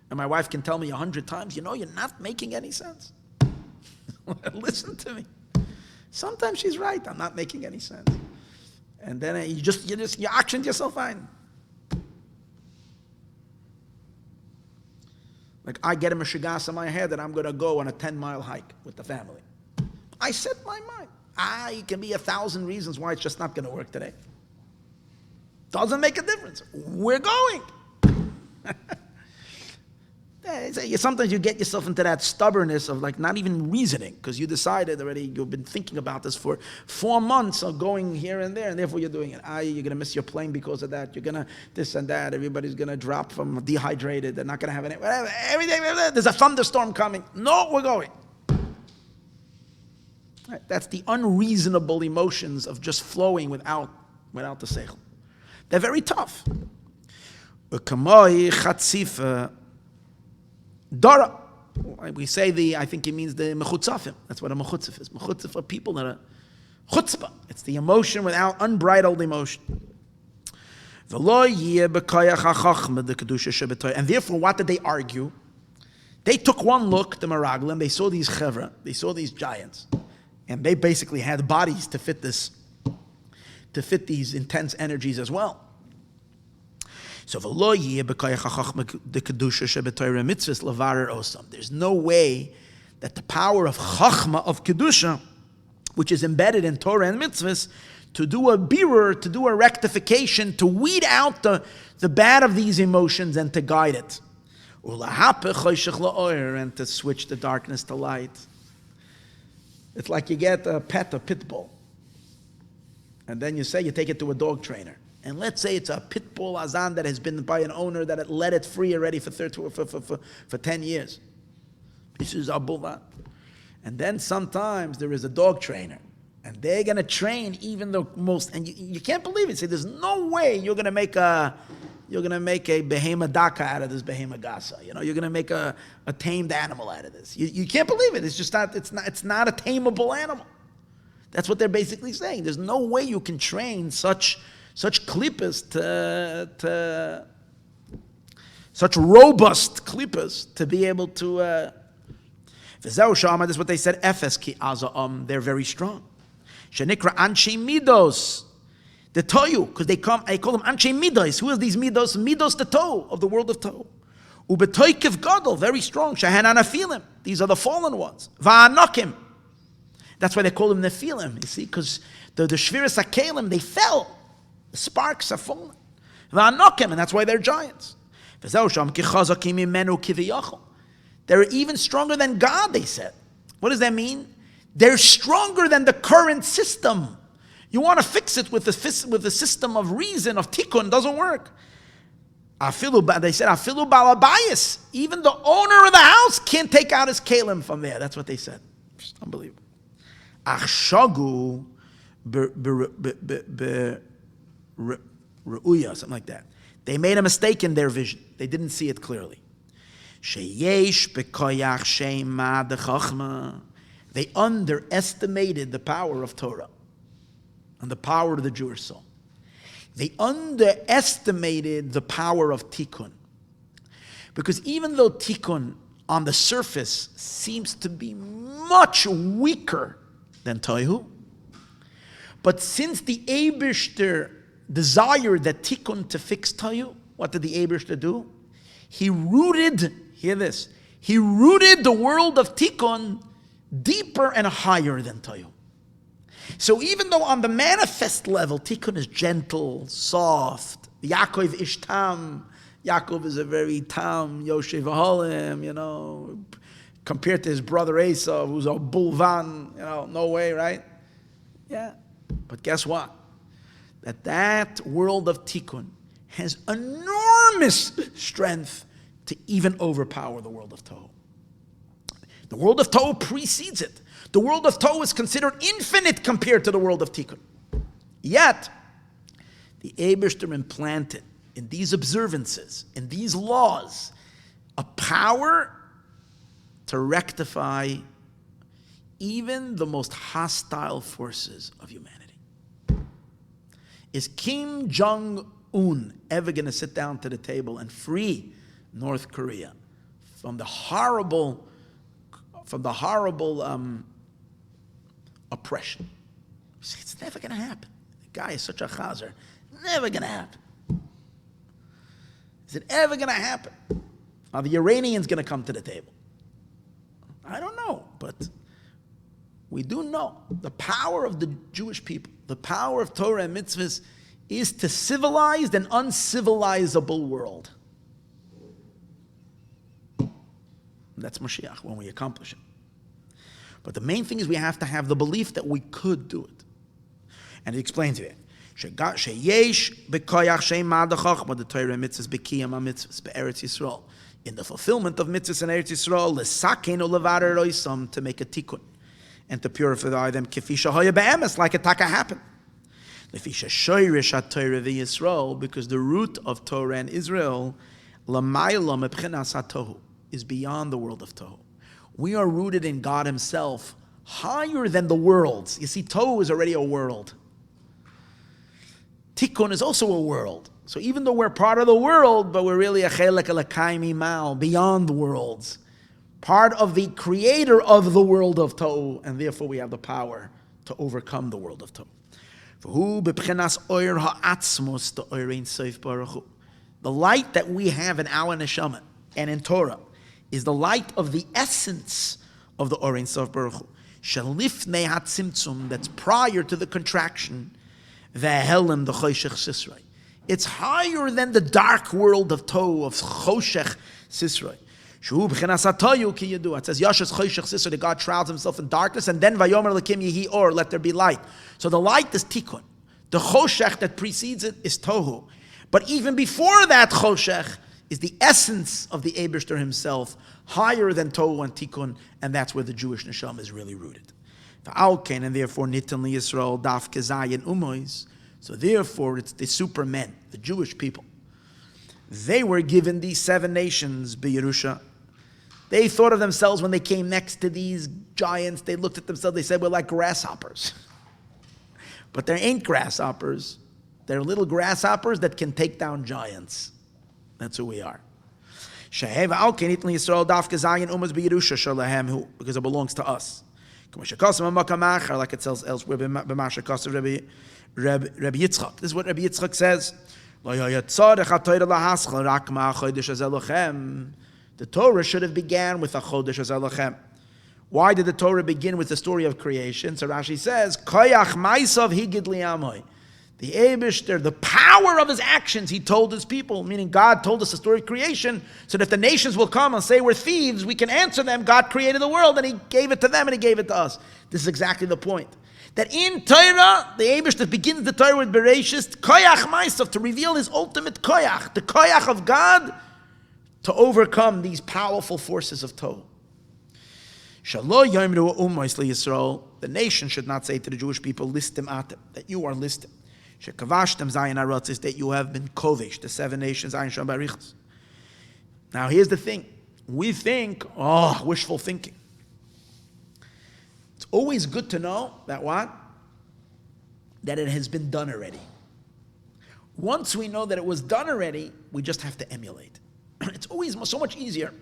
And my wife can tell me 100 times, you're not making any sense. Listen to me. Sometimes she's right. I'm not making any sense. And then you actioned yourself fine. Like I get a mishigas in my head that I'm going to go on a 10-mile hike with the family. I set my mind. It can be 1,000 reasons why it's just not going to work today. Doesn't make a difference. We're going. Sometimes you get yourself into that stubbornness of like not even reasoning because you decided already, you've been thinking about this for 4 months of going here and there, and therefore you're doing it. You're going to miss your plane because of that. You're going to this and that. Everybody's going to drop from dehydrated. They're not going to have any, whatever. Everything, there's a thunderstorm coming. No, we're going. Right? That's the unreasonable emotions of just flowing without the seichel. They're very tough. Dora. We say I think it means the mechutzafim. That's what a mechutzaf is. Mechutzaf are people that are chutzpah. It's the emotion without unbridled emotion. And therefore, what did they argue? They took one look, the Meraglim, they saw these chevra, they saw these giants, and they basically had bodies to fit these intense energies as well. So there's no way that the power of Chachma, of Kedusha, which is embedded in Torah and mitzvahs, to do a birur, to do a rectification, to weed out the bad of these emotions and to guide it. And to switch the darkness to light. It's like you get a pit bull. And then you take it to a dog trainer. And let's say it's a pit bull azan that has been by an owner that had let it free already for 10 years. This is a bull. And then sometimes there is a dog trainer. And they're going to train even the most, and you can't believe it. Say, there's no way you're going to make a behema daka out of this behema gasa. You're going to make a tamed animal out of this. You can't believe it. It's just not. It's not a tameable animal. That's what they're basically saying. There's no way you can train such klippas to such robust klippas to be able to. This is what they said. Efes ki aza they're very strong. Shenikra anshe midos, the toyu, because I call them anshe midos. Who are these midos? Midos the toe of the world of toe. Ubetoikev gadol, very strong. Shahan anafilim, these are the fallen ones. Va'anokim, that's why they call them nefilim. You see, because the shviras hakelim, they fell. The sparks have fallen. Va'anokim, and that's why they're giants. They're even stronger than God, they said. What does that mean? They're stronger than the current system. You want to fix it with the system of reason, of tikkun, doesn't work. They said, afilu balabayis. Even the owner of the house can't take out his kalim from there. That's what they said. Just unbelievable. Achshagu re'uya, something like that. They made a mistake in their vision. They didn't see it clearly. Sheyesh bekoyach shema dechachma. They underestimated the power of Torah and the power of the Jewish soul. They underestimated the power of tikkun. Because even though tikkun on the surface seems to be much weaker than tohu, but since the Eibishter desired that tikkun to fix tohu, what did the Eibishter do? He rooted, hear this, he rooted the world of tikkun deeper and higher than tohu. So even though on the manifest level, tikkun is gentle, soft, Yaakov ish tam, Yaakov is a very tam, Yoshev Aholim, compared to his brother Esau, who's a bulvan, no way, right? Yeah. But guess what? That world of tikkun has enormous strength to even overpower the world of tohu. The world of tohu precedes it. The world of tohu is considered infinite compared to the world of tikkun. Yet, the Eibishter implanted in these observances, in these laws, a power to rectify even the most hostile forces of humanity. Is Kim Jong-un ever going to sit down to the table and free North Korea from the horrible oppression? It's never going to happen. The guy is such a chazer. Never going to happen. Is it ever going to happen? Are the Iranians going to come to the table? I don't know, but we do know the power of the Jewish people, the power of Torah and mitzvahs is to civilized and uncivilizable world. That's Mashiach when we accomplish it. But the main thing is we have to have the belief that we could do it. And it explains it. In the fulfillment of mitzvahs in Eretz Yisrael, to make a tikkun and to purify them, like a taka happened. Because the root of Torah and Israel is beyond the world of tohu. We are rooted in God Himself, higher than the worlds. You see, tohu is already a world. Tikkun is also a world. So even though we're part of the world, but we're really a chelek elokayim imal, beyond the worlds, part of the creator of the world of tohu, and therefore we have the power to overcome the world of tohu. The light that we have in our neshama and in Torah is the light of the essence of the Or Ein Sof Baruch Hu. Shelifnei hatzimtzum, that's prior to the contraction, ve'helem the choshech sisrei. It's higher than the dark world of Tohu, of choshech sisrei. Shu b'chinas hatoyu ki yedu. It says Yashes choshech sisrei, that God shrouds himself in darkness, and then vayomer lekim yehi or, let there be light. So the light is tikkun. The choshech that precedes it is Tohu. But even before that choshech is the essence of the Eibishter himself, higher than Tohu and Tikkun, and that's where the Jewish neshama is really rooted. And therefore, Nitan li Yisroel daf kezayin umois. So therefore, it's the supermen, the Jewish people. They were given these 7 nations, B'Yerusha. They thought of themselves when they came next to these giants, they looked at themselves, they said, we're like grasshoppers. But there ain't grasshoppers. They're little grasshoppers that can take down giants. That's who we are. Because it belongs to us. Like it says elsewhere, Rabbi Yitzchak. This is what Rabbi Yitzchak says. The Torah should have began with a Chodesh Elochem. Why did the Torah begin with the story of creation? So Rashi says, Koyach Maisav Higid Li'amoy. The Eibishter, the power of his actions, he told his people, meaning God told us the story of creation, so that the nations will come and say we're thieves, we can answer them. God created the world, and he gave it to them, and he gave it to us. This is exactly the point. That in Torah, the Eibishter begins the Torah with Bereshis, Koyach Maisav, to reveal his ultimate Koyach, the Koyach of God, to overcome these powerful forces of Tohu. The nation should not say to the Jewish people, listim atem, that you are listim. That you have been kovish, the 7 nations. Now here's the thing. We think, wishful thinking. It's always good to know that what? That it has been done already. Once we know that it was done already, we just have to emulate. It's always so much easier.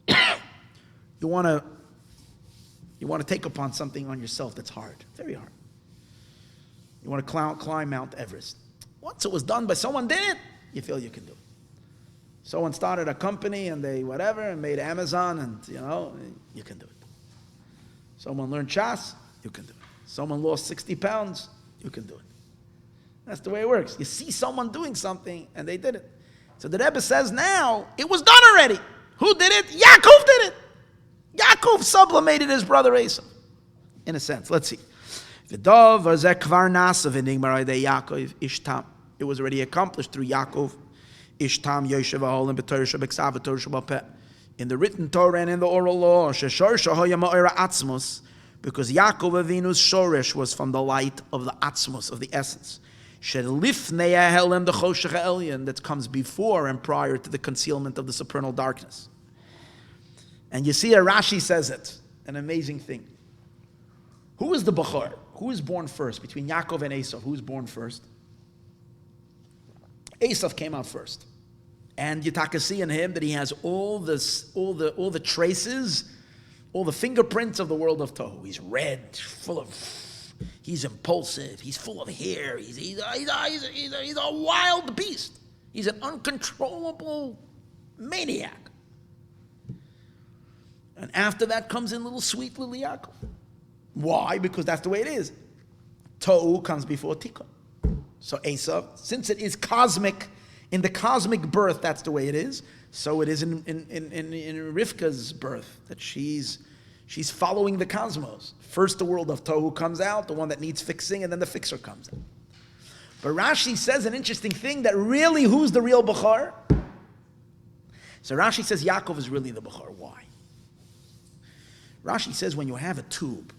You want to take upon something on yourself that's hard, very hard. You want to climb Mount Everest. Once it was done by someone did it, you feel you can do it. Someone started a company and they whatever and made Amazon and you can do it. Someone learned Shas, you can do it. Someone lost 60 pounds, you can do it. That's the way it works. You see someone doing something and they did it. So the Rebbe says now, it was done already. Who did it? Yaakov did it. Yaakov sublimated his brother Esau. In a sense, let's see. It was already accomplished through Yaakov. In the written Torah and in the oral law, because Yaakov Avinu's shoresh was from the light of the atzmos, of the essence. That comes before and prior to the concealment of the supernal darkness. And you see, Rashi says it, an amazing thing. Who is the Bachar? Who is born first between Yaakov and Esau? Who is born first? Esau came out first, and you see in him that he has all the traces, all the fingerprints of the world of Tohu. He's red, he's impulsive, he's full of hair. He's a wild beast. He's an uncontrollable maniac. And after that comes in little sweet little Yaakov. Why? Because that's the way it is. Tohu comes before Tikkun. So Esau, since it is cosmic, in the cosmic birth, that's the way it is. So it is in Rivka's birth, that she's following the cosmos. First the world of Tohu comes out, the one that needs fixing, and then the fixer comes out. But Rashi says an interesting thing, that really who's the real Bachar? So Rashi says Yaakov is really the Bachar. Why? Rashi says when you have a tube,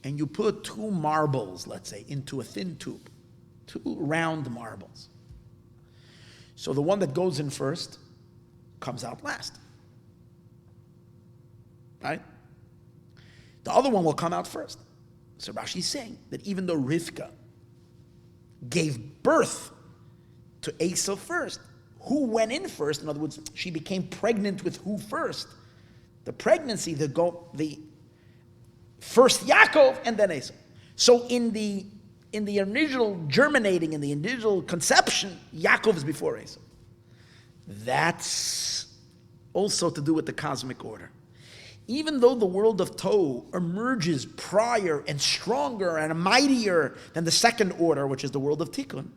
and you put 2 marbles, let's say, into a thin tube, 2 round marbles. So the one that goes in first comes out last. Right? The other one will come out first. So Rashi is saying that even though Rivka gave birth to Esau first, who went in first? In other words, she became pregnant with who first? The pregnancy, the first Yaakov and then Esau. So in the initial germinating, in the initial conception, Yaakov is before Esau. That's also to do with the cosmic order. Even though the world of Tohu emerges prior and stronger and mightier than the second order, which is the world of Tikkun,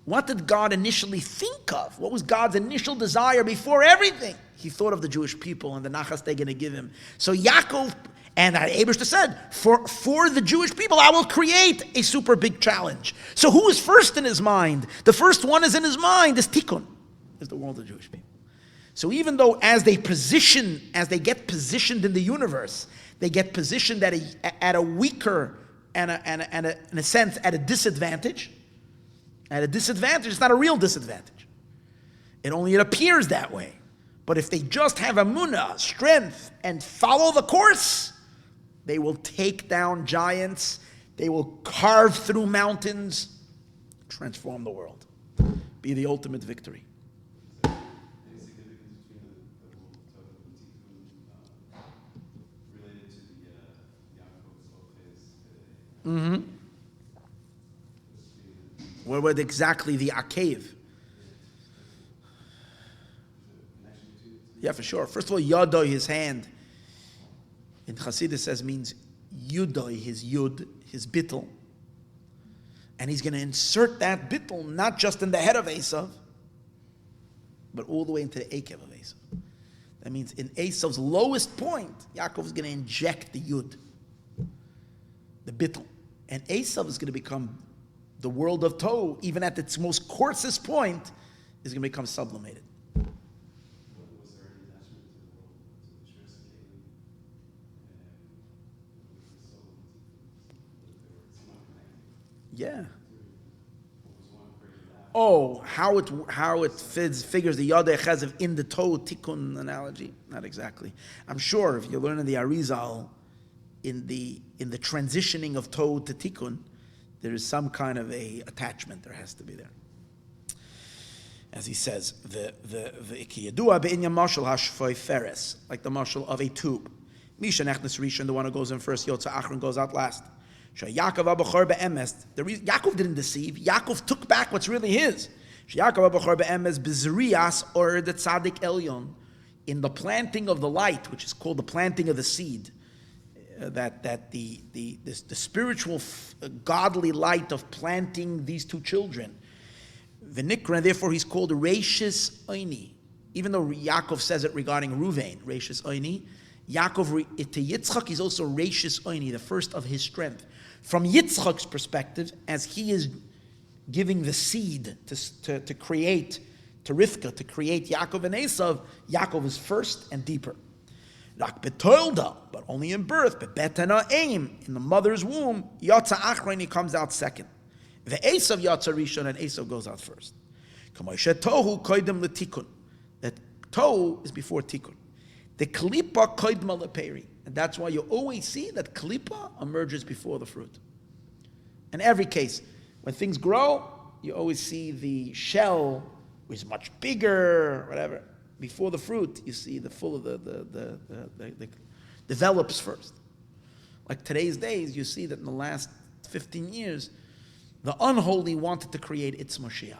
what did God initially think of? What was God's initial desire before everything? He thought of the Jewish people and the nachas they're going to give him. So Yaakov and Eibishter said, for the Jewish people, I will create a super big challenge. So who is first in his mind? The first one is in his mind is Tikkun, is the world of the Jewish people. So even though as they get positioned in the universe, they get positioned at a weaker and in a sense at a disadvantage. At a disadvantage, it's not a real disadvantage. It appears that way. But if they just have emunah, strength, and follow the course, they will take down giants, they will carve through mountains, transform the world, be the ultimate victory. Mm-hmm. Where would exactly the Akev? Yeah, for sure. First of all, Yadoi, his hand, in Chassidus says means Yudoi, his Yud, his bittel. And he's going to insert that bittel not just in the head of Esau, but all the way into the Akev of Esau. That means in Esau's lowest point, Yaakov is going to inject the Yud, the bittel. And Esau is going to become the world of Tohu, even at its most coarsest point, is going to become sublimated. Yeah. Oh, how it figures the Yadei Chezev in the Tohu Tikkun analogy? Not exactly. I'm sure if you learn in the Arizal, in the transitioning of Tohu to Tikkun, there is some kind of a attachment there has to be there. As he says, the ikiyadua be'inya mashal hashfoy feres, like the mashal of a tube. Misha nechnes rishon, the one who goes in first, Yotza Achron goes out last. Yaakov abachor be'emes. Yaakov didn't deceive. Yaakov took back what's really his. Yaakov abachor be'emes bezrias or the tzaddik elyon, in the planting of the light, which is called the planting of the seed. That the spiritual godly light of planting these two children, V'nikra, and therefore he's called Reishis Oini. Even though Yaakov says it regarding Reuven, Reishis Oini, Yaakov to Yitzchak is also Reishis Oini, the first of his strength. From Yitzchak's perspective, as he is giving the seed to create, to Rivka, to create Yaakov and Esau, Yaakov is first and deeper. Rak betolda, but only in birth, bebetana aim, in the mother's womb, Yatza Achrein, he comes out second. The Esau Yatza Rishon, and Esau goes out first. Kamoishe tohu koidem letikun, that tohu is before tikkun. The klipa koidma leperi, and that's why you always see that klipa emerges before the fruit. In every case, when things grow, you always see the shell, which is much bigger, whatever. Before the fruit, you see the full of the develops first. Like today's days, you see that in the last 15 years, the unholy wanted to create its Mashiach.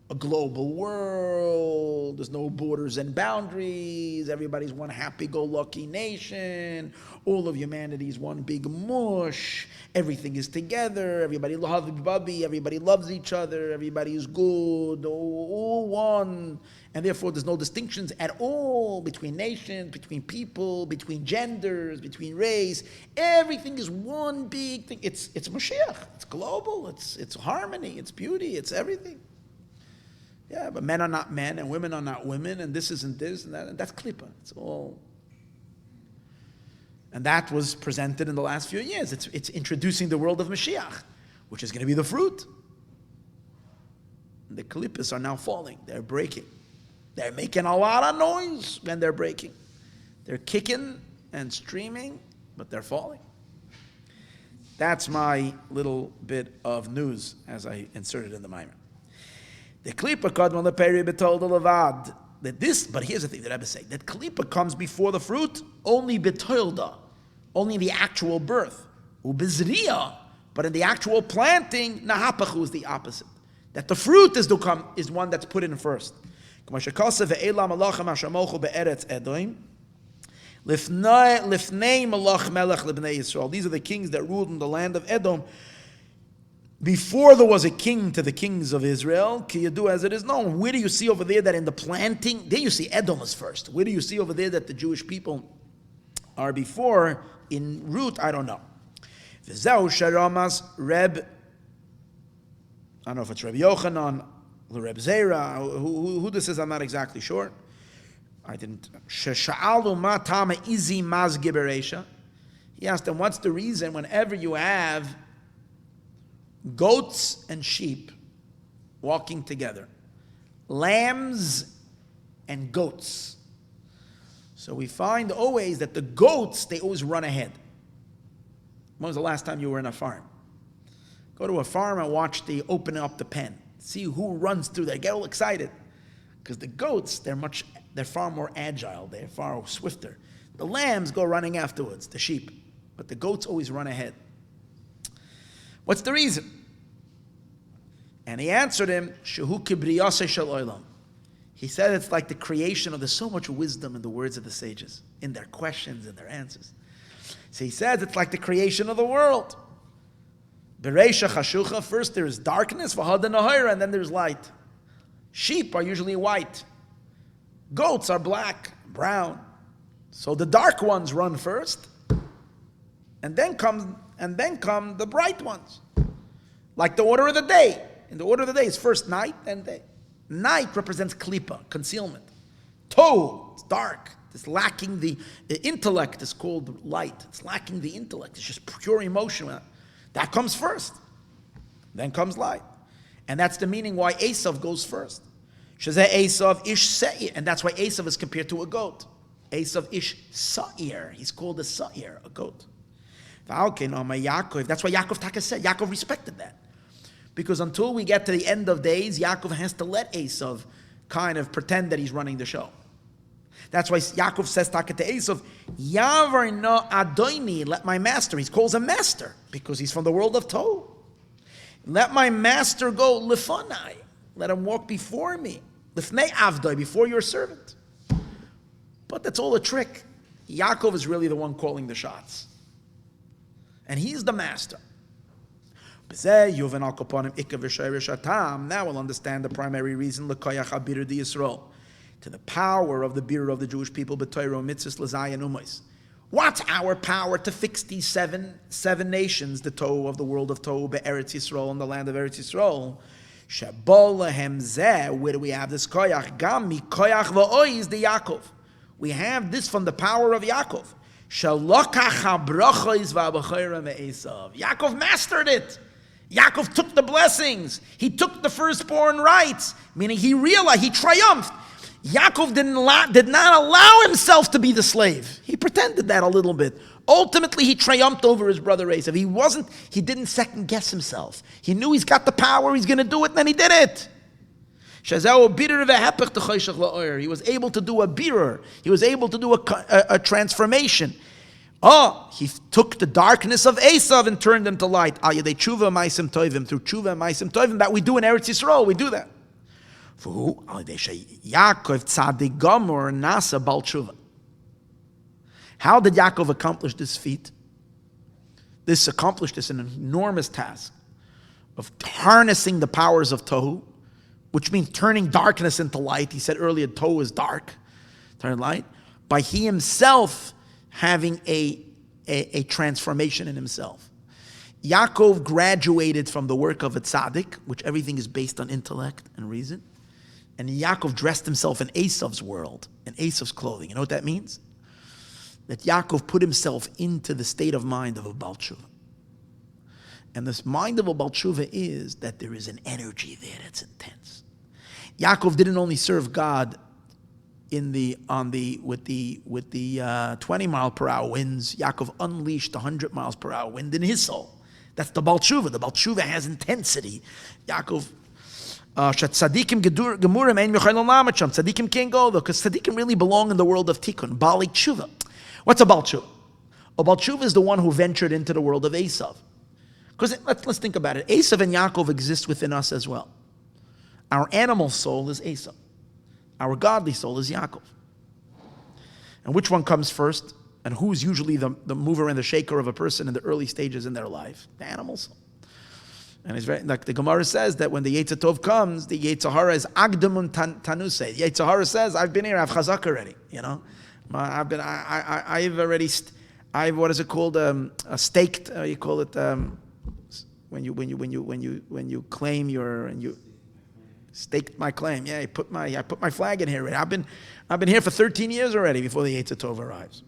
A global world, there's no borders and boundaries, everybody's one happy-go-lucky nation, all of humanity is one big mush, everything is together, everybody loves each other, everybody is good, all one, and therefore there's no distinctions at all between nations, between people, between genders, between race. Everything is one big thing. It's Mashiach, it's global, it's harmony, it's beauty, it's everything. Yeah, but men are not men, and women are not women, and this isn't this, and that. And that's klipa. It's all. And that was presented in the last few years. It's introducing the world of Mashiach, which is going to be the fruit. And the klippas are now falling. They're breaking. They're making a lot of noise when they're breaking. They're kicking and streaming, but they're falling. That's my little bit of news as I inserted in the Maayon. The klipa kadmon leperi betol levad. That this, but here's the thing that Rebbe say, that klipa comes before the fruit, only betolda, only the actual birth. Ubizriya, but in the actual planting, nahapachu is the opposite. That the fruit is one that's put in first. These are the kings that ruled in the land of Edom before there was a king to the kings of Israel. Ki yadu, as it is known. Where do you see over there that in the planting, there you see Edom is first. Where do you see over there that the Jewish people are before? In root, I don't know. V'zeu sharamas Reb, I don't know if it's Reb Yochanan, Reb Zera, who this is, I'm not exactly sure. I didn't. Shesha'alu ma tama izi maz giberesha. He asked them, what's the reason whenever you have goats and sheep walking together, lambs and goats? So we find always that the goats, they always run ahead. When was the last time you were in a farm? Go to a farm and watch the open up the pen. See who runs through there. Get all excited. Because the goats, they're far more agile. They're far swifter. The lambs go running afterwards, the sheep. But the goats always run ahead. What's the reason? And he answered him, Shehu kibriyase shel olam. He said it's like the creation of, there's so much wisdom in the words of the sages, in their questions and their answers. So he says it's like the creation of the world. Bereisha chashucha, first there is darkness, v'hada nahira, and then there's light. Sheep are usually white. Goats are black, brown. So the dark ones run first, and then come the bright ones. Like the order of the day. In the order of the day, it's first night, then day. Night represents klipa, concealment. Tohu, it's dark. It's lacking the intellect, is called light. It's lacking the intellect. It's just pure emotion. That comes first. Then comes light. And that's the meaning why Esau goes first. Shazeh Esau ish se'ir. And that's why Esau is compared to a goat. Esau ish sa'ir. He's called a sa'ir, a goat. That's why Yaakov Taka said, Yaakov respected that. Because until we get to the end of days, Yaakov has to let Esau kind of pretend that he's running the show. That's why Yaakov says Taka to Esau, Yavar no adoini, let my master, he calls him master, because he's from the world of Tohu. Let my master go, lifanai, let him walk before me, lifnei avdoi, before your servant. But that's all a trick. Yaakov is really the one calling the shots. And he's the master. Now we'll understand the primary reason to the power of the birur of the Jewish people. What's our power to fix these seven nations, the Tohu of the world of Tohu, Be'eretz Yisrael, in the land of Eretz Yisrael? Where do we have this koyach? Gami koyach va'oiz the Yaakov. We have this from the power of Yaakov. Yaakov mastered it. Yaakov took the blessings. He took the firstborn rights, meaning he realized, he triumphed. Yaakov did not allow himself to be the slave. He pretended that a little bit. Ultimately, he triumphed over his brother Esau. He didn't second guess himself. He knew he's got the power, he's going to do it, and then he did it. He was able to do a birur. He was able to do a transformation. He took the darkness of Esau and turned them to light. Through tshuva and maisim tovim that we do in Eretz Yisrael, we do that. How did Yaakov accomplish this feat? Accomplished an enormous task of harnessing the powers of Tohu, which means turning darkness into light. He said earlier, Tohu is dark, turn light, by he himself having a transformation in himself. Yaakov graduated from the work of a tzaddik, which everything is based on intellect and reason. And Yaakov dressed himself in Esau's world, in Esau's clothing. You know what that means? That Yaakov put himself into the state of mind of a Baal Tshuva. And this mind of a Baal Tshuva is that there is an energy there that's intense. Yaakov didn't only serve God with the 20 mile per hour winds. Yaakov unleashed 100 miles per hour wind in his soul. That's the Baal Tshuva. The Baal Tshuva has intensity. Yaakov, tzadikim gemurim ein yochel lamacham. Tzadikim can't go though, because tzadikim really belong in the world of tikkun. Baalei tshuva. What's a Baal Tshuva? A Baal Tshuva is the one who ventured into the world of Esau. Because let's think about it. Esau and Yaakov exist within us as well. Our animal soul is Esau. Our godly soul is Yaakov. And which one comes first? And who's usually the mover and the shaker of a person in the early stages in their life? The animal soul. And it's very, like the Gemara says that when the Yetzer Tov comes, the Yetzer Hara is Agdamun Tanuse. The Yetzer Hara says, I've been here, I've chazak already. I've already, what is it called? Staked. You call it when you claim and you staked my claim. Yeah, I put my flag in here already. I've been here for 13 years already before the Yetzer Tov arrives.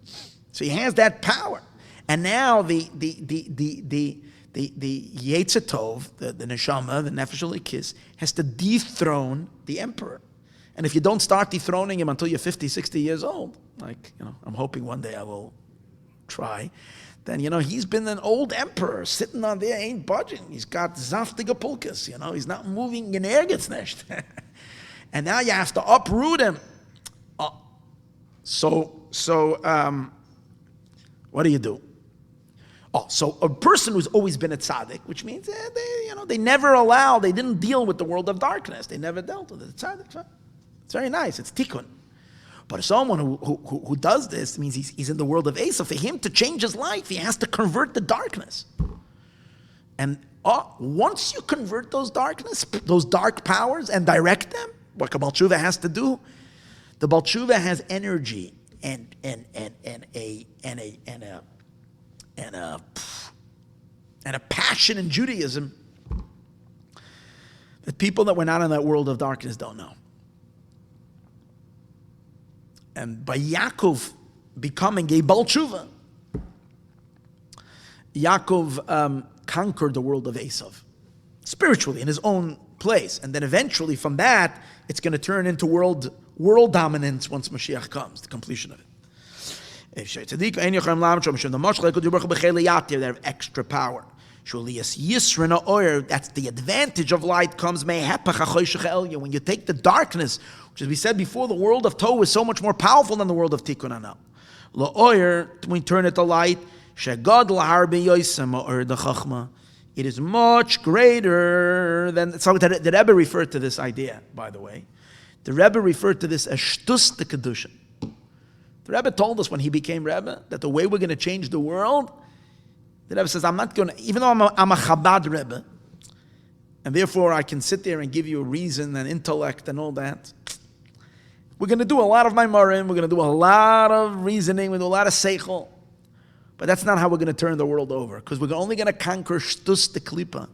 So he has that power, and now the Yetzer Tov, the neshama, the nefesh elikis, has to dethrone the emperor. And if you don't start dethroning him until you're 50, 60 years old, I'm hoping one day I will try, then, he's been an old emperor sitting on there, ain't budging. He's got zaftige pulkas, he's not moving in ergetsnecht. And now you have to uproot him. What do you do? So a person who's always been a tzaddik, which means they didn't deal with the world of darkness. They never dealt with it. Tzaddik, it's very nice. It's tikkun. But someone who does this means he's in the world of Esau. For him to change his life, he has to convert the darkness. And once you convert those dark powers, and direct them, what a Baal Tshuva has to do, the Baal Tshuva has energy and a passion in Judaism that people that were not in that world of darkness don't know. And by Yaakov becoming a Baal Tshuva, Yaakov conquered the world of Esau spiritually in his own place, and then eventually from that it's going to turn into world dominance once Mashiach comes, the completion of it. They have extra power. That's the advantage of light comes when you take the darkness, which as we said before, the world of Tohu is so much more powerful than the world of Tikkun Anal. We turn it to light. It is much greater than. So the Rebbe referred to this idea, by the way. The Rebbe referred to this as shtus de kedusha. The Rebbe told us when he became Rebbe that the way we're going to change the world, the Rebbe says, I'm not going to, even though I'm a Chabad Rebbe, and therefore I can sit there and give you a reason and intellect and all that, we're going to do a lot of Maimarim, we're going to do a lot of reasoning, we're going to do a lot of seichel, but that's not how we're going to turn the world over, because we're only going to conquer shtus de klipa,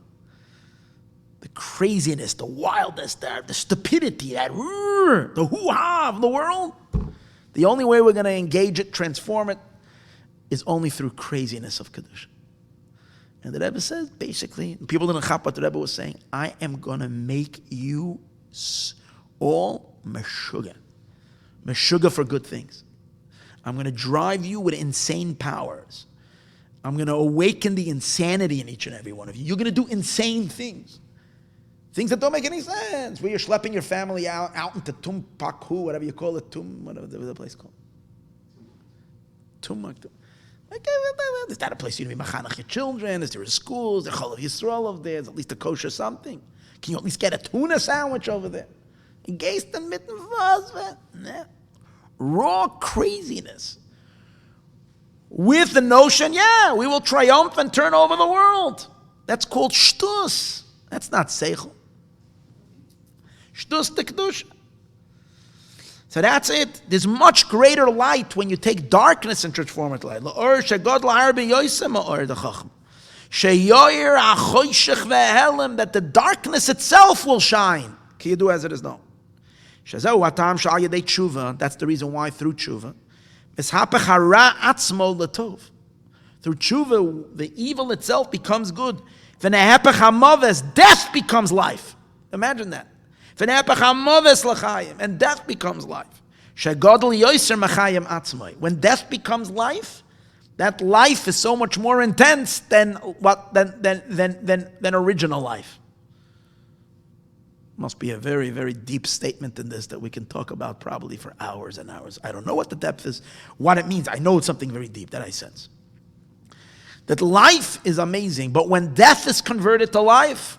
the craziness, the wildness, the stupidity, the hoo-ha of the world. The only way we're going to engage it, transform it, is only through craziness of Kedusha. And the Rebbe says, basically, people didn't chap what the Rebbe was saying, I am going to make you all meshuga. Meshuga for good things. I'm going to drive you with insane powers. I'm going to awaken the insanity in each and every one of you. You're going to do insane things. Things that don't make any sense. Where you're schlepping your family out into Tumpakhu, whatever you call it, whatever the place called. Tumaktu. Is that a place you need to be machanach your children? Is there schools? There's Chol of Yisroel over there. There's at least a kosher something. Can you at least get a tuna sandwich over there? Geisten mitten was. Raw craziness. With the notion, we will triumph and turn over the world. That's called shtus. That's not seichel. Shtus de kedusha. So that's it. There's much greater light when you take darkness and transform it to light. That the darkness itself will shine. Can you do as it is known? That's the reason why through tshuva. Through tshuva, the evil itself becomes good. Death becomes life. Imagine that. And death becomes life. When death becomes life, that life is so much more intense than original life. Must be a very, very deep statement in this that we can talk about probably for hours and hours. I don't know what the depth is, what it means. I know it's something very deep that I sense. That life is amazing, but when death is converted to life,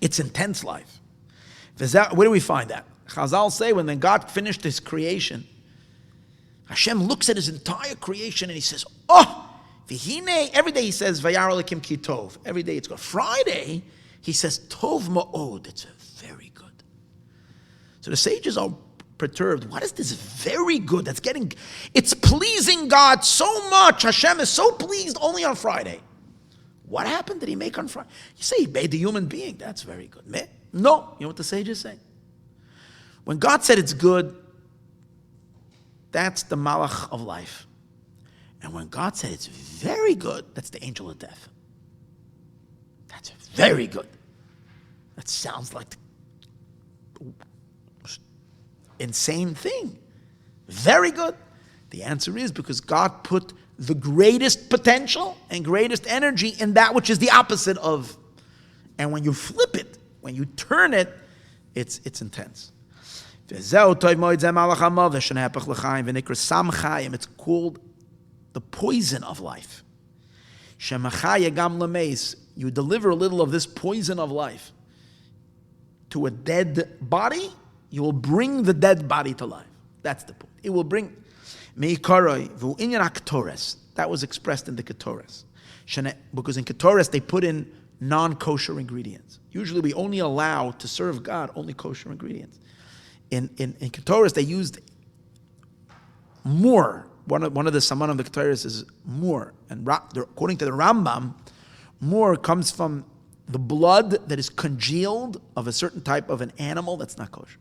it's intense life. Where do we find that? Chazal say when then God finished his creation, Hashem looks at his entire creation and he says, oh, v'hine, every day he says, vayar Elokim ki tov. Every day it's good. Friday, he says, tov ma'od. It's very good. So the sages are perturbed. What is this very good that's getting, it's pleasing God so much. Hashem is so pleased only on Friday. What happened did he make on Friday? You say he made the human being. That's very good. No. You know what the sages say? When God said it's good, that's the malach of life. And when God said it's very good, that's the angel of death. That's very good. That sounds like the insane thing. Very good. The answer is because God put the greatest potential and greatest energy in that which is the opposite of. And when you flip it, when you turn it, it's intense. It's called the poison of life. You deliver a little of this poison of life to a dead body, you will bring the dead body to life. That's the point. It will bring. That was expressed in the Ketores. Because in Ketores they put in non-kosher ingredients. Usually we only allow to serve God only kosher ingredients. In Ketores they used more. One of the Saman of the Ketores is more. And according to the Rambam, more comes from the blood that is congealed of a certain type of an animal that's not kosher.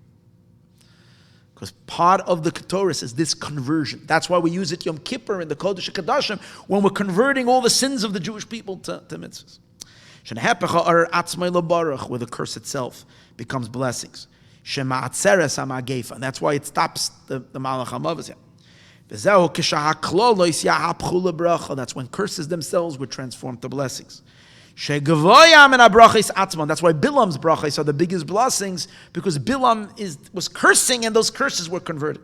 Because part of the Ketores is this conversion. That's why we use it Yom Kippur in the Kodesh HaKadoshim when we're converting all the sins of the Jewish people to mitzvahs. Where the curse itself becomes blessings. And that's why it stops the Malach HaMavos. That's when curses themselves would transform to blessings. That's why Bilam's brachos are the biggest blessings, because Bilam was cursing and those curses were converted.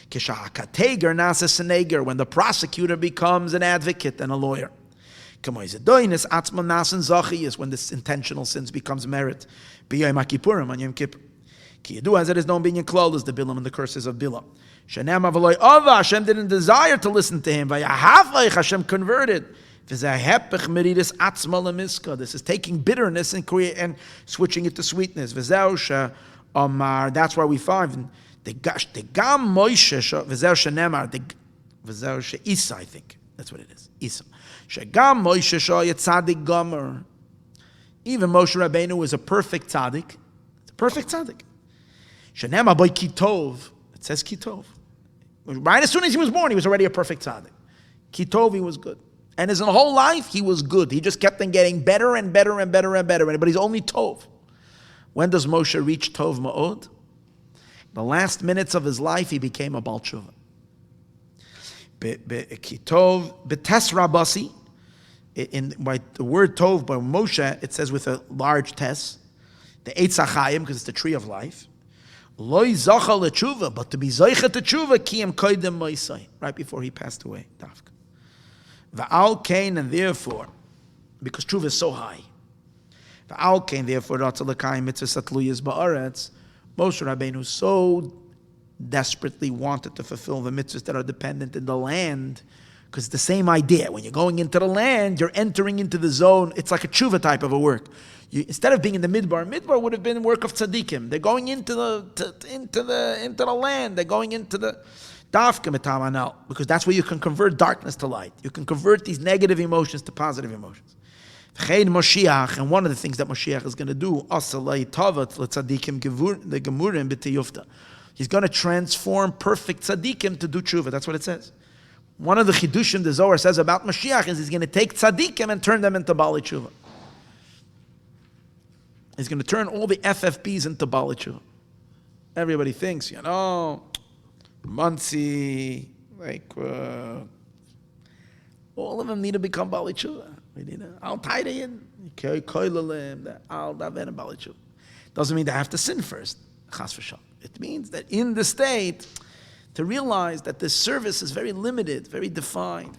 When the prosecutor becomes an advocate and a lawyer. When this intentional sins becomes merit. On Yom Kippur. As it is known, being in Klal is the Bilam and the curses of Bilam. Hashem didn't desire to listen to him. Hashem converted. This is taking bitterness and switching it to sweetness. That's why we find Isa, I think. That's what it is. Isa. Even Moshe Rabbeinu was a perfect tzaddik. It's a perfect tzaddik. It says Kitov. Right as soon as he was born, he was already a perfect tzaddik. Kitov, he was good. And his whole life, he was good. He just kept on getting better and better and better and better. But he's only Tov. When does Moshe reach Tov Ma'od? The last minutes of his life, he became a Baal Tshuva. Kitov, Betes Rabasi. By the word Tov by Moshe, it says with a large tes. The Eitz HaChaim, because it's the tree of life. Loi Zacha LeTshuva, but to be Zaycha to Tshuva, Kiyem Koydem Moisai. Right before he passed away. Dafka. Va'al Kain, and therefore, because Tshuva is so high, Va'al Kain, therefore, Ratza L'Kayim Mitzvah Satluyas Ba'aretz, Moshe Rabbeinu so desperately wanted to fulfill the mitzvahs that are dependent in the land, because it's the same idea. When you're going into the land, you're entering into the zone. It's like a tshuva type of a work. Instead of being in the midbar would have been work of tzaddikim. They're going into the land. They're going into the dafka metamanal, because that's where you can convert darkness to light. You can convert these negative emotions to positive emotions. And one of the things that Mashiach is going to do, he's going to transform perfect tzaddikim to do tshuva. That's what it says. One of the chidushim the Zohar says about Mashiach is he's going to take tzaddikim and turn them into Baalei tshuva. He's going to turn all the FFPs into Baalei tshuva. Everybody thinks, Muncie, all of them need to become Baalei tshuva. We need Al-Taidayin, Koilalim, Al-Daven, Baalei tshuva. Doesn't mean they have to sin first. Chas v'shalom. It means that in the state, to realize that this service is very limited, very defined,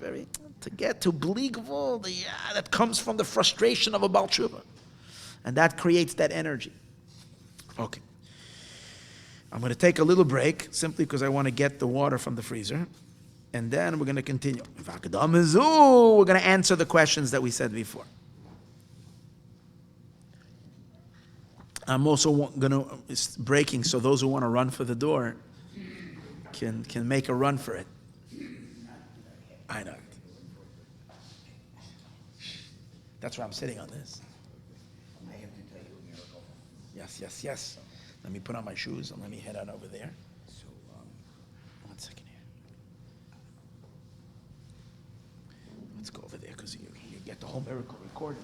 to get to bli gvul, that comes from the frustration of a Baal Tshuva. And that creates that energy. Okay. I'm going to take a little break simply because I want to get the water from the freezer. And then we're going to continue. We're going to answer the questions that we said before. I'm also going to, it's breaking, so those who want to run for the door can make a run for it. I know. That's why I'm sitting on this. Yes. Let me put on my shoes and let me head on over there. One second here. Let's go over there because you get the whole miracle recorded.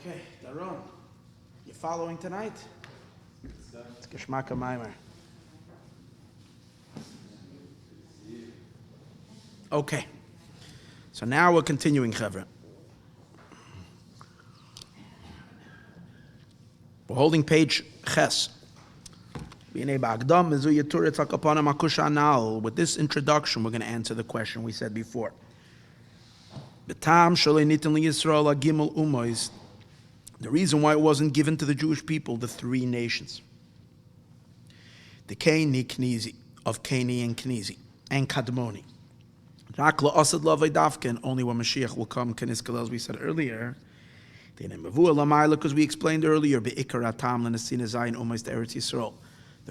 Okay, Daron, you following tonight? It's Geschmack Maimer. Okay, so now we're continuing, Chevra. We're holding page Ches. With this introduction, we're going to answer the question we said before. The reason why it wasn't given to the Jewish people, the three nations. The Keni Knizi, of Keni and Knizi, and Kadmoni. And only when Mashiach will come, as we said earlier, because we explained earlier, the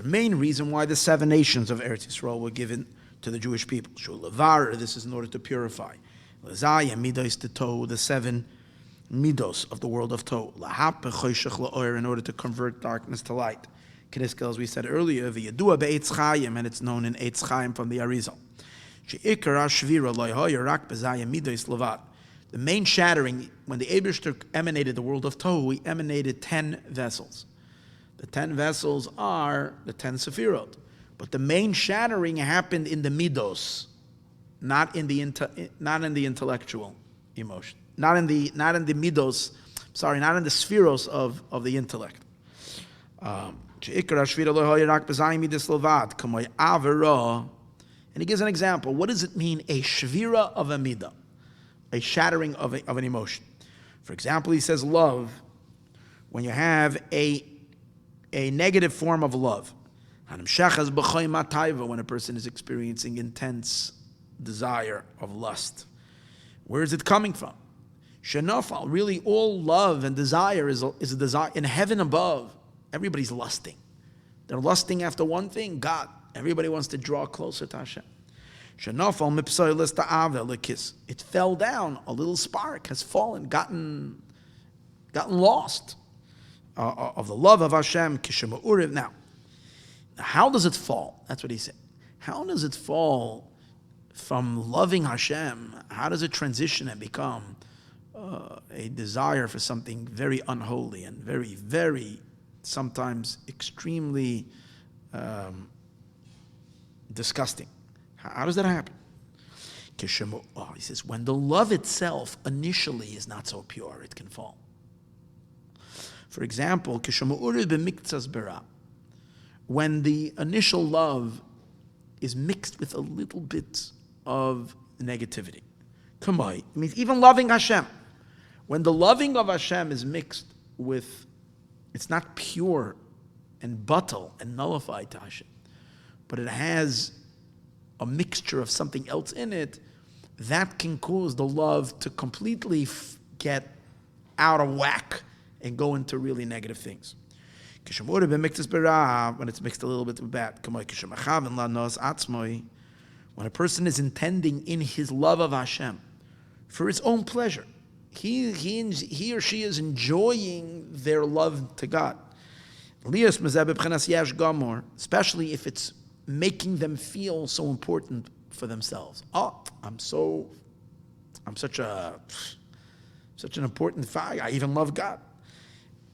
main reason why the 7 nations of Eretz Yisrael were given to the Jewish people. This is in order to purify. The 7 midos of the world of Toh, in order to convert darkness to light. As we said earlier, and it's known in Eitz Chaim from the Arizal. The main shattering, when the Eibishter emanated the world of Tohu, he emanated 10 vessels. The 10 vessels are the 10 Sefirot. But the main shattering happened in the midos, not in the intellectual emotion. Not in the midos, not in the spheros of the intellect. And he gives an example. What does it mean, a shvira of a midah? A shattering of an emotion. For example, he says love. When you have a negative form of love, when a person is experiencing intense desire of lust, where is it coming from? Shenafal, really all love and desire is a desire in heaven above. Everybody's lusting. They're lusting after one thing, God. Everybody wants to draw closer to Hashem. It fell down. A little spark has fallen, gotten lost of the love of Hashem. Now, how does it fall? That's what he said. How does it fall from loving Hashem? How does it transition and become a desire for something very unholy and very, very, sometimes extremely disgusting? How does that happen? He says, when the love itself initially is not so pure, it can fall. For example, when the initial love is mixed with a little bit of negativity. It means even loving Hashem. When the loving of Hashem is mixed with, it's not pure and batal and nullified to Hashem, but it has a mixture of something else in it, that can cause the love to completely get out of whack and go into really negative things. When it's mixed a little bit with bad. When a person is intending in his love of Hashem for his own pleasure, he or she is enjoying their love to God. Especially if it's making them feel so important for themselves. I'm such an important fire. I even love God.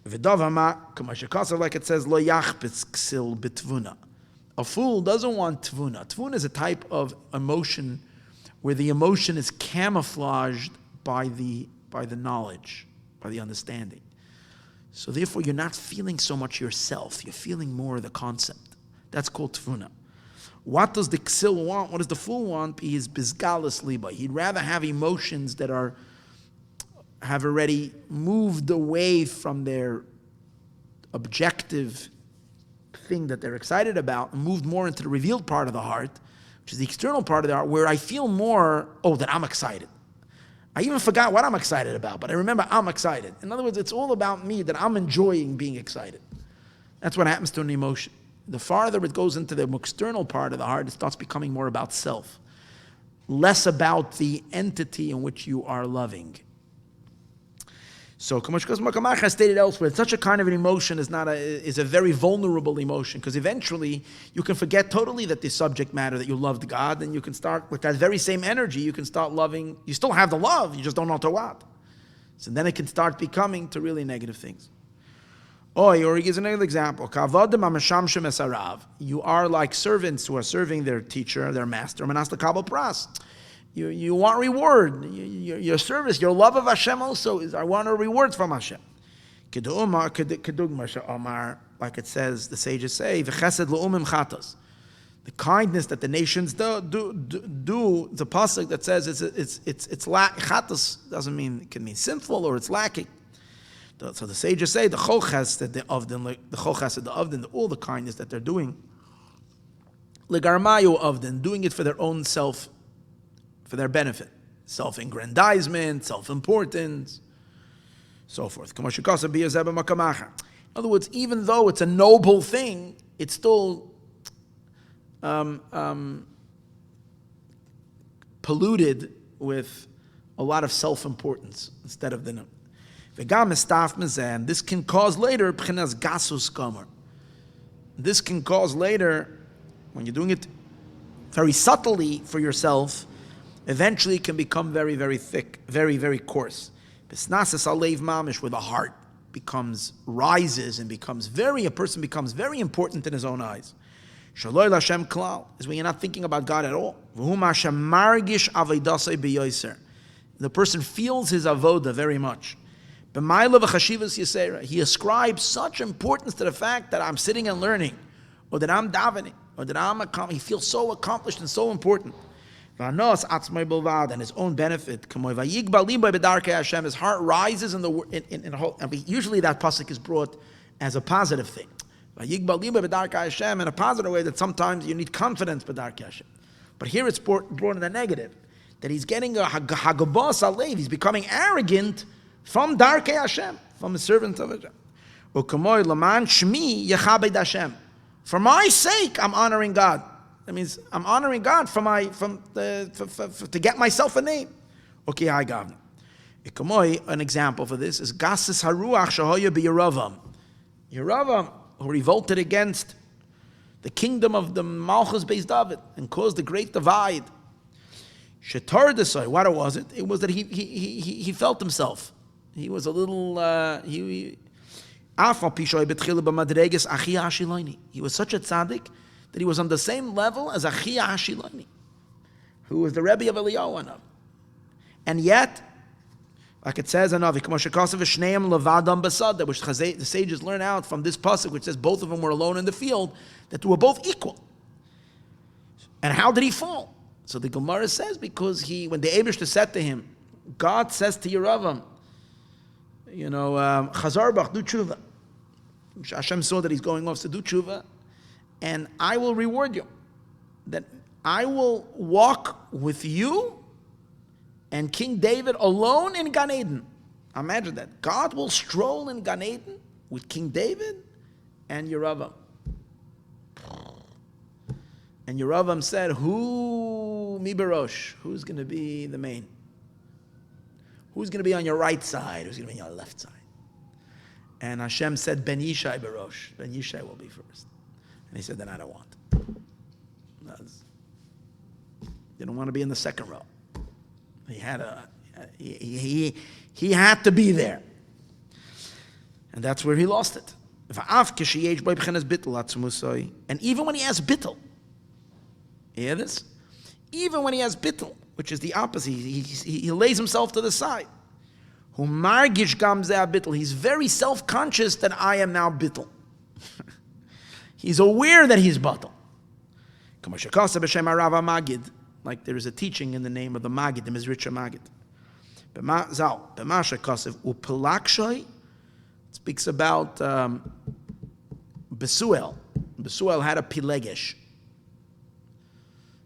Like it says, a fool doesn't want tvuna. Tvuna is a type of emotion where the emotion is camouflaged by the knowledge, by the understanding. So therefore, you're not feeling so much yourself. You're feeling more the concept. That's called tvuna. What does the ksil want? What does the fool want? He is bizgalas liba. He'd rather have emotions that have already moved away from their objective thing that they're excited about and moved more into the revealed part of the heart, which is the external part of the heart, where I feel more, that I'm excited. I even forgot what I'm excited about, but I remember I'm excited. In other words, it's all about me, that I'm enjoying being excited. That's what happens to an emotion. The farther it goes into the external part of the heart, it starts becoming more about self, less about the entity in which you are loving. So, as stated elsewhere, such a kind of an emotion is a very vulnerable emotion, because eventually you can forget totally that the subject matter, that you loved God, and you can start with that very same energy. You can start loving. You still have the love, you just don't know to what. So then it can start becoming to really negative things. Or he gives another example. You are like servants who are serving their teacher, their master. You want reward. Your service, your love of Hashem also is, I want a reward from Hashem. Like it says, the sages say, the kindness that the nations do the pasuk that says it's chatas doesn't mean, it can mean sinful or it's lacking. So the sages say the chol chesed, the avdin, all the kindness that they're doing, legarmayu avdin, doing it for their own self, for their benefit, self-aggrandizement, self-importance, so forth. In other words, even though it's a noble thing, it's still polluted with a lot of self-importance instead of the. And this can cause later This can cause later, when you're doing it very subtly for yourself, eventually it can become very, very thick, very, very coarse. Where the heart rises and a person becomes very important in his own eyes. Is when you're not thinking about God at all. The person feels his avoda very much. He ascribes such importance to the fact that I'm sitting and learning, or that I'm davening, or that he feels so accomplished and so important. And his own benefit. His heart rises in the whole. Usually that pasuk is brought as a positive thing. In a positive way, that sometimes you need confidence b'darkei Hashem. But here it's brought in a negative, that he's getting a hagabas alev. He's becoming arrogant from darkei Hashem, from the servant of Hashem. For my sake, I'm honoring God. That means I'm honoring God to get myself a name. Okay, I got it. An example for this is Gasis Haruach Shahoya b'Yeravam. Yeravam, who revolted against the kingdom of the Malchus Beis David and caused the great divide. Shetar Desai, what was it? It was that he felt himself. He was a little. He was such a tzaddik that he was on the same level as Achia Hashiloni, who was the rebbe of Eliyahu. And yet, like it says in Avi, which the sages learn out from this pasuk, which says both of them were alone in the field, that they were both equal. And how did he fall? So the Gemara says, because when the Eibishter said to him, God says to Yeravam, Chazar bach, do tshuva. Hashem saw that he's going off, so do tshuva, and I will reward you. That I will walk with you and King David alone in Gan Eden. Imagine that. God will stroll in Gan Eden with King David and Yeravam. And Yeravam said, Mi Barosh, who's going to be the main? Who's going to be on your right side? Who's going to be on your left side? And Hashem said, Ben Yishai Barosh. Ben Yishai will be first. And he said, then I don't want. You don't want to be in the second row. He had to be there. And that's where he lost it. And even when he has bittul, you hear this? Even when he has bittul, which is the opposite, he lays himself to the side. He's very self-conscious that I am now bittul. He's aware that he's batal. Like there is a teaching in the name of the Magid, the Mizritcha Magid. It speaks about Besuel. Besuel had a pilegesh.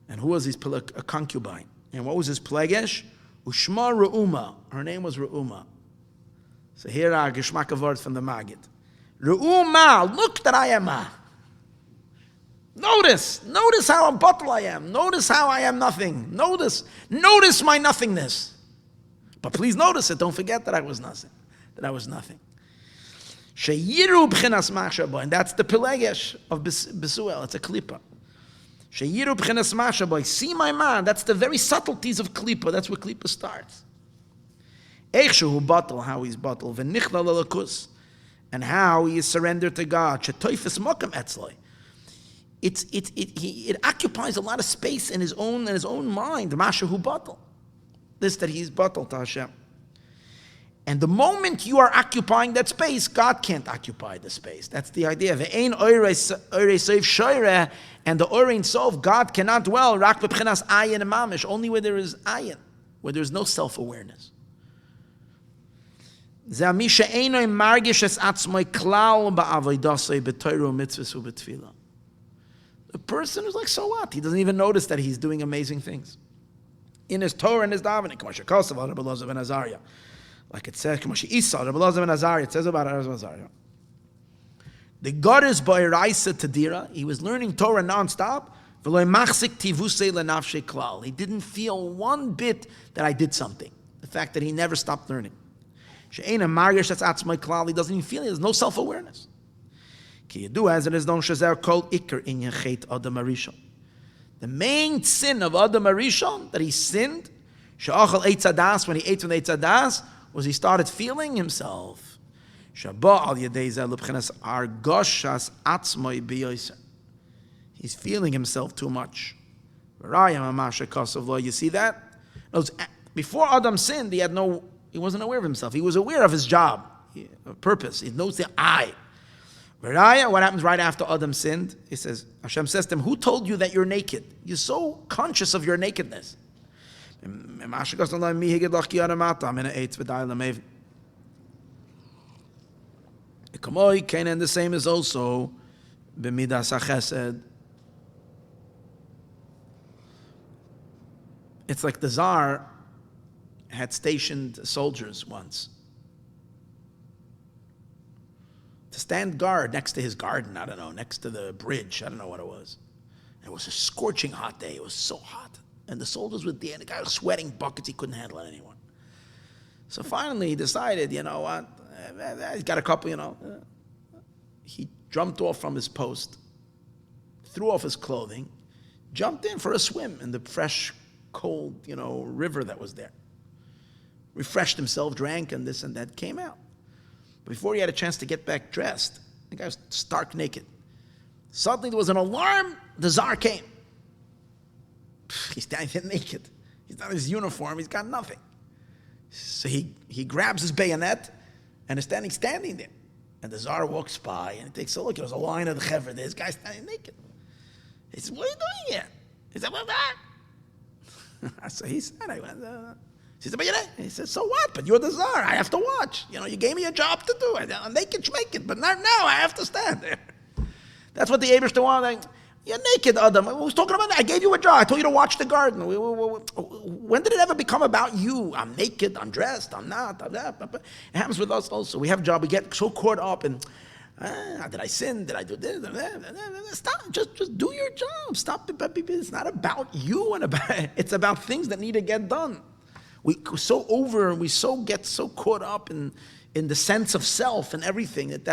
And who was his a concubine? And what was his pilegesh? Ushma Re'uma. Her name was Re'uma. So here are Geshmak words from the Magid. Re'uma, look that I am a. Notice how bottle I am. Notice how I am nothing. Notice my nothingness. But please notice it. Don't forget that I was nothing. Sheyiru b'chinas machshaboy, and that's the pilegesh of Besuel. It's a klipa. Sheyiru b'chinas machshaboy. See my man. That's the very subtleties of klipa. That's where klipa starts. Eichshu batal, how he's batal, v'nichla lelakus, and how he is surrendered to God. Shetoifes makam etzloi. It occupies a lot of space in his own mind. Mashahu batal, this that he's batal to Hashem. And the moment you are occupying that space, God can't occupy the space. That's the idea. Ve'ein oirei seif shoyreh, and the oirein sof, God cannot dwell. Rak b'pchinas ayin mamish, only where there is ayin, where there is no self-awareness. Ze'ami she'einoi margish es atzmoi klal ba'avoidasoi b'toiro mitzvahs u'b'tfilah. The person is like, so what? He doesn't even notice that he's doing amazing things. In his Torah and his davening, like it says, it says about Azariah. The God is by Raisa Tadira. He was learning Torah non-stop. He didn't feel one bit that I did something. The fact that he never stopped learning. He doesn't even feel it. There's no self-awareness. As it is known, the main sin of Adam Arishon, that he sinned, when he ate from the Eitz Hadas, was he started feeling himself. He's feeling himself too much. You see that? Before Adam sinned, he wasn't aware of himself. He was aware of his job, purpose. He knows the I. What happens right after Adam sinned? He says, Hashem says to him, who told you that you're naked? You're so conscious of your nakedness. And the same is also b'midas chesed. It's like the Tsar had stationed soldiers once to stand guard next to his garden, next to the bridge, I don't know what it was. And it was a scorching hot day, it was so hot. And the soldiers were there, and the guy was sweating buckets, he couldn't handle it anymore. So finally he decided, you know what, he's got a couple, he jumped off from his post, threw off his clothing, jumped in for a swim in the fresh, cold, river that was there. Refreshed himself, drank, and this and that, came out. Before he had a chance to get back dressed, the guy was stark naked. Suddenly there was an alarm, the Tsar came. He's standing there naked. He's not in his uniform, he's got nothing. So he grabs his bayonet and is standing there. And the Tsar walks by and he takes a look. There's a line of the Chevra. This guy's standing naked. He says, what are you doing here? He said, well, that. So he said, I went, he said, he said, so what? But you're the Tsar. I have to watch. You gave me a job to do. I'm naked, shmake but not now. I have to stand there. That's what the Eibishter wanted. You're naked, Adam. Who's talking about that? I gave you a job. I told you to watch the garden. When did it ever become about you? I'm naked, I'm dressed, I'm not. It happens with us also. We have a job. We get so caught up in, did I sin? Did I do this? Stop. Just do your job. Stop. It's not about you. It's about things that need to get done. We get so caught up in the sense of self and everything that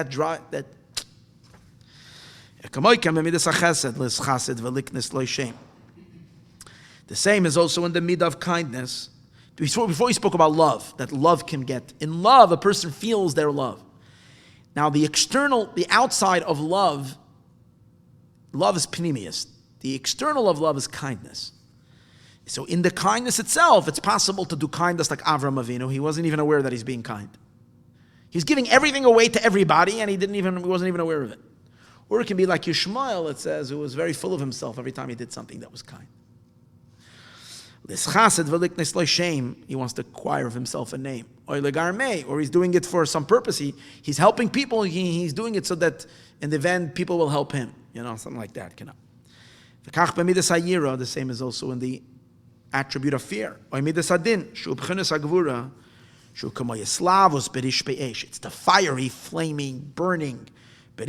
The same is also in the midah of kindness. Before we spoke about love, that love can get. In love, a person feels their love. Now the outside of love is pnimius. The external of love is kindness. So in the kindness itself, it's possible to do kindness like Avram Avinu. He wasn't even aware that he's being kind. He's giving everything away to everybody and he wasn't even aware of it. Or it can be like Yisroel, it says, who was very full of himself every time he did something that was kind. He wants to acquire of himself a name. Or he's doing it for some purpose. He's helping people. He's doing it so that in the end, people will help him. Something like that. The same is also in the attribute of fear. It's the fiery, flaming, burning, through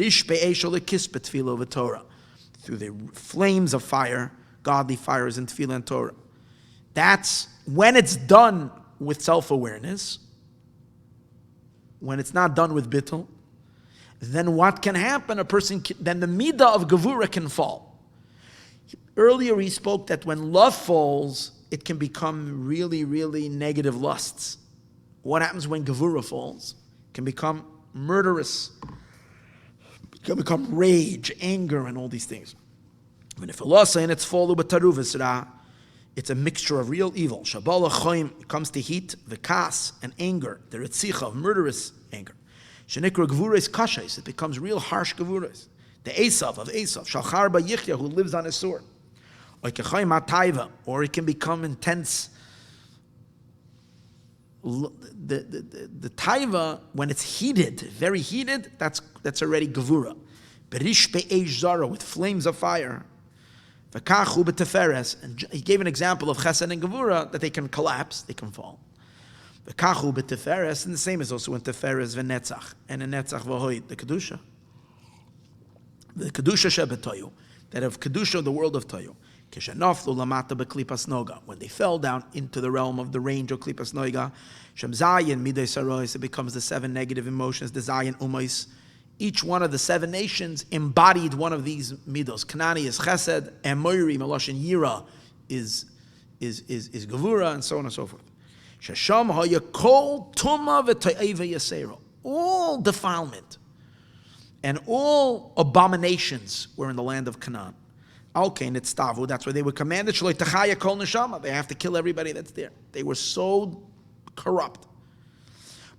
the flames of fire, godly fires in Tefillah and Torah. That's when it's done with self-awareness, when it's not done with bittul, then what can happen? Then the midah of gevura can fall. Earlier he spoke that when love falls, it can become really, really negative lusts. what happens when Gevura falls? Can become murderous, can become rage, anger, and all these things. When if Allah saying it's fall it's a mixture of real evil. Shabala Choim, it comes to heat, the kas and anger, the ritzicha of murderous anger. Shenikra Gevurais Kashais, it becomes real harsh Gevurais. The Esav of Esav, Shachar Ba Yichya, who lives on his sword. Or it can become intense. The taiva, when it's heated, very heated, that's already Gevura. Berish Be'esh Zara, with flames of fire. V'kachu b'teferes, and he gave an example of Chesed and Gevura, that they can collapse, they can fall. V'kachu b'teferes, and the same is also in Teferes v'netzach, and in Netzach v'hoid, the Kedusha. The Kedusha shebetoyu, that of Kedusha, the world of Toyu. Kishanoflu lamata b'klipas noga, when they fell down into the realm of the range of klipas noga, shem zayin midei sarois, it becomes the 7 negative emotions, the zayin umais. Each one of the 7 nations embodied one of these midos. Kanani is chesed, and Moiri, Meloshin Yira is Gevura, and so on and so forth. Shasham ha'yakol tuma v'to'eva yasero. All defilement and all abominations were in the land of Canaan. Alkein etztavu, that's where they were commanded, shaloi tachaya kol neshama, they have to kill everybody that's there. They were so corrupt.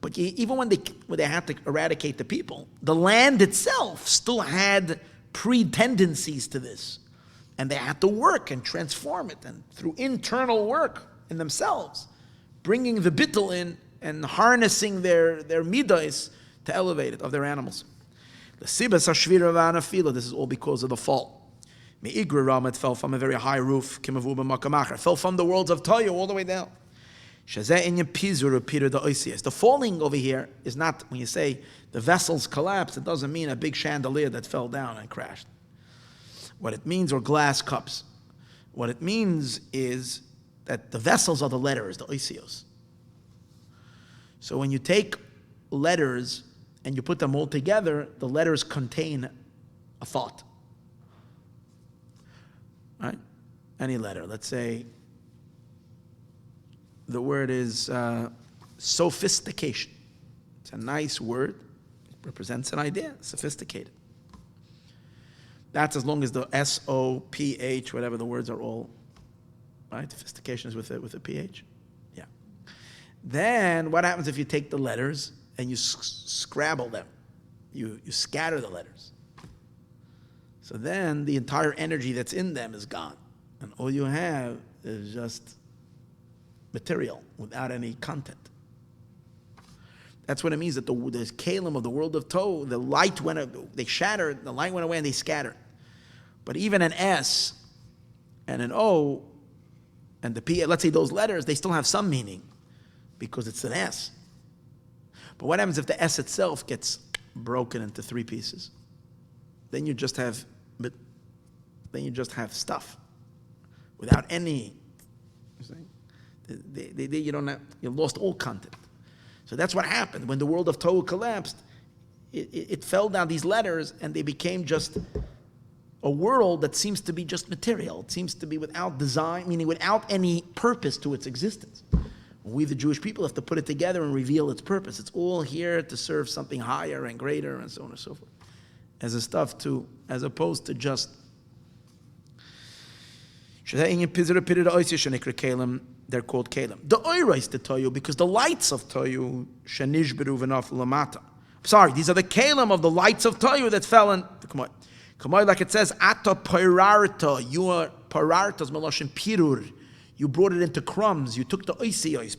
But even when they had to eradicate the people, the land itself still had pre-tendencies to this. And they had to work and transform it, and through internal work in themselves, bringing the bittul in and harnessing their midas to elevate it, of their animals. This is all because of the fall. It fell from a very high roof, fell from the worlds of Toyu all the way down. The falling over here is not, when you say the vessels collapsed, it doesn't mean a big chandelier that fell down and crashed. What it means, or glass cups. What it means is that the vessels are the letters, the oisios. So when you take letters and you put them all together, the letters contain a thought. Right? Any letter. Let's say the word is sophistication. It's a nice word. It represents an idea, sophisticated. That's as long as the S-O-P-H, whatever the words are all, right? Sophistication is with a P-H. Yeah. Then what happens if you take the letters and you scrabble them? You scatter the letters. So then the entire energy that's in them is gone. And all you have is just material without any content. That's what it means, that the kalim of the world of Tohu, the light went, they shattered, the light went away and they scattered. But even an S and an O and the P, let's say those letters, they still have some meaning because it's an S. But what happens if the S itself gets broken into 3 pieces? Then you just have stuff without any. You don't have, you lost all content. So that's what happened when the world of Tohu collapsed. It fell down these letters, and they became just a world that seems to be just material. It seems to be without design, meaning without any purpose to its existence. We, the Jewish people, have to put it together and reveal its purpose. It's all here to serve something higher and greater, and so on and so forth, as opposed to just. They're called Kalim. The Oirais to Toyu, because the lights of Toyu, Shanishberu v'naf lamata. Sorry, these are the Kalim of the lights of Toyu that fell in. Come on, like it says, Ata Pirarta, you are Pirartas Meloshin Pirur. You brought it into crumbs. You took the Oisios,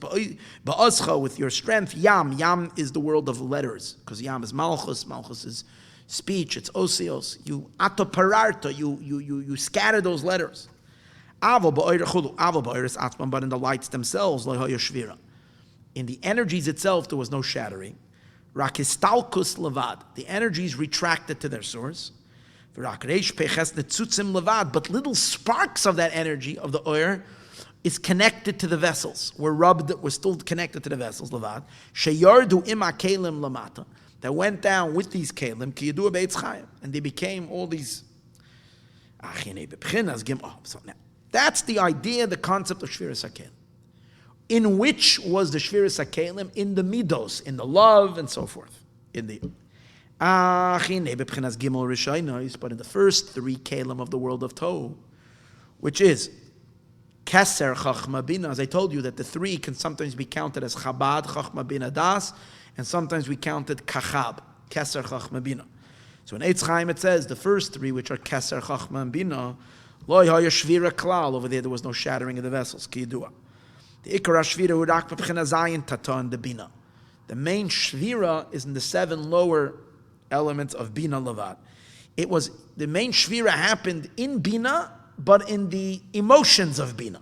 Ba'azcha with your strength. Yam is the world of letters, because Yam is Malchus. Malchus is speech. It's Osios. You Ata Pirarta, you scatter those letters. But in the lights themselves, in the energies itself, there was no shattering. Rakistalkus levad, the energies retracted to their source. But little sparks of that energy of the oir is connected to the vessels. We're still connected to the vessels. Levad sheyardu ima kelim lamata, that went down with these kelim kiyadu beitz chayim, and they became all these. That's the idea, the concept of Shviras HaKelim. In which was the Shviras HaKelim? In the Midos, in the love, and so forth. In the but in the first three Kelim of the world of Tohu, which is Keser Chachma Bina, as I told you, that the three can sometimes be counted as Chabad Chachma Bina Das, and sometimes we counted Kachab, Keser Chachma Bina. So in Eitz Chaim it says the first three, which are Keser Chachma and Bina, Loi Haya Shvira Klal, over there was no shattering of the vessels, Ki Yidua. The Ikar Shvira Urak B'Pchina Zayin Tata and the Bina. The main Shvira is in the 7 lower elements of Bina Levad. It was, the main Shvira happened in Bina, but in the emotions of Bina.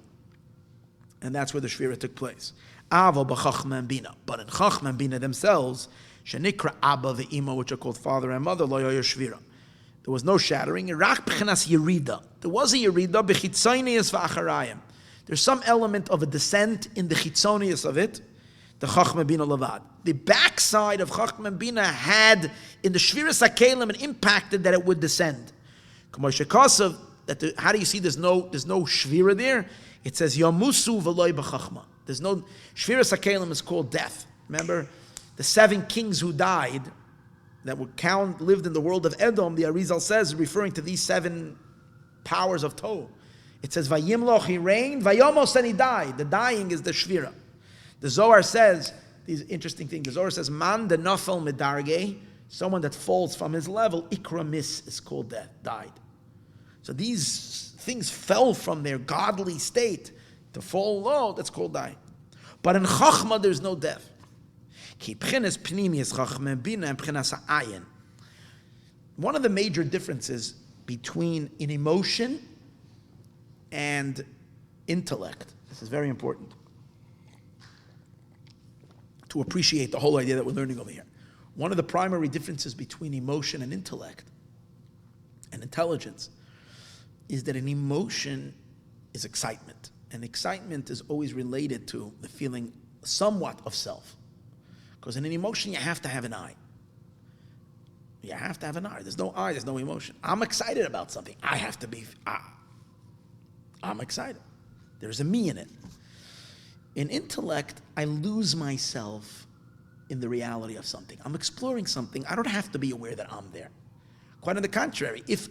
And that's where the Shvira took place. Avo b'Chachma and Bina. But in Chachma and Bina themselves, Shenikra Abba ve'Ima, which are called father and mother, Lo Yoyer Shvira. There was no shattering. Rak b'chinas Yerida. There was a Yerida, b'chitzonius v'acharayim. There's some element of a descent in the chitzonius of it, the Chachma Bina Levad. The backside of Chachma Bina had, in the Shviras HaKelim, an impacted that it would descend. How do you see there's no Shvira there? It says, Yamusu v'loy b'chachma. There's no, Shviras HaKelim is called death. Remember, the 7 kings who died, that lived in the world of Edom, the Arizal says, referring to these 7 powers of Tohu. It says, Vayimloch, he reigned, Vayomos, and he died. The dying is the Shvira. The Zohar says, these interesting things, the Zohar says, Man de nafel medarge, someone that falls from his level, ikra mis is called death, died. So these things fell from their godly state to fall low, that's called dying. But in Chachma, there's no death. One of the major differences between an emotion and intellect, this is very important to appreciate the whole idea that we're learning over here. One of the primary differences between emotion and intellect and intelligence is that an emotion is excitement. And excitement is always related to the feeling somewhat of self. Because in an emotion, you have to have an I. You have to have an I. There's no I, there's no emotion. I'm excited about something. I have to be, I'm excited. There's a me in it. In intellect, I lose myself in the reality of something. I'm exploring something. I don't have to be aware that I'm there. Quite on the contrary. If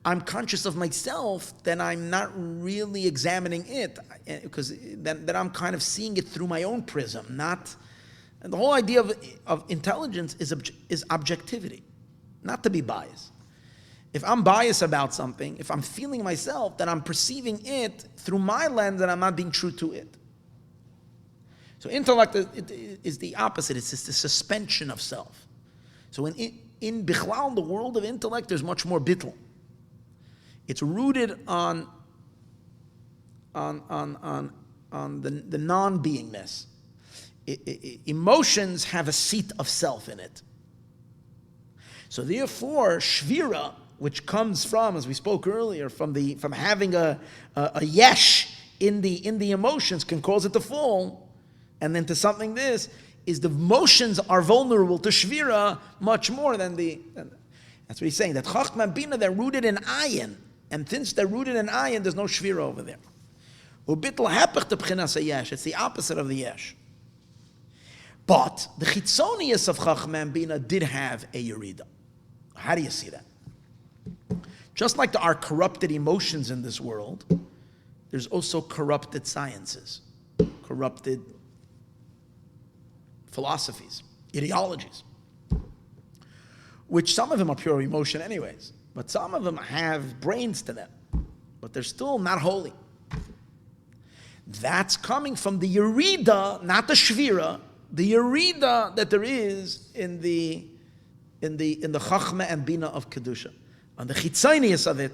I'm conscious of myself, then I'm not really examining it, because then I'm kind of seeing it through my own prism. And the whole idea of intelligence is objectivity, not to be biased. If I'm biased about something, if I'm feeling myself, then I'm perceiving it through my lens and I'm not being true to it. So intellect is the opposite. It's just the suspension of self. So in Bichlal, the world of intellect, there's much more bittul. It's rooted on the non-beingness. Emotions have a seat of self in it. So therefore, shvira, which comes from, as we spoke earlier, from having a yesh in the emotions, can cause it to fall, and then to something this is the emotions are vulnerable to shvira much more than that's what he's saying. That chachma and bina, they're rooted in ayin. And since they're rooted in ayin, there's no shvira over there. It's the opposite of the yesh. But the chitzonius of chachma and bina did have a yerida. How do you see that? Just like there are corrupted emotions in this world, there's also corrupted sciences, corrupted philosophies, ideologies, which some of them are pure emotion anyways, but some of them have brains to them, but they're still not holy. That's coming from the yerida, not the shvira, the yerida that there is in the chachma and bina of kedusha. And the chitzonius of it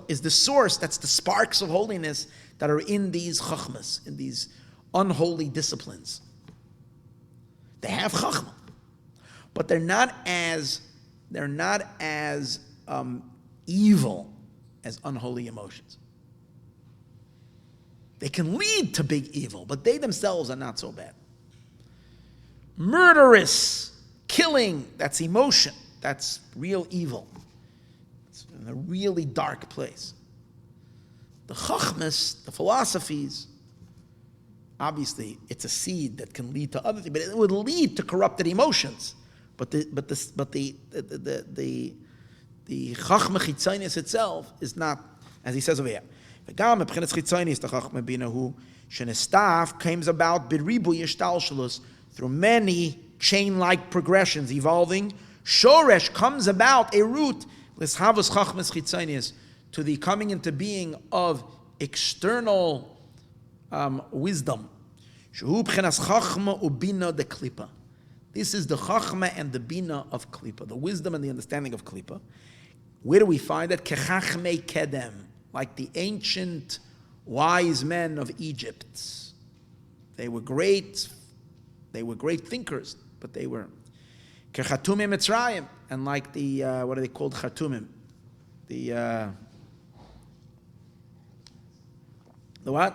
is the source, that's the sparks of holiness that are in these chachmas, in these unholy disciplines. They have chachma, but they're not as evil as unholy emotions. They can lead to big evil, but they themselves are not so bad. Murderous, killing, that's emotion. That's real evil. It's in a really dark place. The chachmas, the philosophies, obviously it's a seed that can lead to other things, but it would lead to corrupted emotions. But the Chachma Chitzonius itself is not, as he says over here. The Chachma Bina who Shenestaf comes about biribu yishtalshalus through many chain-like progressions evolving. Shoresh comes about a root l'shavos Chachmas Chitzonius to the coming into being of external wisdom. Shehu b'chenas Chachma ubina de klipa. This is the Chachma and the Bina of Klipa, the wisdom and the understanding of Klipa. Where do we find it? Kechachmei kedem, like the ancient wise men of Egypt. They were great thinkers, but they were kechatumim Mitzrayim, and like the what are they called? Chatumim, the what?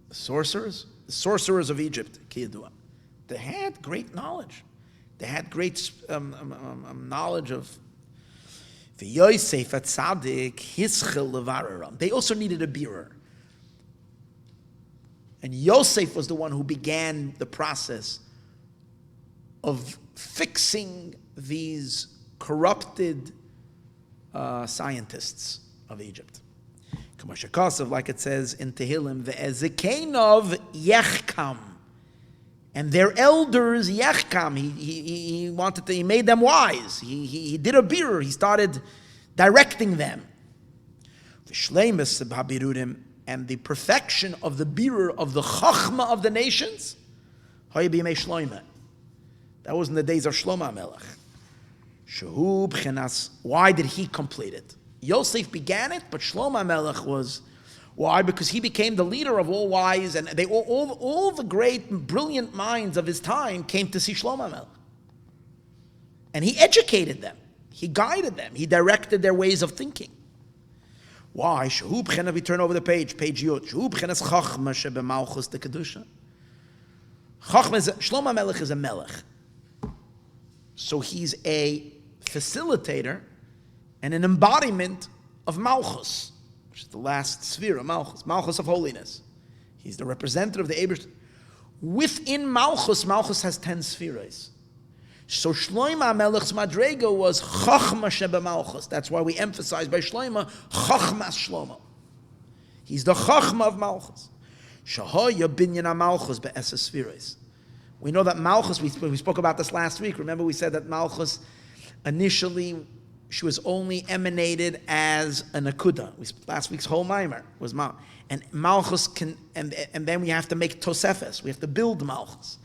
The sorcerers of Egypt. They had great knowledge. They had great knowledge of. They also needed a bearer. And Yosef was the one who began the process of fixing these corrupted scientists of Egypt. Like it says in Tehillim, Ve'ezekeinov Yechkam. And their elders, Yechkam, he made them wise. He did a beer. He started directing them. And the perfection of the beer of the Chachma of the nations, that was in the days of Shlomo HaMelech. Why did he complete it? Yosef began it, but Shlomo HaMelech was... Why? Because he became the leader of all wise, and they all the great, brilliant minds of his time came to see Shlomo HaMelech. And he educated them. He guided them. He directed their ways of thinking. Why? We turn over the page Yud. Chachma shebemalchus de kedusha. Shlomo HaMelech is a melech. So he's a facilitator and an embodiment of malchus, which is the last sphere of Malchus, Malchus of holiness. He's the representative of the Eibishter. Within Malchus, Malchus has 10 spheres. So Shlomo HaMelech's Madrega was Chachma Sheba Malchus. That's why we emphasize by Shlomo, Chachmas Shlomo. He's the Chachma of Malchus. Shahoya Binyan HaMalchus Be'esa Spheres. We know that Malchus, we spoke about this last week. Remember we said that Malchus, initially, she was only emanated as a nakuda. Last week's whole mimer was Malchus. And Malchus can, and then we have to make Tosefes. We have to build Malchus.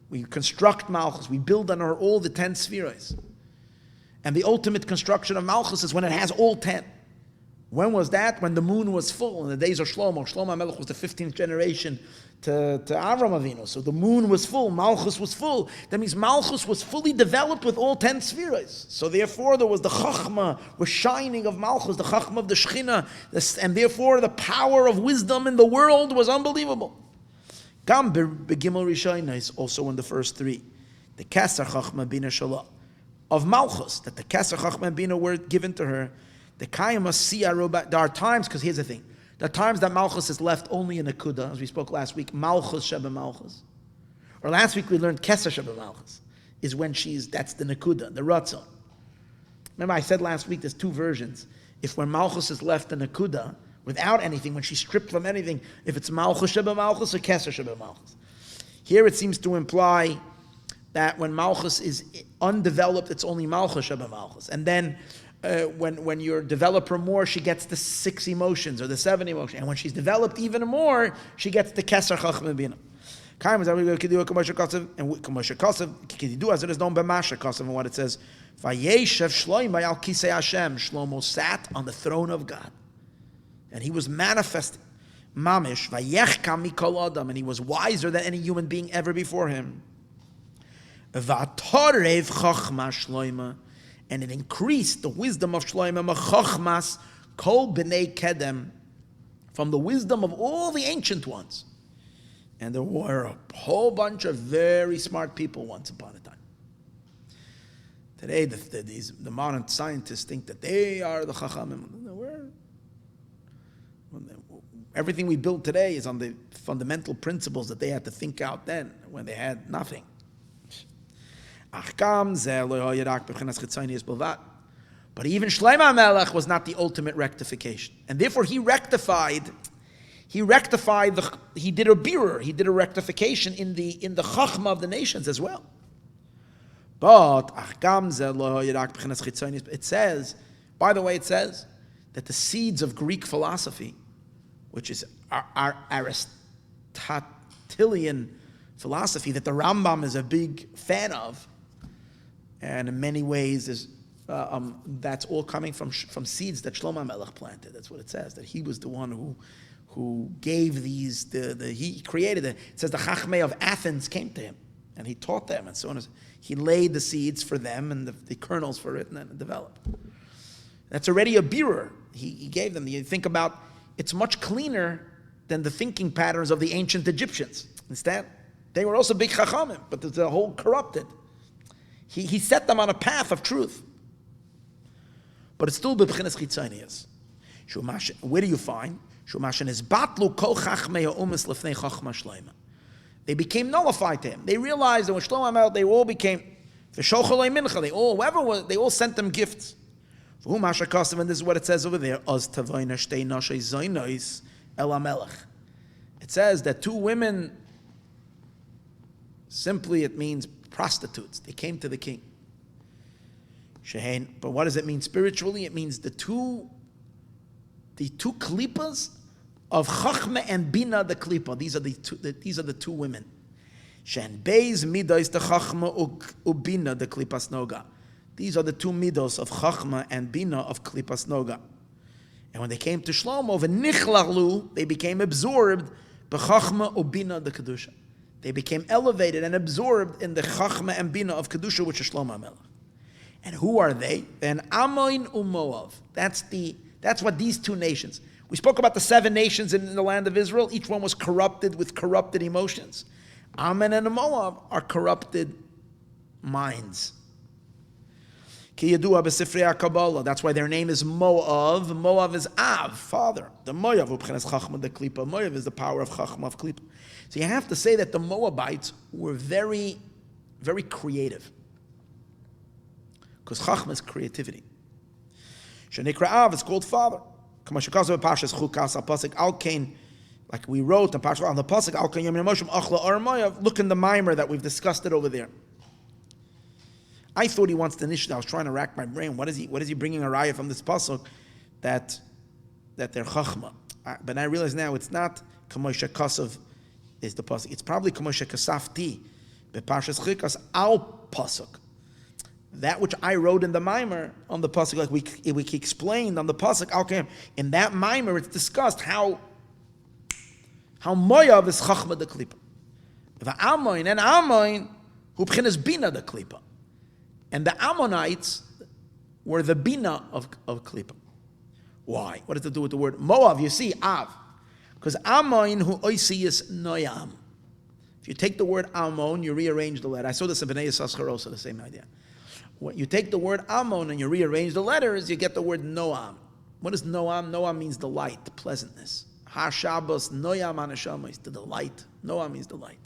We construct Malchus. We build on her all the 10 spheres. And the ultimate construction of Malchus is when it has all 10. When was that? When the moon was full in the days of Shlomo. Shlomo HaMelech was the 15th generation to Avram Avinu. So the moon was full, Malchus was full. That means Malchus was fully developed with all 10 spheres. So therefore there was the Chachma, was shining of Malchus, the Chachma of the Shechina, and therefore the power of wisdom in the world was unbelievable. Gam begimel Rishayna is also in the first 3. The Keser Chachma Bina Shalah of Malchus, that the Keser Chachma Bina were given to her. The Kayama Siya. There are times, because here's the thing, there are times that Malchus is left only in a Kuda, as we spoke last week, Malchus Sheba Malchus. Or last week we learned Keser Sheba Malchus, is when that's the Nakuda, the Ratzon. Remember I said last week there's 2 versions. If when Malchus is left in a Kuda, without anything, when she's stripped from anything, if it's Malchus Sheba Malchus or Keser Sheba Malchus. Here it seems to imply that when Malchus is undeveloped, it's only Malchus Sheba Malchus. And then when you develop her more, she gets the 6 emotions or the 7 emotions. And when she's developed even more, she gets the Keser Chachma Bina. And as it is known by Mashiach Kosev, and what it says, Vayeshev Shlomo al Kisei Hashem. Shlomo sat on the throne of God. And he was manifested. Mamish, Vayechkam Mikol Adam. And he was wiser than any human being ever before him. Vatorev Chachma Shlomo. And it increased the wisdom of Shlomo Chachmas Kol B'nei Kedem, from the wisdom of all the ancient ones. And there were a whole bunch of very smart people once upon a time. Today, the modern scientists think that they are the Chachamim. Everything we build today is on the fundamental principles that they had to think out then, when they had nothing. But even Shlomo Melech was not the ultimate rectification. And therefore he did a birur, he did a rectification in the chachma of the nations as well. But it says, by the way, it says that the seeds of Greek philosophy, which is our Aristotelian philosophy that the Rambam is a big fan of, and in many ways is that's all coming from seeds that Shlomo Melech planted. That's what it says, that he was the one who gave these, he created it. It says the Chachmei of Athens came to him, and he taught them, and so on. He laid the seeds for them and the kernels for it, and then it developed. That's already a birur. He gave them. You think about, it's much cleaner than the thinking patterns of the ancient Egyptians. Instead, they were also big chachamim, but there's a whole corrupted. He set them on a path of truth. But it's still b'bchinas chitzonius. Where do you find? They became nullified to him. They realized that when Shlomo Melech, they all became they all sent them gifts. And this is what it says over there. It says that two women, simply it means prostitutes. They came to the king. But what does it mean spiritually? It means the two klipas of Chachma and Bina the klipa. These are the two women. Shen Beis midos the Chachma ubina the klipas noga. These are the two midos of Chachma and Bina of klipas noga. And when they came to Shlomo, v'nichlalu, they became absorbed b'Chachma ubina the kedusha. They became elevated and absorbed in the Chachma and Bina of kedusha, which is Shlomo Melech. And who are they? And Maayon and Moav. That's what these two nations. We spoke about the 7 nations in the land of Israel. Each one was corrupted with corrupted emotions. Ammon and Moav are corrupted minds. Ki yadua b'sifrei Kabbalah. That's why their name is Moav. Moav is Av, father. The Moav ubchenes Chachma the Klipa. Moav is the power of Chachma of Klipa. So you have to say that the Moabites were very, very creative. Because Chachma is creativity. Shenikra Av is called father. Like we wrote on the pasuk, look in the mimer that we've discussed it over there. I thought he wants the nishda. I was trying to rack my brain. What is he bringing a raya from this pasuk that they're chachma? But I realize now it's not kamosha kasav is the pasuk. It's probably kamosha kasafti beparshas chikas al pasuk. That which I wrote in the mimer on the pasuk, like we explained on the pasuk, okay, in that mimer it's discussed how Moav is chachma the klipa, Maayon who b'chinas bina the klipa, and the Ammonites were the bina of klipa. Why? What does it do with the word Moav? You see, Av, because Maayon who oisiyas noyam. If you take the word Ammon, you rearrange the letter. I saw this in Bnei Yissaschar, the same idea. When you take the word Ammon and you rearrange the letters, you get the word Noam. What is Noam? Noam means delight, pleasantness. Ha-Shabbos, Noam Anashamas, the delight. Noam means delight.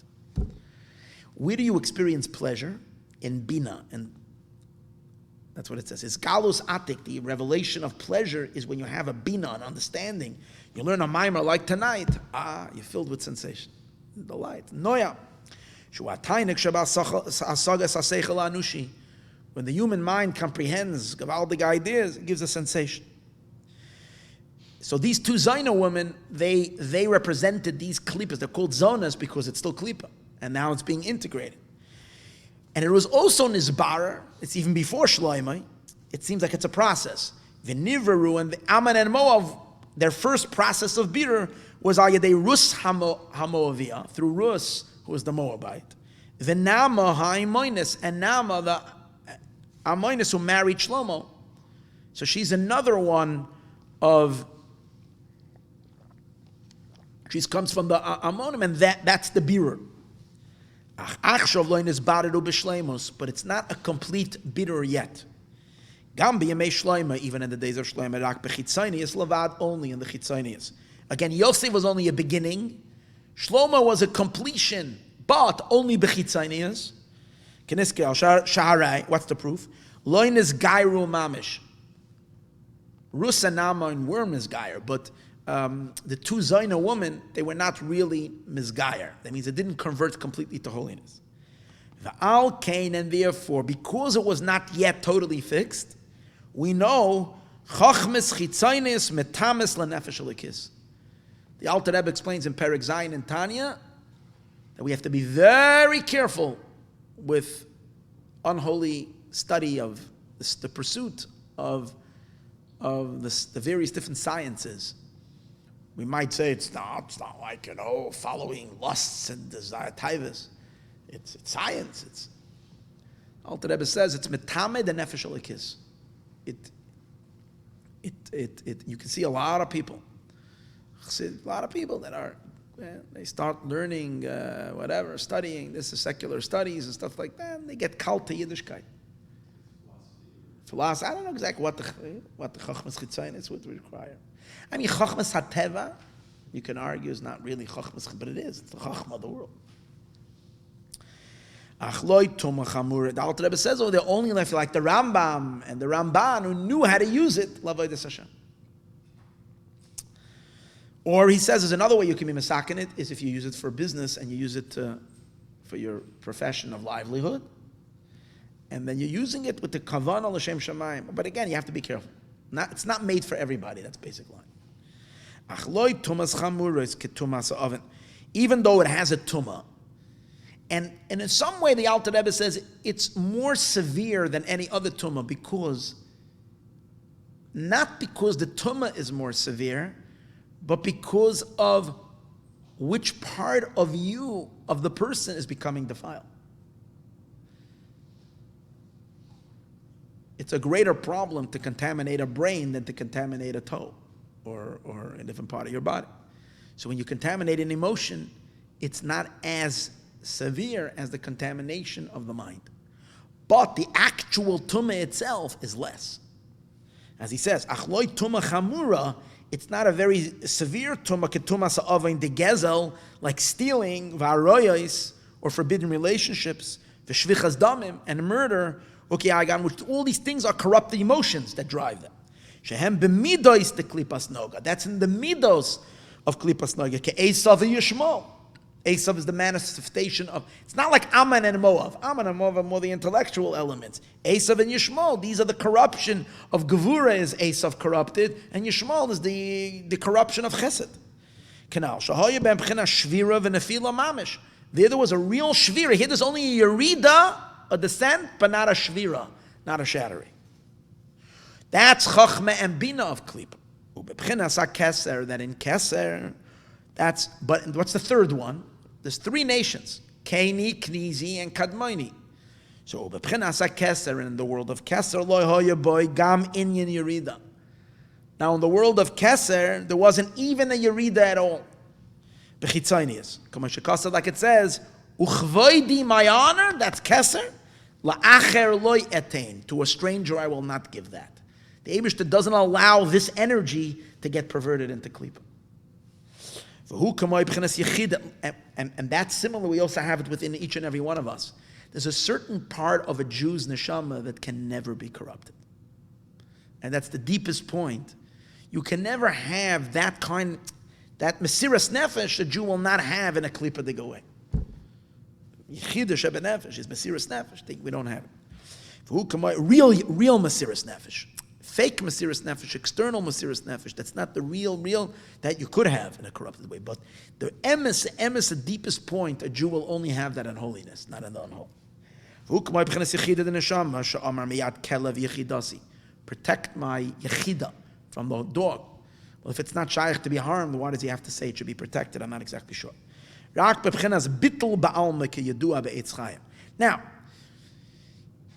Where do you experience pleasure? In Bina. And that's what it says. It's Galus Atik, the revelation of pleasure is when you have a Bina, an understanding. You learn a mimer like tonight. You're filled with sensation. Delight. Noam. Shuatainik Shabbat Asagas Aseichel Anushi. When the human mind comprehends gewaldige ideas, it gives a sensation. So these two Zayna women, they represented these klipas. They're called zonas because it's still klipa, and now it's being integrated. And it was also nizbarer. It's even before Shloimeh. It seems like it's a process. V'nivru and the Ammon and Moav, their first process of birur was ayadei Rus Hamoavia, through Rus, who was the Moabite. V'nama ha'imonis, and Nama the Amonis who married Shlomo. So she's another one of, she comes from the Ammonim, and that's the birur. But it's not a complete birur yet. Even in the days of Shlomo, only in the chitzonius. Again, Yosef was only a beginning. Shlomo was a completion, but only bechitzanias. Keniske al shaharai. What's the proof? Loin is gairu mamish. Rus and Maayon were misgayer, but the two Zayna women, they were not really misgayer. That means it didn't convert completely to holiness. V'al kain, and therefore, because it was not yet totally fixed, we know chachmes chitzainis metamis lanefesh alikis. The Alter Rebbe explains in Perek Zayin in Tanya that we have to be very careful with unholy study of the pursuit of the various different sciences. We might say it's not like, following lusts and desire tivus. It's science. It's Alter Rebbe says it's metamed and nefesh alikis. You can see a lot of people that are, they start learning, studying, this is secular studies and stuff like that, and they get cult to Yiddishkeit. Philosophy, I don't know exactly what the Chachmas Chitzainis would require. I mean, Chachmas HaTeva, you can argue, is not really Chachmas, but it is. It's the Chachma of the world. The Alter Rebbe says, they're only left like the Rambam and the Ramban who knew how to use it, L'avodas Hashem. Or he says there's another way you can be masakin it, is if you use it for business and you use it for your profession of livelihood. And then you're using it with the kavanah l'shem shamayim. But again, you have to be careful. It's not made for everybody. That's basic line. Even though it has a tumah, and in some way the Alter Rebbe says it's more severe than any other tumah not because the tumah is more severe, but because of which part of the person is becoming defiled. It's a greater problem to contaminate a brain than to contaminate a toe or a different part of your body. So when you contaminate an emotion, it's not as severe as the contamination of the mind. But the actual tumah itself is less. As he says, achloi tumah chamura, it's not a very severe tumah, ketumah sa'avain de gezel, like stealing, v'aroyos, or forbidden relationships, v'shvichas damim, and murder, which all these things are corrupt emotions that drive them. Shehem b'midos de klipas noga. That's in the midos of klipas noga. Esau v'Yishmael. Esau is the manifestation of. It's not like Ammon and Moav. Ammon and Moav are more the intellectual elements. Esau and Yishmael, these are the corruption of Gevura is Esau corrupted, and Yishmael is the corruption of Chesed. Canal. Shahoya ben b'china shvira v'nefila mamish. There was a real shvira. Here there's only a yerida, a descent, but not a shvira, not a shattering. That's chachma and bina of klipa. Ubebchinas keser, that in keser, but what's the third one? There's three nations, Kaini, Knizi, and Kadmoni. So ubebchinas keser, in the world of keser, loy hoya boy gam inyan yerida. Now in the world of keser, there wasn't even a yerida at all. Bechitzanias, kamashakasa, like it says, uchvoidi, my honor, that's keser. La'acher loy etain, to a stranger I will not give that. The Eibishter doesn't allow this energy to get perverted into klipa. And that's similar, we also have it within each and every one of us. There's a certain part of a Jew's neshama that can never be corrupted. And that's the deepest point. You can never have that mesiras nefesh a Jew will not have in a klipa de goy. Yechidah sheben nefesh is mesiras nefesh. We don't have it. Real mesiras nefesh. Fake mesiras nefesh, external mesiras nefesh, that's not the real that you could have in a corrupted way. But the emes, the deepest point, a Jew will only have that in holiness, not in the unholy. Protect my yechida from the dog. Well, if it's not shaykh to be harmed, why does he have to say it should be protected? I'm not exactly sure. Now,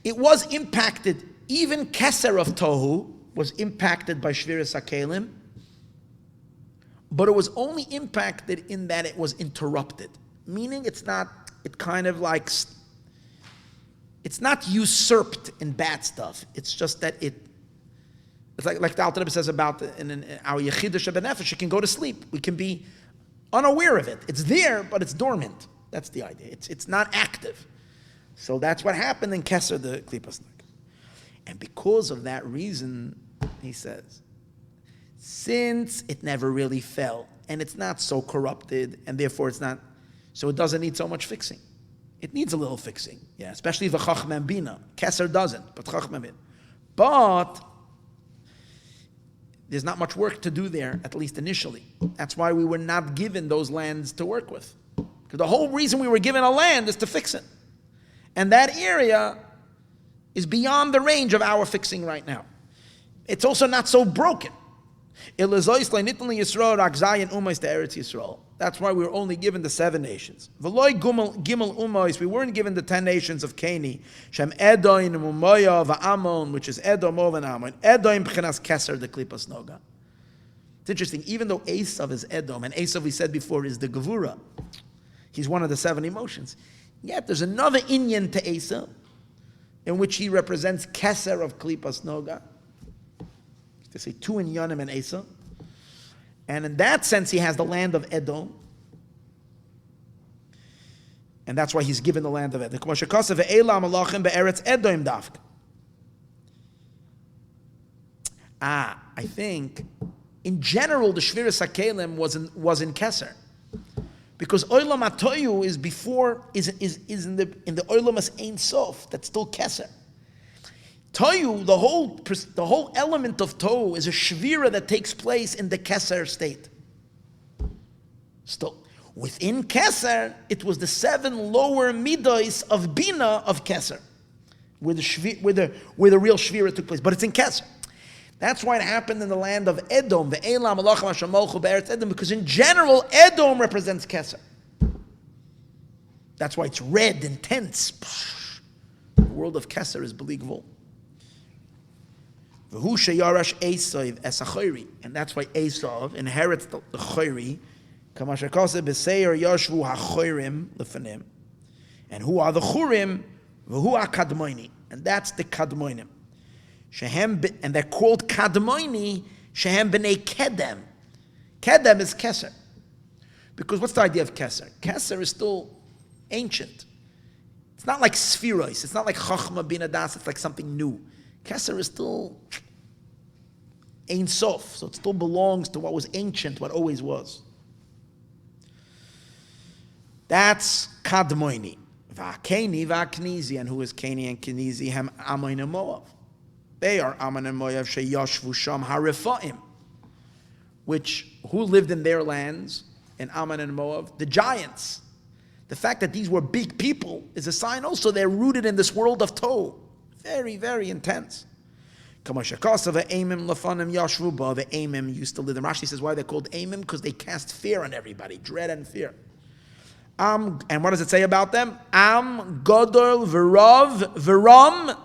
it was impacted. Even Keser of Tohu was impacted by Shviras HaKelim, but it was only impacted in that it was interrupted. Meaning it's not usurped in bad stuff. It's just that It's like the Alter Rebbe says about in our Yechidah Shebenefesh, you can go to sleep. We can be unaware of it. It's there, but it's dormant. That's the idea. It's not active. So that's what happened in Keser, the Klipas Nog. And because of that reason, he says, since it never really fell, and it's not so corrupted, and therefore it's not, so it doesn't need so much fixing. It needs a little fixing, yeah, especially the Chachma and Bina. Keser doesn't, but Chachma and Bina. But there's not much work to do there, at least initially. That's why we were not given those lands to work with. Because the whole reason we were given a land is to fix it. And that area is beyond the range of our fixing right now. It's also not so broken. That's why we were only given the 7 nations. We weren't given the 10 nations of Cani, Shem Edom, Moav, Ammon, which is Edom, Moav, and Ammon. Edom b'chinas Keser, the Klipas Noga. It's interesting, even though Esau is Edom, and Esau, we said before, is the Gevura. He's one of the 7 emotions. Yet there's another Inyan to Esau, in which he represents Keser of Klipas Noga. They say 2 in Yonim and Esau. And in that sense, he has the land of Edom. And that's why he's given the land of Edom. I think, in general, the Shviras HaKelim was in Keser. Because Olam HaToyu is in the Olam Ein Sof, that's still Keser. Tohu, the whole element of Tohu is a shvira that takes place in the Keser state. Still, within Keser, it was the 7 lower midos of Bina of Keser, where the real shvira took place. But it's in Keser. That's why it happened in the land of Edom, the Elam, Alachim, Hashem, Molchu, Be'eretz Edom, because in general, Edom represents Keser. That's why it's red, intense. The world of Keser is Beligvul. And that's why Esau inherits the Chayri. And who are the Churim? And that's the Kadmoinim. And they're called Kadmoini, Shehem b'nei Kedem. Kedem is Keser. Because what's the idea of Keser? Keser is still ancient. It's not like Spheros. It's not like Chachma Bina Das. It's like something new. Keser is still Ein Sof, so it still belongs to what was ancient, what always was. That's Kadmoini. Va'keni va'knizi, and who is Keni and Kenizi? Hem Ammon and Moav. They are Ammon and Moav sheyashvu sham harifaim, who lived in their lands, in Ammon and Moav, the giants. The fact that these were big people is a sign also they're rooted in this world of Tohu. Very, very intense. The Amim used to live. The Rashi says why they're called Amim, because they cast fear on everybody, dread and fear. And what does it say about them? Am, Godol, Verav, Veram.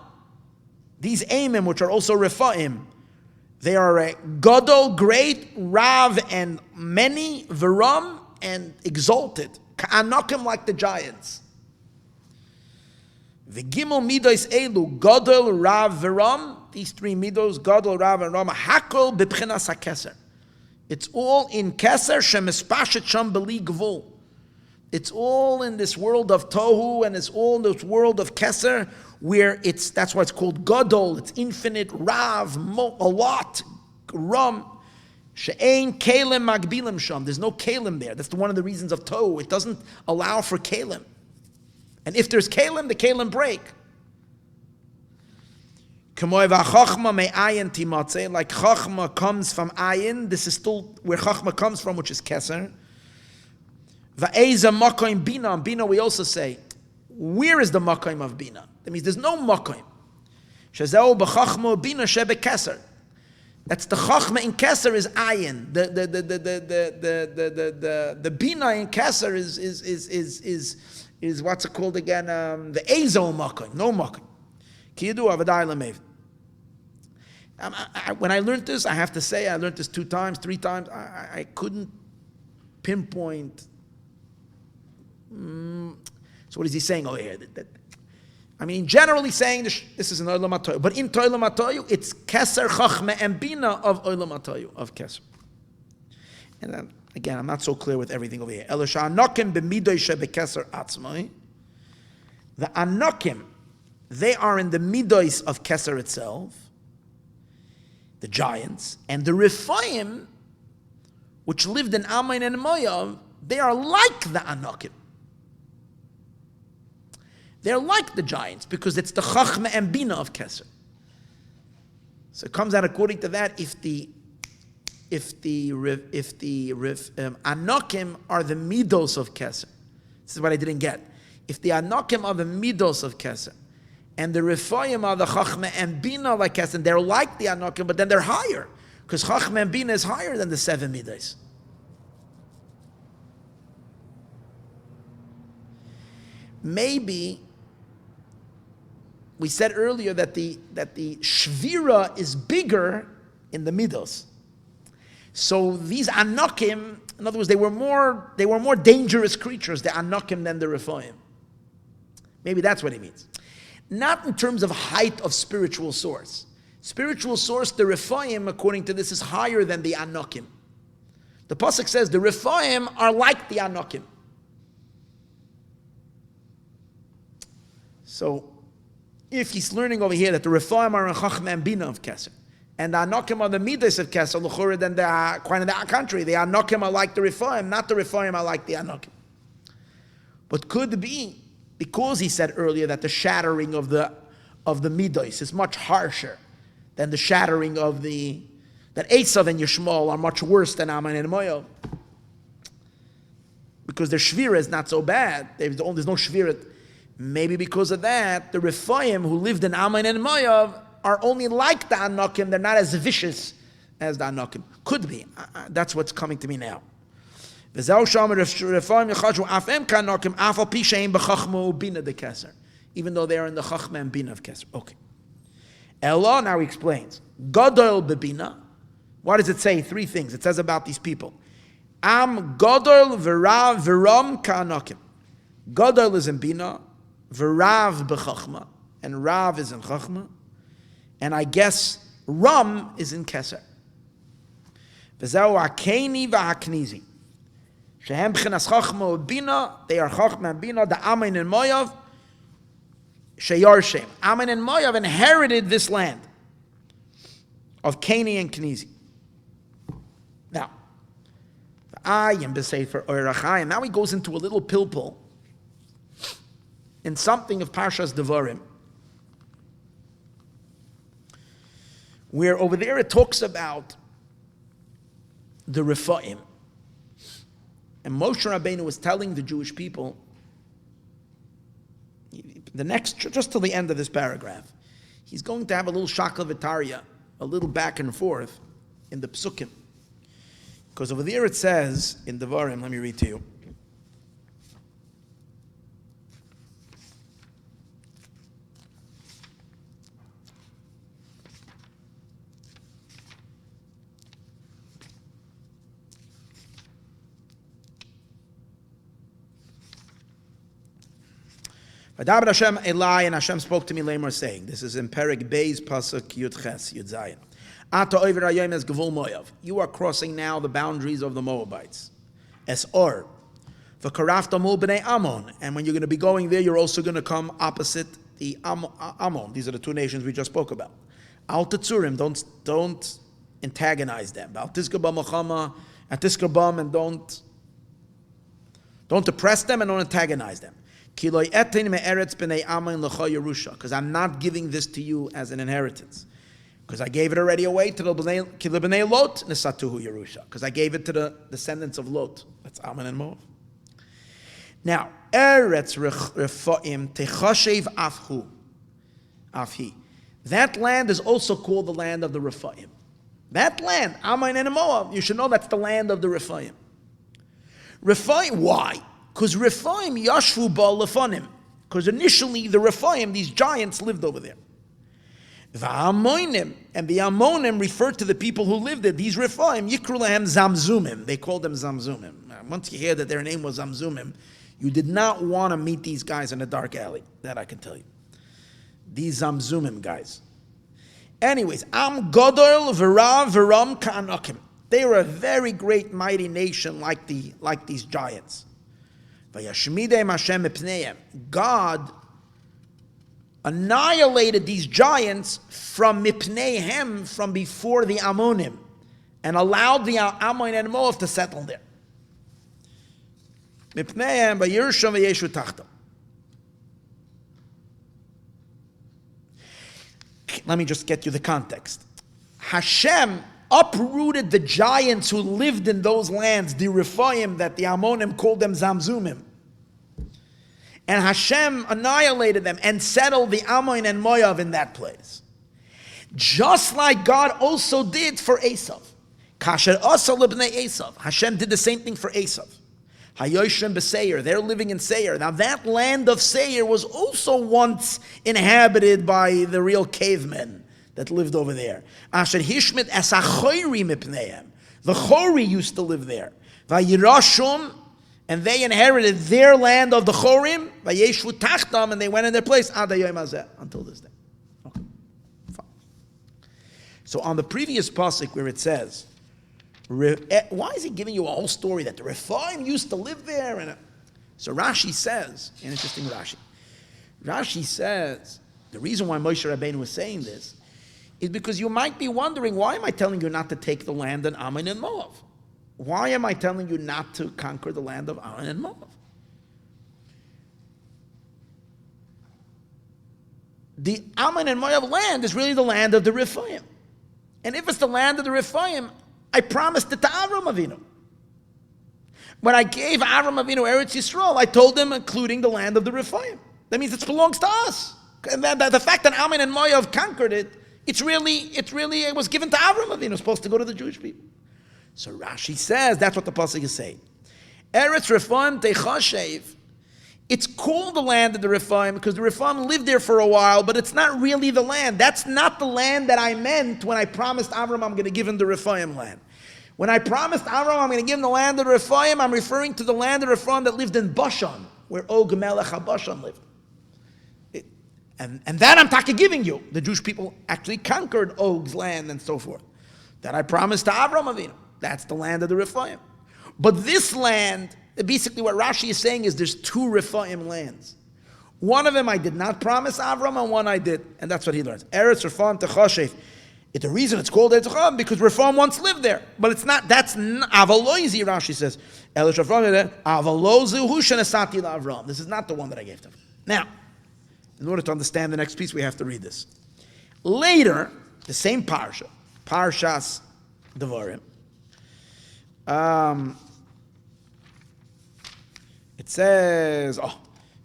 These Amim, which are also Refaim, they are a Godol, great, Rav, and many, Veram, and exalted. Ka'anakim, like the giants. V'gimel midos elu, Godol, Rav, Veram. These 3 midos, Godol, Rav, and Ram, Hakol b'pchinas haKeser. It's all in Keser, shemispashet sham beli gvul. It's all in this world of Tohu, and it's all in this world of Keser, where that's why it's called Godol. It's infinite, Rav, a lot, Ram. She'ein kelim magbilim sham. There's no kelim there. That's one of the reasons of Tohu. It doesn't allow for kelim. And if there's kelim, the kelim break. Like Chachma comes from Ayin, this is still where Chachma comes from, which is Keser. Va'eza Makoim Bina. Bina, we also say, where is the Makoim of Bina? That means there's no Makoim. Shazau b'Chachma Bina shebe Keser. That's the Chachma in Keser is Ayin. The Bina in Keser is what's it called again? The Ezo Makoim, no Makoim. Kiyidu Avadai Lamev. When I learned this, I have to say, I learned this 2 times, 3 times. I couldn't pinpoint. So what is he saying over here? I mean, generally saying this is an Olam HaToyu, but in Olam HaToyu, it's Keser, Chachma, and Bina of Olam HaToyu, of Keser. And then, again, I'm not so clear with everything over here. Elisha Anokim b'midoy shebekeser atzmai. The Anokim, they are in the midos of Keser itself, the giants, and the Rephaim, which lived in Maayon and Moav, they are like the Anokim. They're like the giants because it's the Chachma and Bina of Keser. So it comes out according to that, if the Anokim are the midos of Keser. This is what I didn't get. If the Anokim are the midos of Keser, and the Rephaim are the Chachma and Bina like Keser, they're like the Anokim, but then they're higher, because Chachma and Bina is higher than the 7 midos. Maybe we said earlier that the Shvira is bigger in the midos. So these Anokim, in other words, they were more dangerous creatures, the Anokim, than the Rephaim. Maybe that's what he means. Not in terms of height of spiritual source. Spiritual source, the Rephaim, according to this, is higher than the Anokim. The pasuk says the Rephaim are like the Anokim. So, if he's learning over here that the Rephaim are in Chachma and Bina of Keser, and the Anokim are the Midas of Keser, L'chorah, then they are quite in the contrary. The Anokim are like the Rephaim, not the Rephaim are like the Anokim. But could be, because he said earlier that the shattering of the Midas is much harsher than the shattering of that Esau and Yishmael are much worse than Ammon and Moav. Because their Shvira is not so bad. There's no Shvira. Maybe because of that, the Rephaim who lived in Ammon and Moav are only like the Anokim. They're not as vicious as the Anokim. Could be. That's what's coming to me now. Even though they are in the Chachma and Bina of Keser. Okay. Ella now explains. Gadol bebina. What does it say? 3 things. It says about these people. Am Gadol v'rav v'ram ka'anokim. Gadol is in Bina. V'rav b'chachma, and Rav is in Chachma, and I guess Ram is in Keser. V'zeu ha'keini v'ha'knizi. Shehem b'chinas Chachma u'bina, they are Chachma and Bina, the Ammon and Moav, sheyarshem. Ammon and Moav inherited this land of Kaini and Knizi. Now, V'ayim b'sefer Oirachayim. Now he goes into a little pilpul in something of Parshas Devarim, where over there it talks about the Rephaim. And Moshe Rabbeinu was telling the Jewish people, just till the end of this paragraph, he's going to have a little shakal v'tarya, a little back and forth in the psukim. Because over there it says, in Devarim, let me read to you, V'daber Hashem Elai, and Hashem spoke to me lamer, saying, this is in Perek Beis Pasuk Yud Ches Yud Zayin. Ata over Hayom es Gevul Moav. You are crossing now the boundaries of the Moabites. Es Or. V'karafta mul b'nei Ammon. And when you're going to be going there, you're also going to come opposite the Ammon. These are the 2 nations we just spoke about. Al Tatzurim, don't antagonize them. Al Tizkabam Achama, and Tizkabam, and don't oppress them and don't antagonize them. Because I'm not giving this to you as an inheritance. Because I gave it already away to the B'nai Lot, Nesatuhu Yerusha. Because I gave it to the descendants of Lot. That's Ammon and Moav. Now, Eretz Rephaim Techashev Afhi. That land is also called the land of the Rephaim. That land, Ammon and Moav, you should know that's the land of the Rephaim. Rephaim, why? Because Rephaim Yashvu Ba Lefanim. Because initially the Rephaim, these giants, lived over there. V'Amonim, and the Ammonim referred to the people who lived there. These Rephaim, Yikru Lahem Zamzumim. They called them Zamzumim. Once you hear that their name was Zamzumim, you did not want to meet these guys in a dark alley. That I can tell you. These Zamzumim guys. Anyways, Am Godol V'Rav V'Ram Ka'anakim. They were a very great, mighty nation like these giants. Vayashmidem Hashem mipneihem. God annihilated these giants from mipneihem, from before the Ammonim, and allowed the Ammon and Moav to settle there. Mipneihem vayirsham vayeshu tachtam. Let me just get you the context. Hashem uprooted the giants who lived in those lands, the Rephaim, that the Ammonim called them Zamzumim. And Hashem annihilated them and settled the Ammon and Moav in that place. Just like God also did for Esau. Kasher Asa libnei Esau. Hashem did the same thing for Esau. Hayoshim b'Seir, they're living in Seir. Now that land of Seir was also once inhabited by the real cavemen that lived over there. Asher hishmit es hachoyri mipneihem. The Chori used to live there. Vayirashum, and they inherited their land of the Chorim. Vayeshu tachtam, and they went in their place ad hayom hazeh, until this day. Okay, fine. So on the previous pasuk where it says, why is he giving you a whole story that the Rephaim used to live there? And so Rashi says, an interesting Rashi. Rashi says, the reason why Moshe Rabbeinu was saying this is because you might be wondering, why am I telling you not to take the land of Ammon and Moav? Why am I telling you not to conquer the land of Ammon and Moav? The Ammon and Moav land is really the land of the Rephaim. And if it's the land of the Rephaim, I promised it to Avram Avinu. When I gave Avram Avinu Eretz Yisroel, I told him, including the land of the Rephaim. That means it belongs to us. And the fact that Ammon and Moav conquered it, it was given to Avram Avinu. It was supposed to go to the Jewish people. So Rashi says, that's what the pasuk is saying. Eretz Rephaim Techashev. It's called the land of the Rephaim because the Rephaim lived there for a while, but it's not really the land. That's not the land that I meant when I promised Avram I'm going to give him the Rephaim land. When I promised Avram I'm going to give him the land of the Rephaim, I'm referring to the land of the Rephaim that lived in Bashan, where Og Melech HaBashan lived. And that I'm talking giving you. The Jewish people actually conquered Og's land and so forth. That I promised to Avram Avinu. That's the land of the Rephaim. But this land, basically what Rashi is saying is there's two Rephaim lands. One of them I did not promise Avram, and one I did. And that's what he learns. Eretz Rephaim Techashev. The reason it's called Eretz Rephaim because Rephaim once lived there. But it's not, that's Avaloizi, Rashi says. Eretz Rephaim, Avalozu Hu Shenesati LaAvram. This is not the one that I gave to him. Now, in order to understand the next piece, we have to read this. Later, the same parsha, Parshas Devarim, it says,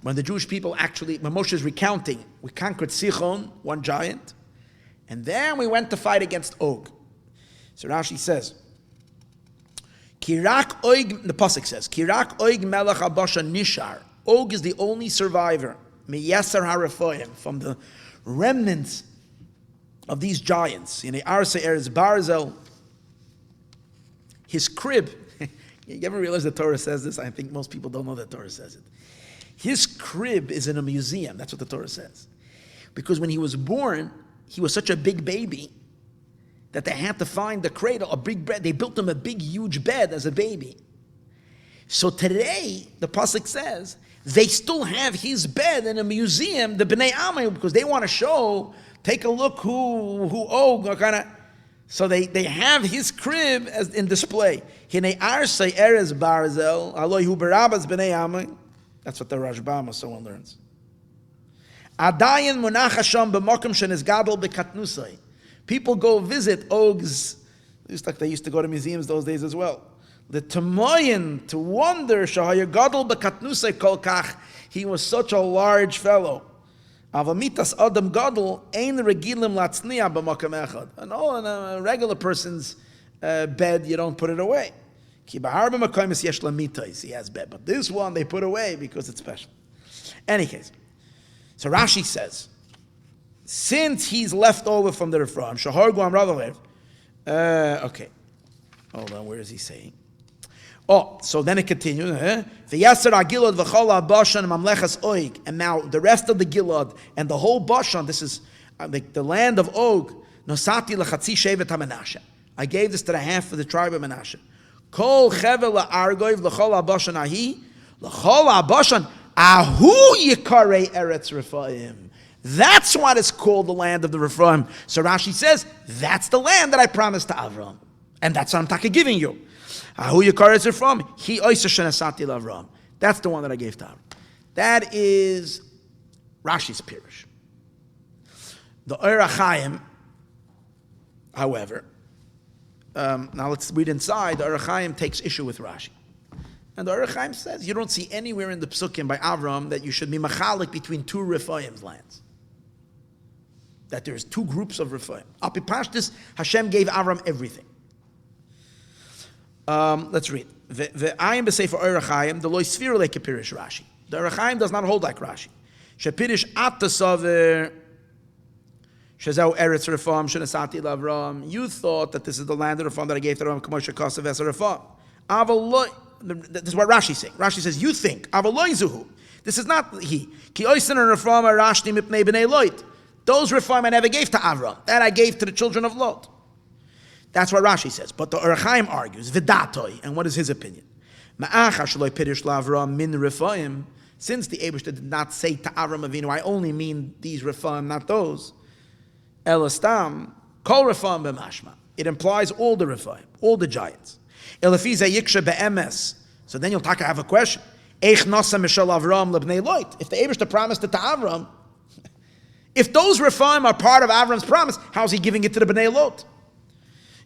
when the Jewish people when Moshe is recounting, we conquered Sichon, one giant, and then we went to fight against Og. So Rashi says, Kirak Oig, the pasuk says, Kirak Oig Melech HaBashan Nishar. Og is the only survivor, Meyasar HaRephaim, from the remnants of these giants. In the Arsa Eretz Barzel, his crib, you ever realize the Torah says this? I think most people don't know that Torah says it. His crib is in a museum. That's what the Torah says. Because when he was born, he was such a big baby that they had to find the cradle, a big bed. They built him a big, huge bed as a baby. So today, the pasuk says, they still have his bed in a museum, the Bnei Ammon, because they want to show, take a look who Og, kind of. So they have his crib as in display. Hinei arsei erez barzel aloi hu barabas bnei Ammon. That's what the Rashbam or someone learns. Adayin munach hasham b'makom shenis gadol b'katnusai. People go visit Og's. Just like they used to go to museums those days as well. The Maayon, to wonder shahaya gadol b'katnusai kol kach. He was such a large fellow. Avamitas adam gadol ein regilim latzniya b'makom echad. And in a regular person's bed, you don't put it away. Ki b'harba makomis yesh lamitais. He has bed, but this one they put away because it's special. Any case, so Rashi says, since he's left over from the Rephaim, shahar guam ravav. Okay, hold on. Where is he saying? Oh, so then it continues. V'yaser ha'gilad v'chol ha'bashan mamlechas Og. And now the rest of the Gilad and the whole Bashan, this is the land of Og, nosati l'chatzi shevet ha'menashe. I gave this to the half of the tribe of Menashe. Kol chevel ha'argoiv l'chol ha'bashan ahi, l'chol ha'bashan ahu yikarei eretz Rephaim. That's what is called the land of the Rephaim. So Rashi says, that's the land that I promised to Avram. And that's what I'm talking giving you. Ahu Yikaretz Rephaim. He oisa shenasati l'Avram. That's the one that I gave to Avram. That is Rashi's Pirush. The Or HaChaim, however, now let's read inside. The Or HaChaim takes issue with Rashi. And the Or HaChaim says, you don't see anywhere in the Psukim by Avram that you should be machalik between two Rephaim's lands. That there's two groups of Rephaim. Apipashtis, Hashem gave Avram everything. Let's read. Ve'ayim b'sefer Or HaChaim, the loy sfira like Pirish Rashi. The Or HaChaim does not hold like Rashi. Shepirish atasaver, shezau eretz Rephaim, shenasati l'Avram. You thought that this is the land of Rephaim that I gave to Avram, k'moshe kasav eser Rephaim. Aval this is what Rashi is saying. Rashi says, you think. Aval this is not he. Ki oisen and Rephaim arashni mipnei b'nei Lot. Those Rephaim I never gave to Avram. That I gave to the children of Lot. That's what Rashi says. But the Or HaChaim argues, V'datoi, and what is his opinion? Ma'acha shaloi pirish la'Avram min Rephaim. Since the Eibishter did not say to Avram Avinu, I only mean these Rephaim, not those. Elastam, kol Rephaim b'mashma. It implies all the Rephaim, all the giants. Elafiza yiksha be'emes. So then you'll have a question. Eich nasa mishal Avram lebnei Lot. If the Eibishter promised it to Avram, if those Rephaim are part of Avram's promise, how is he giving it to the Bnei Lot?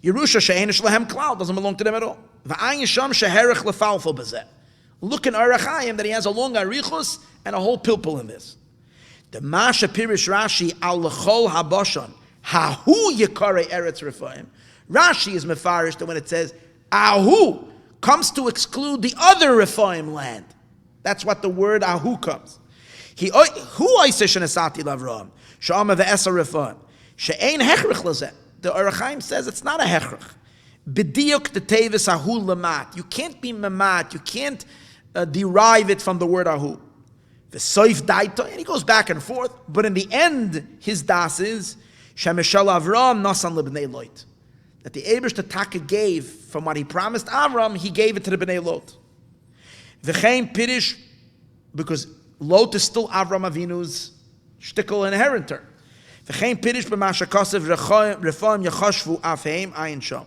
Yerusha she'enish lehem klal, doesn't belong to them at all. V'ayin sham sheherich lefalfel b'zeh. Look in Or HaChaim that he has a long arichus and a whole pilpul in this. The Masha Pirish Rashi al lechol habashan hahu yikarei eretz Rephaim. Rashi is mefarish that when it says ahu comes to exclude the other Rephaim land. That's what the word ahu comes. Hu oiseh shenasati l'Avram. Sha'ama ve'esa Rephaim. She'ein hechrich l'zeh. The Or HaChaim says it's not a hechrich. B'diuk the tevis ahu lamat. You can't be mamat. You can't derive it from the word ahu. V'soif daito. And he goes back and forth. But in the end, his das is shemeshal Avram nasan lebnei Lot. That the Eibishter Taka gave from what he promised Avram, he gave it to the Bnei Lot. V'chein pirish, because Lot is still Avram Avinu's shtickle inheritor. V'chein pirish b'masha kasev Rephaim yachashvu afheim ayin sham.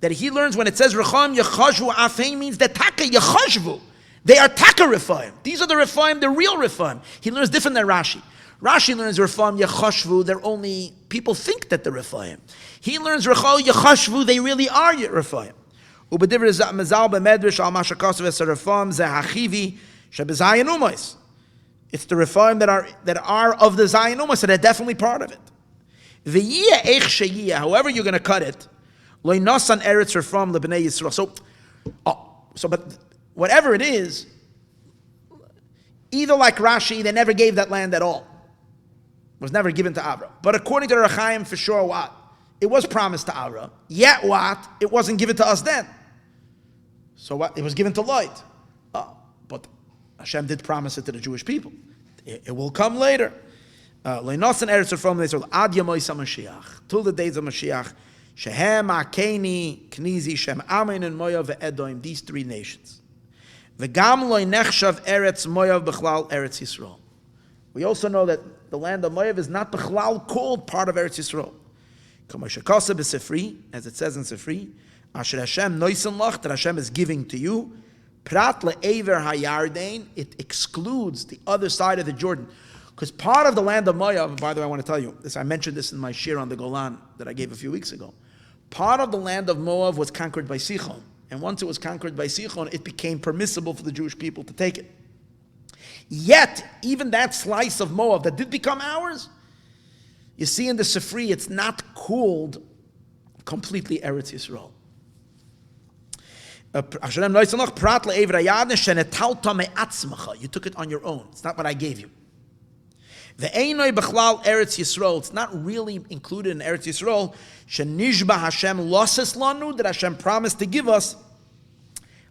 That he learns when it says Rephaim yachashvu afheim means that Taka yachashvu. They are Taka Rephaim. These are the Rephaim, the real Rephaim. He learns different than Rashi. Rashi learns Rephaim yachashvu. They're only people think that they're Rephaim. He learns Rephaim yachashvu. They really are Rephaim. Ubedivr mezal b'medrash al masha kasev es Rephaim zehachivi. It's the Rephaim that are of the Zion Ummah, so they're definitely part of it. However you're going to cut it, loy nasan eretz Rephaim lebnei Yisroel. But whatever it is, either like Rashi, they never gave that land at all. It was never given to Avram. But according to the Or HaChaim, for sure, what? It was promised to Avram. Yet what? It wasn't given to us then. So what? It was given to Lot. But Hashem did promise it to the Jewish people. It will come later. Till the days of Mashiach. Shehem, Akeni, Knizi, Shem, Amen, and Moav, Edom, these three nations. V'gam lo nechshav eretz Moav b'chlal eretz Yisroel. We also know that the land of Moav is not b'chlal called part of Eretz Yisroel. As it says in Sifri, Asher Hashem noisen lach, that Hashem is giving to you. Prat le'ever hayardein, it excludes the other side of the Jordan. Because part of the land of Moav, by the way, I want to tell you this, I mentioned this in my shir on the Golan that I gave a few weeks ago. Part of the land of Moav was conquered by Sichon. And once it was conquered by Sichon, it became permissible for the Jewish people to take it. Yet, even that slice of Moav that did become ours, you see in the Sifri, it's not called completely Eretz Yisrael. You took it on your own. It's not what I gave you. It's not really included in Eretz Yisrael. That Hashem promised to give us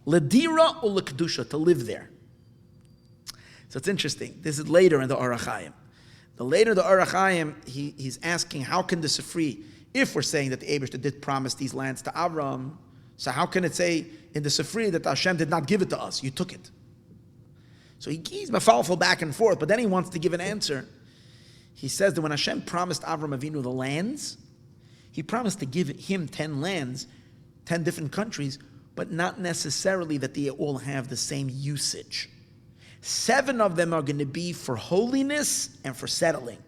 Ledira or lekdusha, to live there. So it's interesting. This is later in the Orach Chaim. Later the Orach Chaim, he's asking, how can the Sifri, if we're saying that the Eibishter did promise these lands to Avram, so how can it say in the Sifri that Hashem did not give it to us? You took it. So he's mafalful back and forth, but then he wants to give an answer. He says that when Hashem promised Avram Avinu the lands, he promised to give him 10 lands, 10 different countries, but not necessarily that they all have the same usage. 7 of them are going to be for holiness and for settling.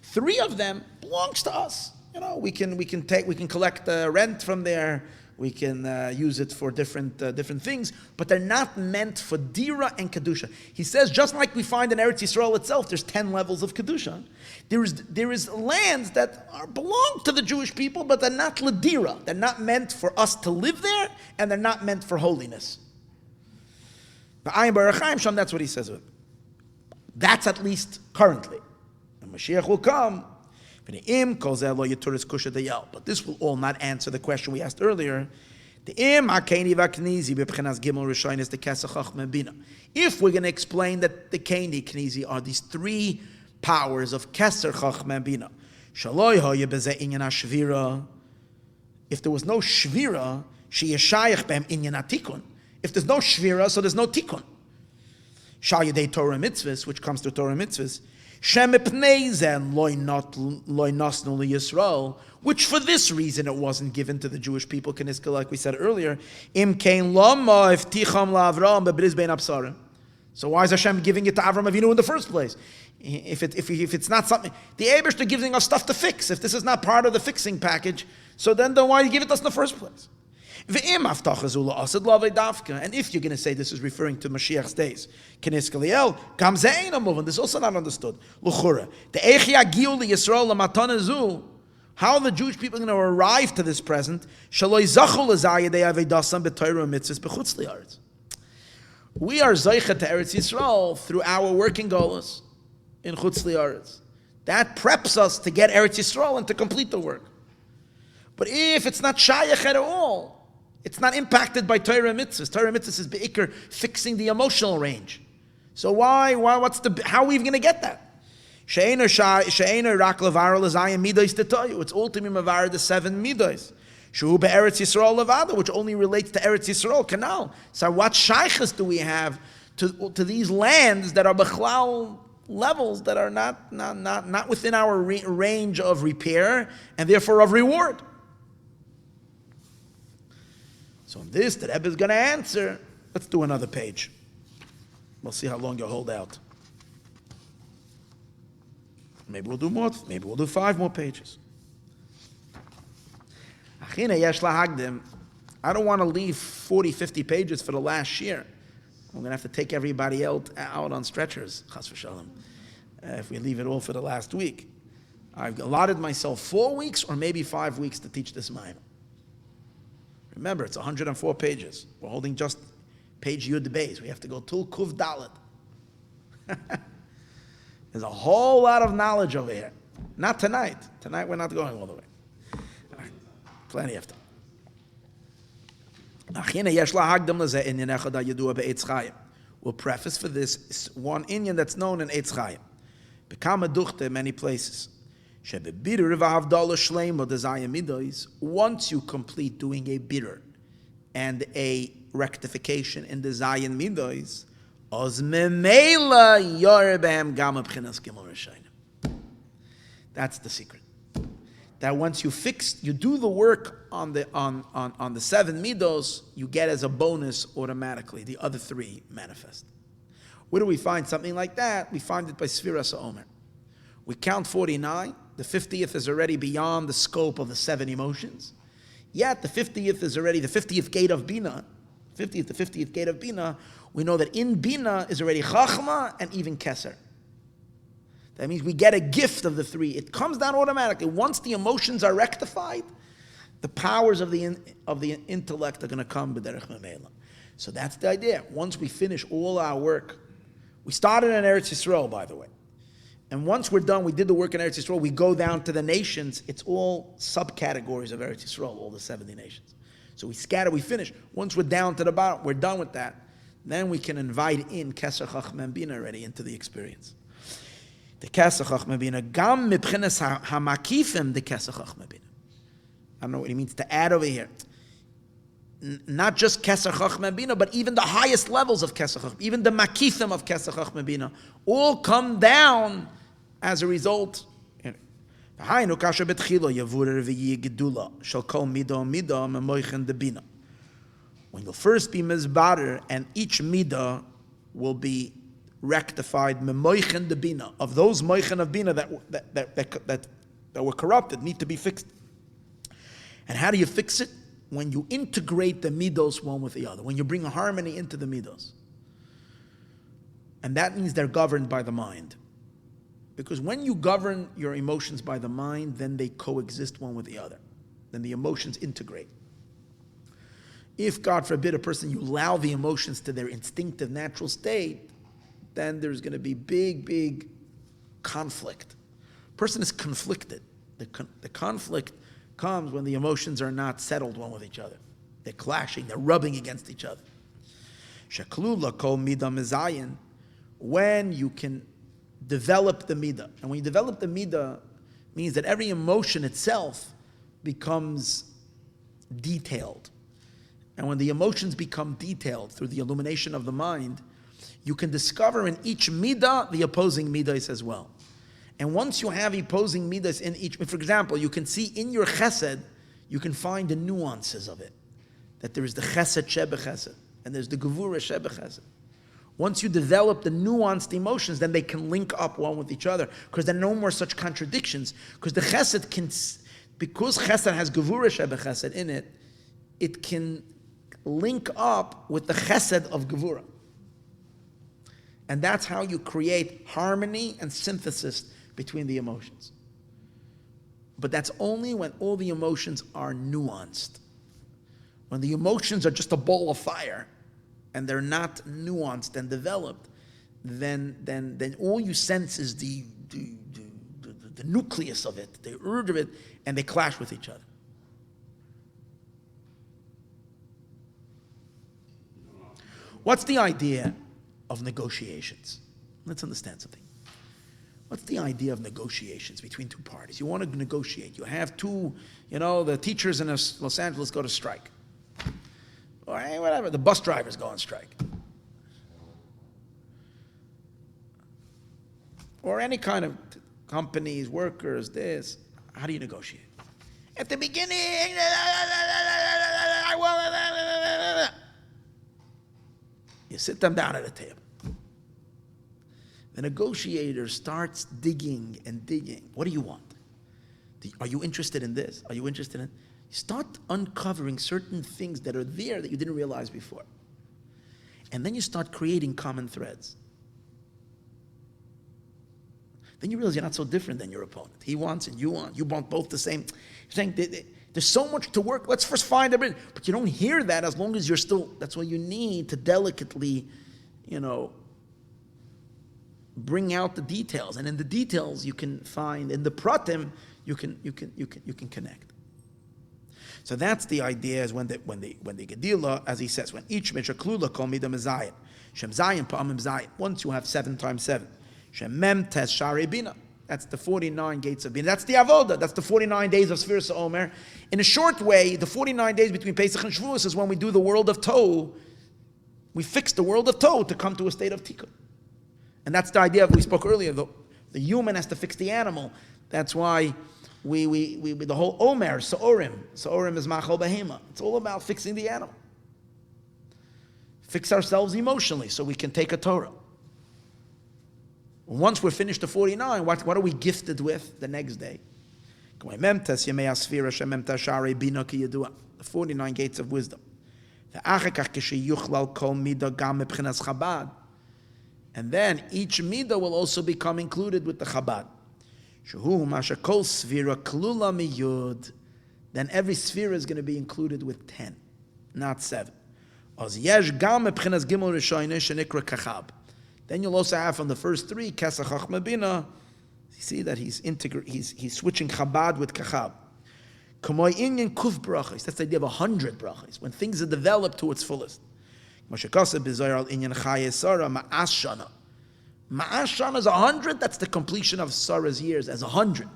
3 of them belongs to us. You know, we can collect rent from there. We can use it for different things, but they're not meant for dira and kedusha. He says, just like we find in Eretz Yisrael itself, there's 10 levels of kedusha. There is lands that belong to the Jewish people, but they're not ledira. They're not meant for us to live there, and they're not meant for holiness. That's what he says. That's at least currently. And Mashiach will come. But this will all not answer the question we asked earlier. If we're going to explain that the Keni, Knizi are these 3 powers of Keser, Chachma, and Bina. If there was no Shvira, if there's no Shvira, so there's no Tikkun. Shal Yedei Torah Mitzvahs, which comes to Torah Mitzvahs, which for this reason it wasn't given to the Jewish people, like we said earlier. So why is Hashem giving it to Avram Avinu in the first place? If it's not something, the Eibishter giving us stuff to fix. If this is not part of the fixing package, so then why did he give it to us in the first place? And if you're going to say this is referring to Mashiach's days, this is also not understood. How the Jewish people are going to arrive to this present? We are Zaycha to Eretz Yisrael through our working goals in Chutz Li'aretz. That preps us to get Eretz Yisrael and to complete the work. But if it's not Shayach at all, it's not impacted by Torah mitzvahs. Torah mitzvahs is be'ikr fixing the emotional range. So how are we even going to get that? It's ultimately mavar the 7 midos. Shu be'eretz Yisrael levada, which only relates to Eretz Yisrael canal. So what shaychus do we have to these lands that are bechlal levels that are not within our range of repair and therefore of reward? So on this, the Rebbe is going to answer. Let's do another page. We'll see how long you'll hold out. Maybe we'll do more. Maybe we'll do 5 more pages. I don't want to leave 40, 50 pages for the last year. We're going to have to take everybody out on stretchers, chas v'shalom, if we leave it all for the last week. I've allotted myself 4 weeks or maybe 5 weeks to teach this Maayon. Remember, it's 104 pages. We're holding just page Yud Beis. We have to go till Kuv Dalet. There's a whole lot of knowledge over here. Not tonight. Tonight we're not going all the way. Right. Plenty of time. We'll preface for this one inyan that's known in Eitz Chaim. Become a duchte in many places. Once you complete doing a bitter and a rectification in the Zayin Midos, that's the secret. That once you do the work on the 7 midos, you get as a bonus automatically the other 3 manifest. Where do we find something like that? We find it by Sfiras HaOmer. We count 49. The 50th is already beyond the scope of the 7 emotions. Yet the 50th is already the 50th gate of Bina. The 50th gate of Bina. We know that in Bina is already Chachma and even Keser. That means we get a gift of the 3. It comes down automatically. Once the emotions are rectified, the powers of the intellect are going to come b'derech memela. So that's the idea. Once we finish all our work, we started in Eretz Yisrael, by the way. And once we're done, we did the work in Eretz Yisrael, we go down to the nations. It's all subcategories of Eretz Yisrael, all the 70 nations. So we scatter, we finish. Once we're down to the bottom, we're done with that. Then we can invite in Keser Chachma and Bina already into the experience. The Keser Chachma and Bina, Gam Mibchenes HaMakifim, the Keser Chachma and Bina. I don't know what he means to add over here. Not just Keser Chachma and Bina, but even the highest levels of Keser Chachma, even the Makifim of Keser Chachma and Bina, all come down as a result. When you'll first be mizbarer, and each midah will be rectified memoichen de bina, of those moichen of bina that were corrupted, need to be fixed. And how do you fix it? When you integrate the midos one with the other, when you bring a harmony into the midos. And that means they're governed by the mind. Because when you govern your emotions by the mind, then they coexist one with the other. Then the emotions integrate. If, God forbid, a person, you allow the emotions to their instinctive, natural state, then there's going to be big conflict. A person is conflicted. The conflict comes when the emotions are not settled one with each other. They're clashing, they're rubbing against each other. Shaklula kol midah mezayin, when you can develop the midah. And when you develop the midah, means that every emotion itself becomes detailed. And when the emotions become detailed through the illumination of the mind, you can discover in each midah the opposing midas as well. And once you have opposing midas in each, for example, you can see in your chesed, you can find the nuances of it. That there is the chesed shebe chesed, and there's the gevura shebe chesed. Once you develop the nuanced emotions, then they can link up one with each other, because there are no more such contradictions. Because the chesed because chesed has gevura shebe chesed in it, it can link up with the chesed of gevura. And that's how you create harmony and synthesis between the emotions. But that's only when all the emotions are nuanced. When the emotions are just a ball of fire, and they're not nuanced and developed, then all you sense is the nucleus of it, the urge of it, and they clash with each other. What's the idea of negotiations? Let's understand something. What's the idea of negotiations between two parties? You want to negotiate. You have two, the teachers in Los Angeles go to strike. Or whatever, the bus drivers go on strike. Or any kind of companies, workers, this. How do you negotiate? At the beginning, you sit them down at a table. The negotiator starts digging and digging. What do you want? Are you interested in this? Are you interested in... You start uncovering certain things that are there that you didn't realize before. And then you start creating common threads. Then you realize you're not so different than your opponent. He wants and you want. You want both the same. You're saying there's so much to work. Let's first find everything. But you don't hear that as long as you're still... That's what you need to delicately, bring out the details. And in the details you can find, in the pratim, you can connect. So that's the idea, is when the gedila, as he says, when each meshaklula kol midah mezayin, shem zayin pa'amim zayin. Once you have 7 times 7, shem mem tes shari bina. That's the 49 gates of bina. That's the avoda. That's the 49 days of Sfiras Omer. In a short way, the 49 days between Pesach and Shavuos is when we do the world of Tohu. We fix the world of Tohu to come to a state of Tikkun. And that's the idea we spoke earlier. The human has to fix the animal. That's why we the whole Omer, Sa'orim is Machal Behema. It's all about fixing the animal. Fix ourselves emotionally so we can take a Torah. Once we're finished the 49, what are we gifted with the next day? The 49 gates of wisdom. And then each midah will also become included with the Chabad. Then every sphere is going to be included with 10, not 7. Then you'll also have from the first 3, Kesach Chachma Bina. You see that he's switching Chabad with Kachab. Kamoy inyan kuf brachos. That's the idea of 100 brachos, when things are developed to its fullest. Ma'as shana is 100, that's the completion of Sarah's years as 100.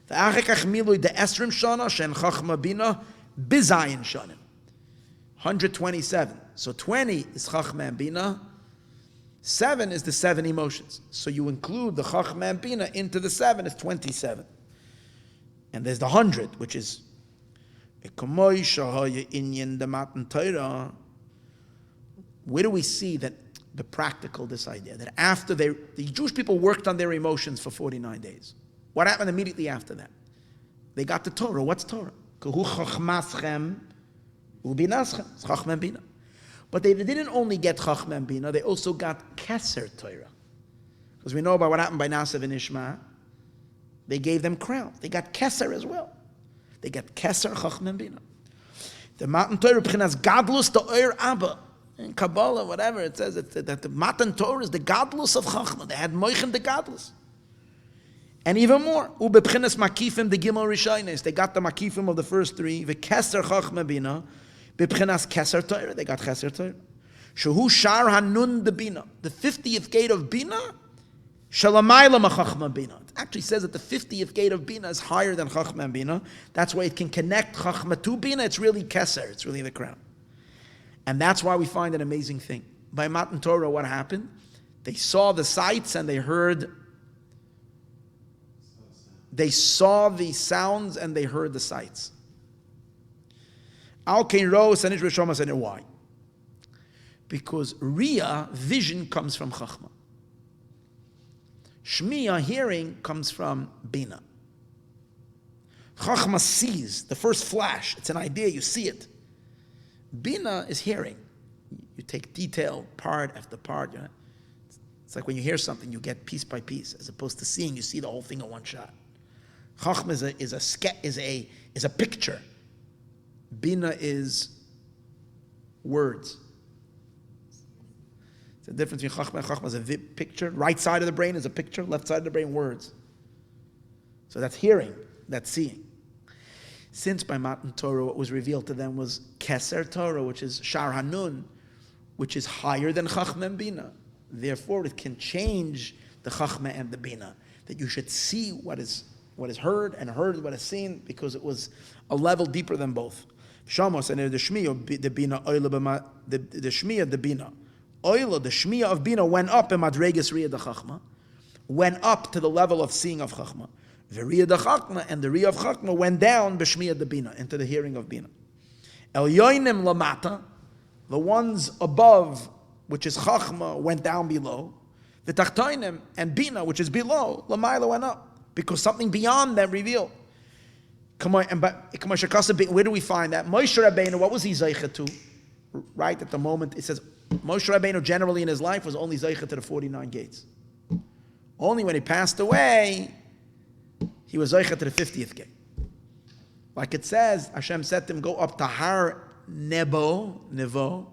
The 127. So 20 is Chachma and Bina. 7 is the 7 emotions. So you include the Chachma and Bina into the 7, it's 27. And there's the 100, which is where do we see that the practical, this idea, that after the Jewish people worked on their emotions for 49 days. What happened immediately after that? They got the Torah. What's Torah? But they didn't only get Chachma and Bina, they also got Keser Torah. Because we know about what happened by Nasav and Ishma. They gave them crowns. They got Keser as well. They got Keser, Chachma and Bina. The Matan Torah, B'chinas Gadlus, the Oir Abba. In Kabbalah, whatever, it says that the Matan Torah is the Gadlus of Chachma. They had Moichin the Gadlus. And even more, Ubebchinas Makifim, the Gimel Rishaynes. They got the Makifim of the first 3. The Keser Chachma Bina. Bebchinas Keser Torah. They got Keser Torah. Shehu Shar Hanun the Bina. The 50th gate of Bina. Shalamayla Chachma Bina. It actually says that the 50th gate of Bina is higher than Chachma and Bina. That's why it can connect Chachma to Bina. It's really Keser. It's really the crown. And that's why we find an amazing thing. By Matan Torah, what happened? They saw the sights and they heard. They saw the sounds and they heard the sights. Why? Because Riyah, vision, comes from Chachma. Shmiya, hearing, comes from Bina. Chachma sees, the first flash. It's an idea, you see it. Bina is hearing. You take detail, part after part. You know? It's like when you hear something, you get piece by piece, as opposed to seeing, you see the whole thing in one shot. Chachma is a picture. Bina is words. It's the difference between Chachma and Chachma is a picture. Right side of the brain is a picture, left side of the brain, words. So that's hearing, that's seeing. Since by Matan Torah what was revealed to them was Keser Torah, which is Shar Hanun, which is higher than Chachma and Bina. Therefore, it can change the Chachma and the Bina. That you should see what is heard and heard what is seen, because it was a level deeper than both. Shamos and the Shmiya, the Bina, the Shmiya, the Bina. Oila, the Shmiya of Bina went up in Madregas Riyah the Chachma, went up to the level of seeing of Chachma. The Riyah the Chachma and the Riyah of Chachma went down B'Shmiya the Bina, into the hearing of Bina. El Yoinim Lamata, the ones above, which is Chachma, went down below. The Tachtoinim and Bina, which is below, Lamaila went up, because something beyond them revealed. Where do we find that? Moshe Rabbeinu, what was he Zeicha to? Right at the moment, it says, Moshe Rabbeinu generally in his life was only Zeicha to the 49 gates. Only when he passed away, he was Zeicha to the 50th gate. Like it says, Hashem said to him, go up to Har Nevo.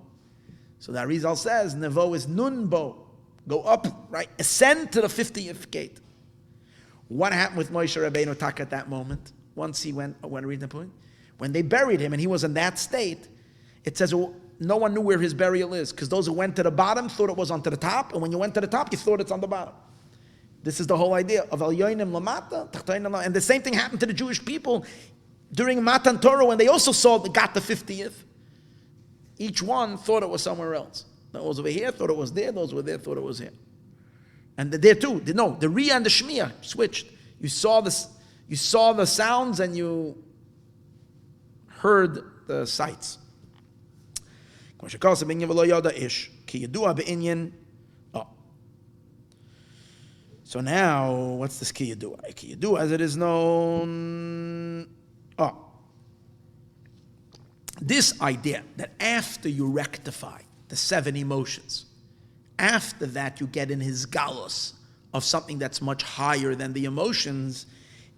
So the Arizal says, Nevo is Nunbo. Go up, right? Ascend to the 50th gate. What happened with Moshe Rabbeinu Tak at that moment? Once he went, I want to read the point. When they buried him and he was in that state, it says no one knew where his burial is, because those who went to the bottom thought it was onto the top, and when you went to the top, you thought it's on the bottom. This is the whole idea of Al Yoinim Lamata, and the same thing happened to the Jewish people during Matan Torah when they also got the 50th. Each one thought it was somewhere else. Those over here thought it was there, those over there thought it was here. And there too, no, the Riyah and the Shmiya switched. You saw the sounds and you heard the sights. So now, what's this ki yadua? Ki yadua, as it is known. This idea that after you rectify the 7 emotions, after that you get in his galus of something that's much higher than the emotions,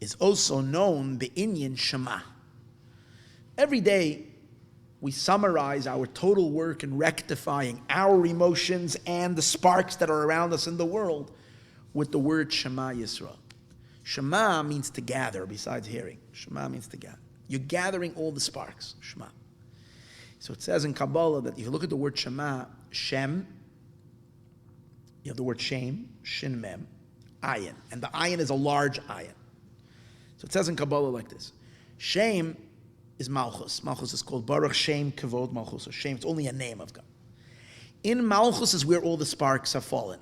is also known be'inyan shema. Every day we summarize our total work in rectifying our emotions and the sparks that are around us in the world with the word Shema Yisroel. Shema means to gather, besides hearing. Shema means to gather. You're gathering all the sparks. Shema. So it says in Kabbalah that if you look at the word Shema, Shem, you have the word Shem, Shin Mem, Ayin. And the Ayin is a large Ayin. So it says in Kabbalah like this. Shem is Malchus. Malchus is called Baruch Shem Kavod Malchus. So Shem, it's only a name of God. In Malchus is where all the sparks have fallen.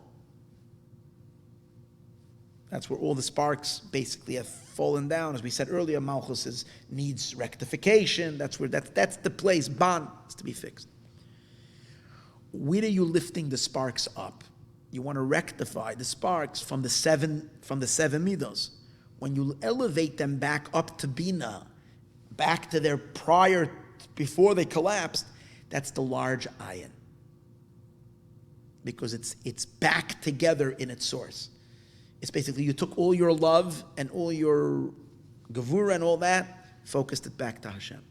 That's where all the sparks basically have fallen down. As we said earlier, Malchus needs rectification. That's the place. Ban is to be fixed. Where are you lifting the sparks up? You want to rectify the sparks from the seven midos. When you elevate them back up to Bina, back to their prior, before they collapsed, that's the large ayin. Because it's back together in its source. It's basically you took all your love and all your gevura and all that, focused it back to Hashem.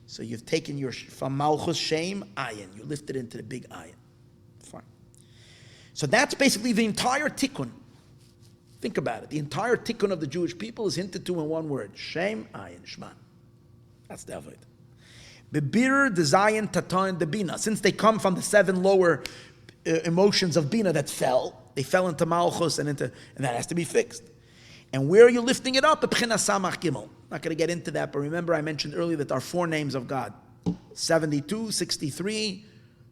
So you've taken from Malchus Shem, ayin, you lifted it into the big ayin. Fine. So that's basically the entire tikkun. Think about it. The entire tikkun of the Jewish people is hinted to in one word. Shem, ayin, shman. That's the avoid. Bebir, the zayin, tatan, the bina. Since they come from the 7 lower emotions of bina that fell, they fell into Malchus and that has to be fixed. And where are you lifting it up? B'china samach gimel. Not going to get into that, but remember I mentioned earlier that there are 4 names of God. 72, 63,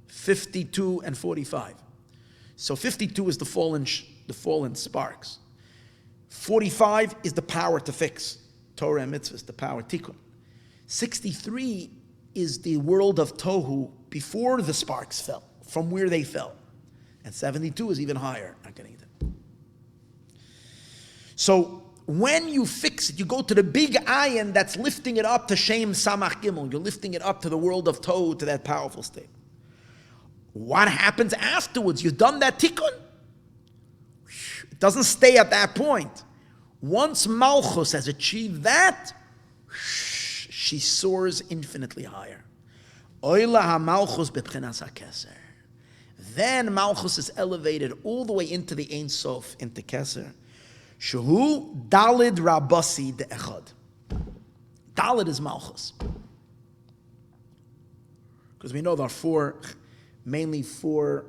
52, and 45. So 52 is the fallen sparks. 45 is the power to fix. Torah and mitzvahs, the power, tikkun. 63 is the world of tohu before the sparks fell, from where they fell. And 72 is even higher. Not getting into it. So when you fix it, you go to the big ayin that's lifting it up to Shem Samach Gimel. You're lifting it up to the world of tohu, to that powerful state. What happens afterwards? You've done that tikkun. It doesn't stay at that point. Once Malchus has achieved that, she soars infinitely higher. Oila ha-Malchus b'pchinas ha-keser. Then Malchus is elevated all the way into the Ein Sof, into Keser. Shehu Dalid Rabasi de Echad. Dalid is Malchus. Because we know there are mainly four,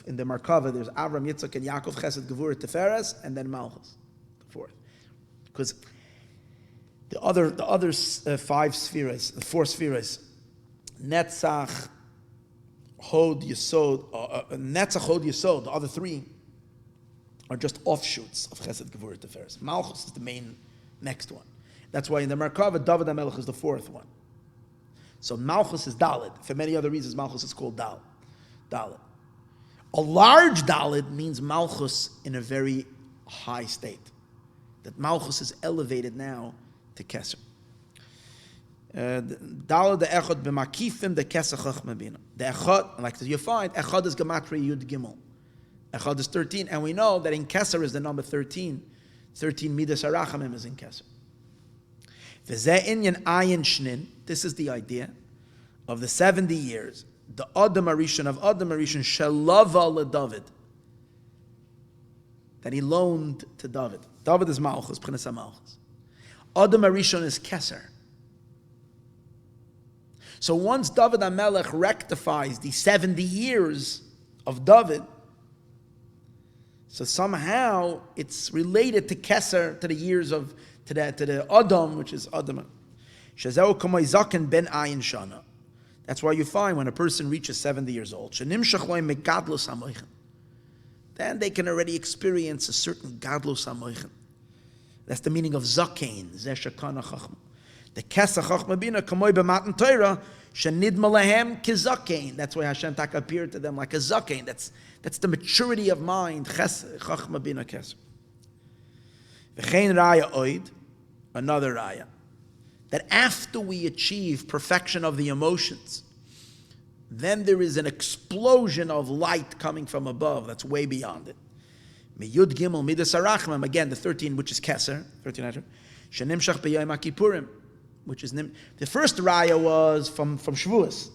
in the Merkava, there's Avram, Yitzchak, and Yaakov, Chesed, Gevurah, Tiferes, and then Malchus, the 4th. Because the other 5 spheres, the 4 spheres, Netzach, Hod, Yesod, Netzach, Hod, Yesod, the other 3 are just offshoots of Chesed, Gevurah, Tiferes. Malchus is the main next one. That's why in the Merkava, David HaMelech is the 4th one. So Malchus is Dalid. For many other reasons, Malchus is called Dalid. A large Dalid means Malchus in a very high state. That Malchus is elevated now to Keser. Dalid the Echad b'makifim the Keser Chachma Bina. The Echad, like you find, Echad is Gematria Yud Gimel. Echad is 13, and we know that in Keser is the number 13. 13 Midas Harachamim is in Keser. V'zeh inyan ayin shnin. This is the idea of the 70 years. The Adam Arishon of Adam Arishon Shalava LeDavid, that he loaned to David. David is Malchus, P'chinas Malchus. Adam Arishon is Keser. So once David HaMelech rectifies the 70 years of David, so somehow it's related to Keser, to the years of to the Adam, which is Adam. Shazau kamay zaken ben ayin shana. That's why you find when a person reaches 70 years old, then they can already experience a certain gadlus hamoichin. That's the meaning of zakein. Zeshakana chachma. The kesa chachma bina kamoy b'matan Torah shenidma lahem kizakein. That's why Hashem tak appeared to them like a zakein. That's the maturity of mind. Chachma bina kesa. V'chein raya oid, another raya. That after we achieve perfection of the emotions, then there is an explosion of light coming from above that's way beyond it. Miyud Gimel Midas Harachmim, again the 13, which is Keser, 13 Shenimshach b'Yom HaKippurim, which is the first raya was from Shavuos.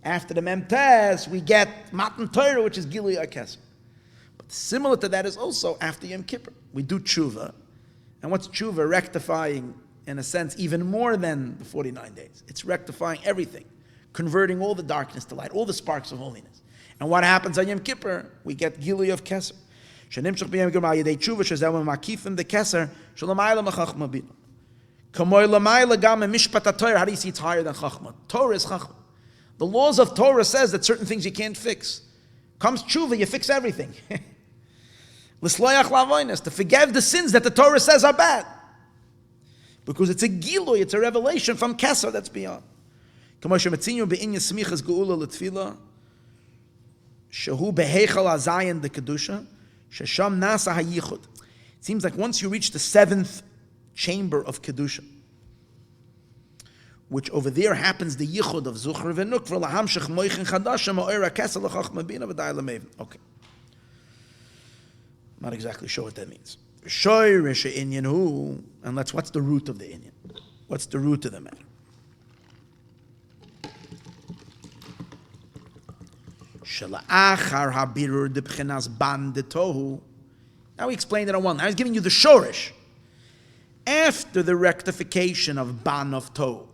After the Memtes, we get Matan Torah, which is Gilui HaKeser. But similar to that is also after Yom Kippur. We do tshuva. And what's tshuva? Rectifying in a sense, even more than the 49 days. It's rectifying everything, converting all the darkness to light, all the sparks of holiness. And what happens on Yom Kippur? We get Gilui of Keser. Shenimshach b'yom Kippur al yedei tshuva shezeh makifim the Keser shalamayla mechachma bina. Kamoy lamayla gam mishpat Torah. How do you see it's higher than Chachma? Torah is Chachma. The laws of Torah says that certain things you can't fix. Comes tshuva, you fix everything. L'sloyach la'avonos, to forgive the sins that the Torah says are bad. Because it's a gilui, it's a revelation from Keser that's beyond. It seems like once you reach the seventh chamber of Kedusha, which over there happens the yichud of Zuchar v'Nukva lahamshech moichin chadasha ma'oira Keser l'chachma bina v'day l'mevin. Okay. I'm not exactly sure what that means. And what's the root of the inyan? What's the root of the matter? Now we explained it on one. I was giving you the shorish. After the rectification of ban of tohu,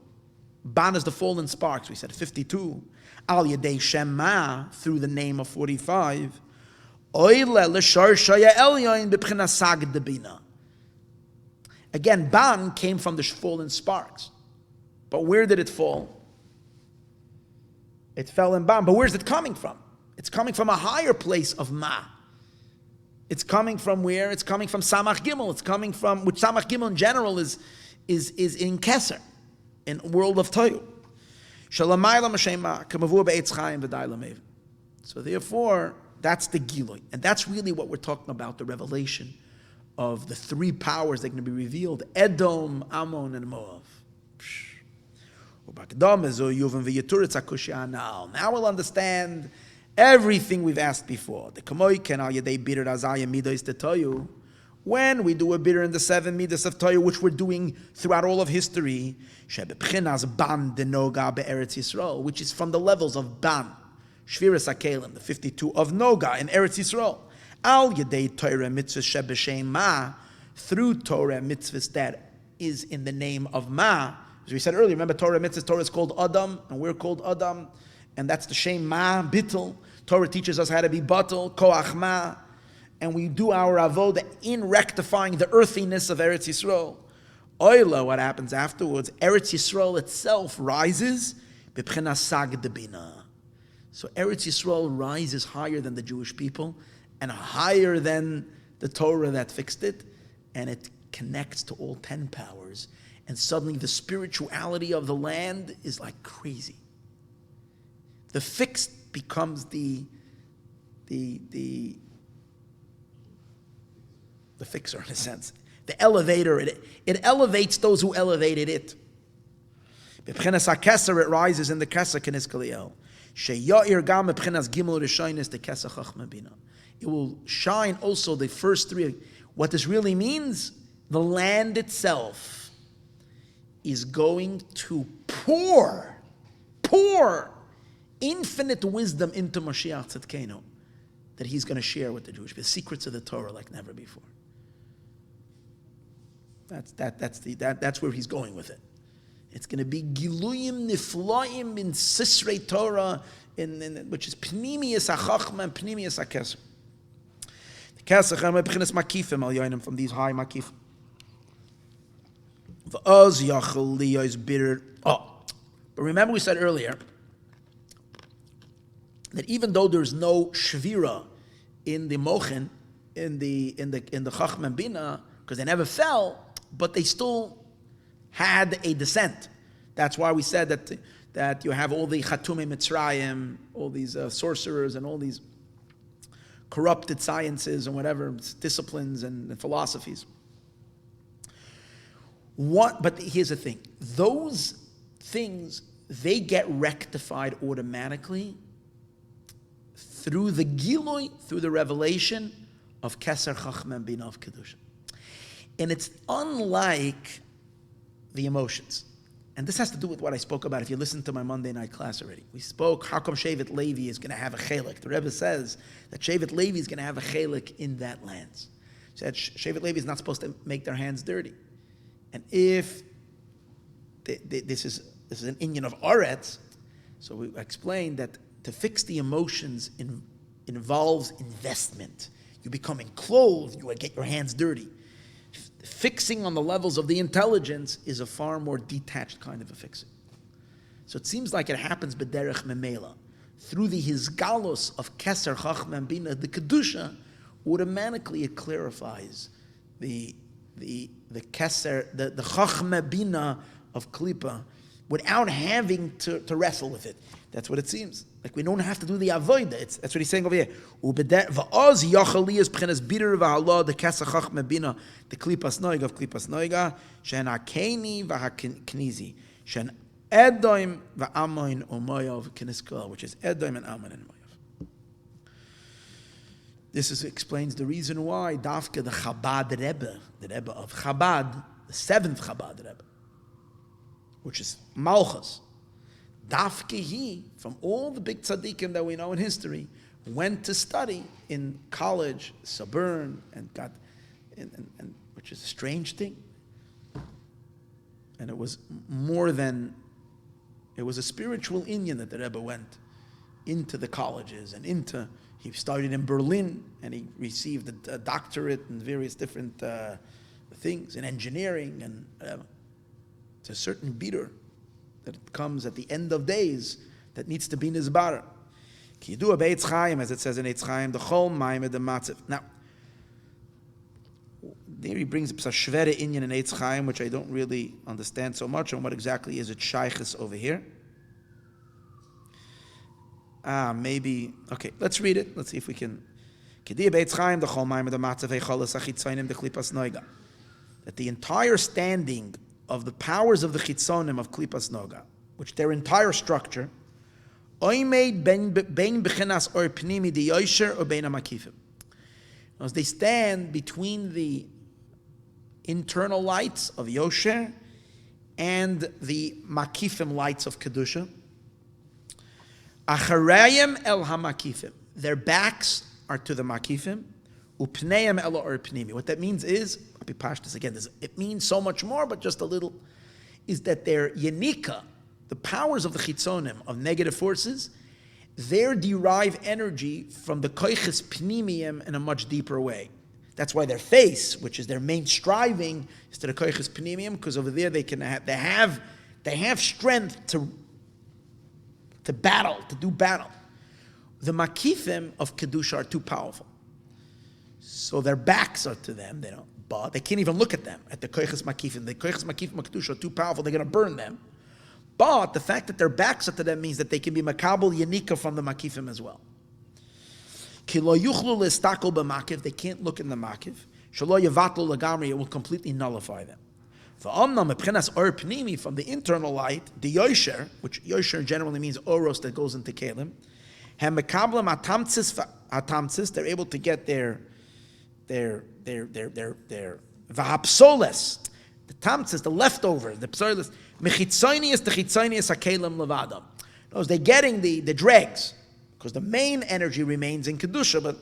ban is the fallen sparks. We said 52. Al yedei shema, through the name of 45. Again, ban came from the fallen sparks. But where did it fall? It fell in ban. But where's it coming from? It's coming from a higher place of ma. It's coming from where? It's coming from Samach Gimel. It's coming from, which Samach Gimel in general is in Keser, in world of Tohu. So therefore, that's the Gilui. And that's really what we're talking about, the revelation of the three powers that are going to be revealed: Edom, Ammon, and Moav. Now we'll understand everything we've asked before. When we do a bitter in the 7 midas of Toyu, which we're doing throughout all of history, which is from the levels of Ban, Shviras HaKelim, the 52 of Noga in Eretz Yisrael. Al Yedei Torah mitzvah shebeshem Ma, through Torah mitzvahs that is in the name of Ma. As we said earlier, remember Torah mitzvahs, Torah is called Adam, and we're called Adam, and that's the Shem Ma, Bittul. Torah teaches us how to be Batul, Koach Ma, and we do our avodah in rectifying the earthiness of Eretz Yisrael. Oila, what happens afterwards? Eretz Yisrael itself rises, b'pchina sag debina. So Eretz Yisrael rises higher than the Jewish people, and higher than the Torah that fixed it, and it connects to all 10 powers, and suddenly the spirituality of the land is like crazy. The fixed becomes the fixer in a sense. The elevator, it elevates those who elevated it. B'pchenas HaKeser, it rises in the Keser Kenis Kaliel. She'ya'ir gam b'pchenas Gimel Rishonis the Keser Chachma Bina. It will shine also the first three. What this really means, the land itself is going to pour infinite wisdom into Mashiach Tzidkenu that he's going to share with the Jewish people, the secrets of the Torah like never before. That's where he's going with it. It's going to be Giluyim Niflaim in Sisrei Torah, which is Pnimius HaChachma and Pnimius HaKeser. The Keser Chachma B'chinas Makifim al Yoinim, from these high Makifim. V'oz Yachal Liyos Bitter. Oh, but remember we said earlier that even though there's no shvira in the mochen, in the Chachma and Bina, because they never fell, but they still had a descent. That's why we said that you have all the Chatumei Mitzrayim, all these sorcerers and all these corrupted sciences and whatever, disciplines and philosophies. But here's the thing. Those things, they get rectified automatically through the Giloi, through the revelation of Keser Chachma and Bina of Kedusha. And it's unlike the emotions. And this has to do with what I spoke about if you listened to my Monday night class already. We spoke, how come Shevet Levi is going to have a chelik? The Rebbe says that Shevet Levi is going to have a chelik in that land. He said Shevet Levi is not supposed to make their hands dirty. And if this is an inyan of Aretz. So we explained that to fix the emotions involves investment. You become enclosed, you get your hands dirty. Fixing on the levels of the intelligence is a far more detached kind of a fixing. So it seems like it happens b'derech memela. Through the hizgalos of Keser, Chachma, and Bina, the Kedusha, automatically it clarifies the Keser, the Chachma Bina of Klippa, without having to wrestle with it. That's what it seems. Like we don't have to do the avodah. That's what he's saying over here. Va'oz yachaliyas b'chenas bitter v'halah the Keser Chachma Bina the Klippas Noiga of Klippas Noiga shen hakeni v'haknizi shen Edom v'Ammon or Moav k'niskal, which is Edom and Ammon and Moav. This explains the reason why Dafka, the Chabad Rebbe, the Rebbe of Chabad, the seventh Chabad Rebbe, which is Malchus, Dafka he, from all the big tzaddikim that we know in history, went to study in college, Sabern, and got, and which is a strange thing. And it was more than. It was a spiritual inyan that the Rebbe went into the colleges and he started in Berlin and he received a doctorate in various different things in engineering and it's a certain bitter that comes at the end of days that needs to be nizbar. Ki yidua be'etz chaim, as it says in Eitz Chaim, the chol ma'im the matziv. Now, there he brings up a shvere inyan in Eitz Chaim, which I don't really understand so much on what exactly is it shaykhis over here. Maybe, okay, let's read it. Let's see if we can. That the entire standing of the powers of the chitzonim of Klipas Noga, which their entire structure, as they stand between the internal lights of Yosher and the Makifim lights of Kedusha. Acharayim el hamakifim. Their backs are to the Makifim. Upneim el pnimi. What that means is, I'll be pashtus again, it means so much more, but just a little, is that their yenika, the powers of the chitzonim, of negative forces, they derive energy from the koiches pnimiyim in a much deeper way. That's why their face, which is their main striving, is to the koiches pnimiyim, because over there they have strength to battle, to do battle. The makifim of kedusha are too powerful, so their backs are to them. But they can't even look at them at the koiches makifim. The koiches makifim of kedusha are too powerful. They're going to burn them. But the fact that their backs are to them means that they can be makabel yanika from the makifim as well. Ki lo yuchlu le'stakel b'makiv, they can't look in the makiv. Shelo yavatlu lagamri, it will completely nullify them. V'omnam mepchenas or pnimi, from the internal light, the yosher, which yosher generally means oros that goes into kelim. Hem mekablam atamtzis, they're able to get their v'hapsoles, the tamtzis, the leftover, the psoles. Mechitzonius, the chitzonius hakelim levadam. Those they're getting the dregs, because the main energy remains in kedusha. But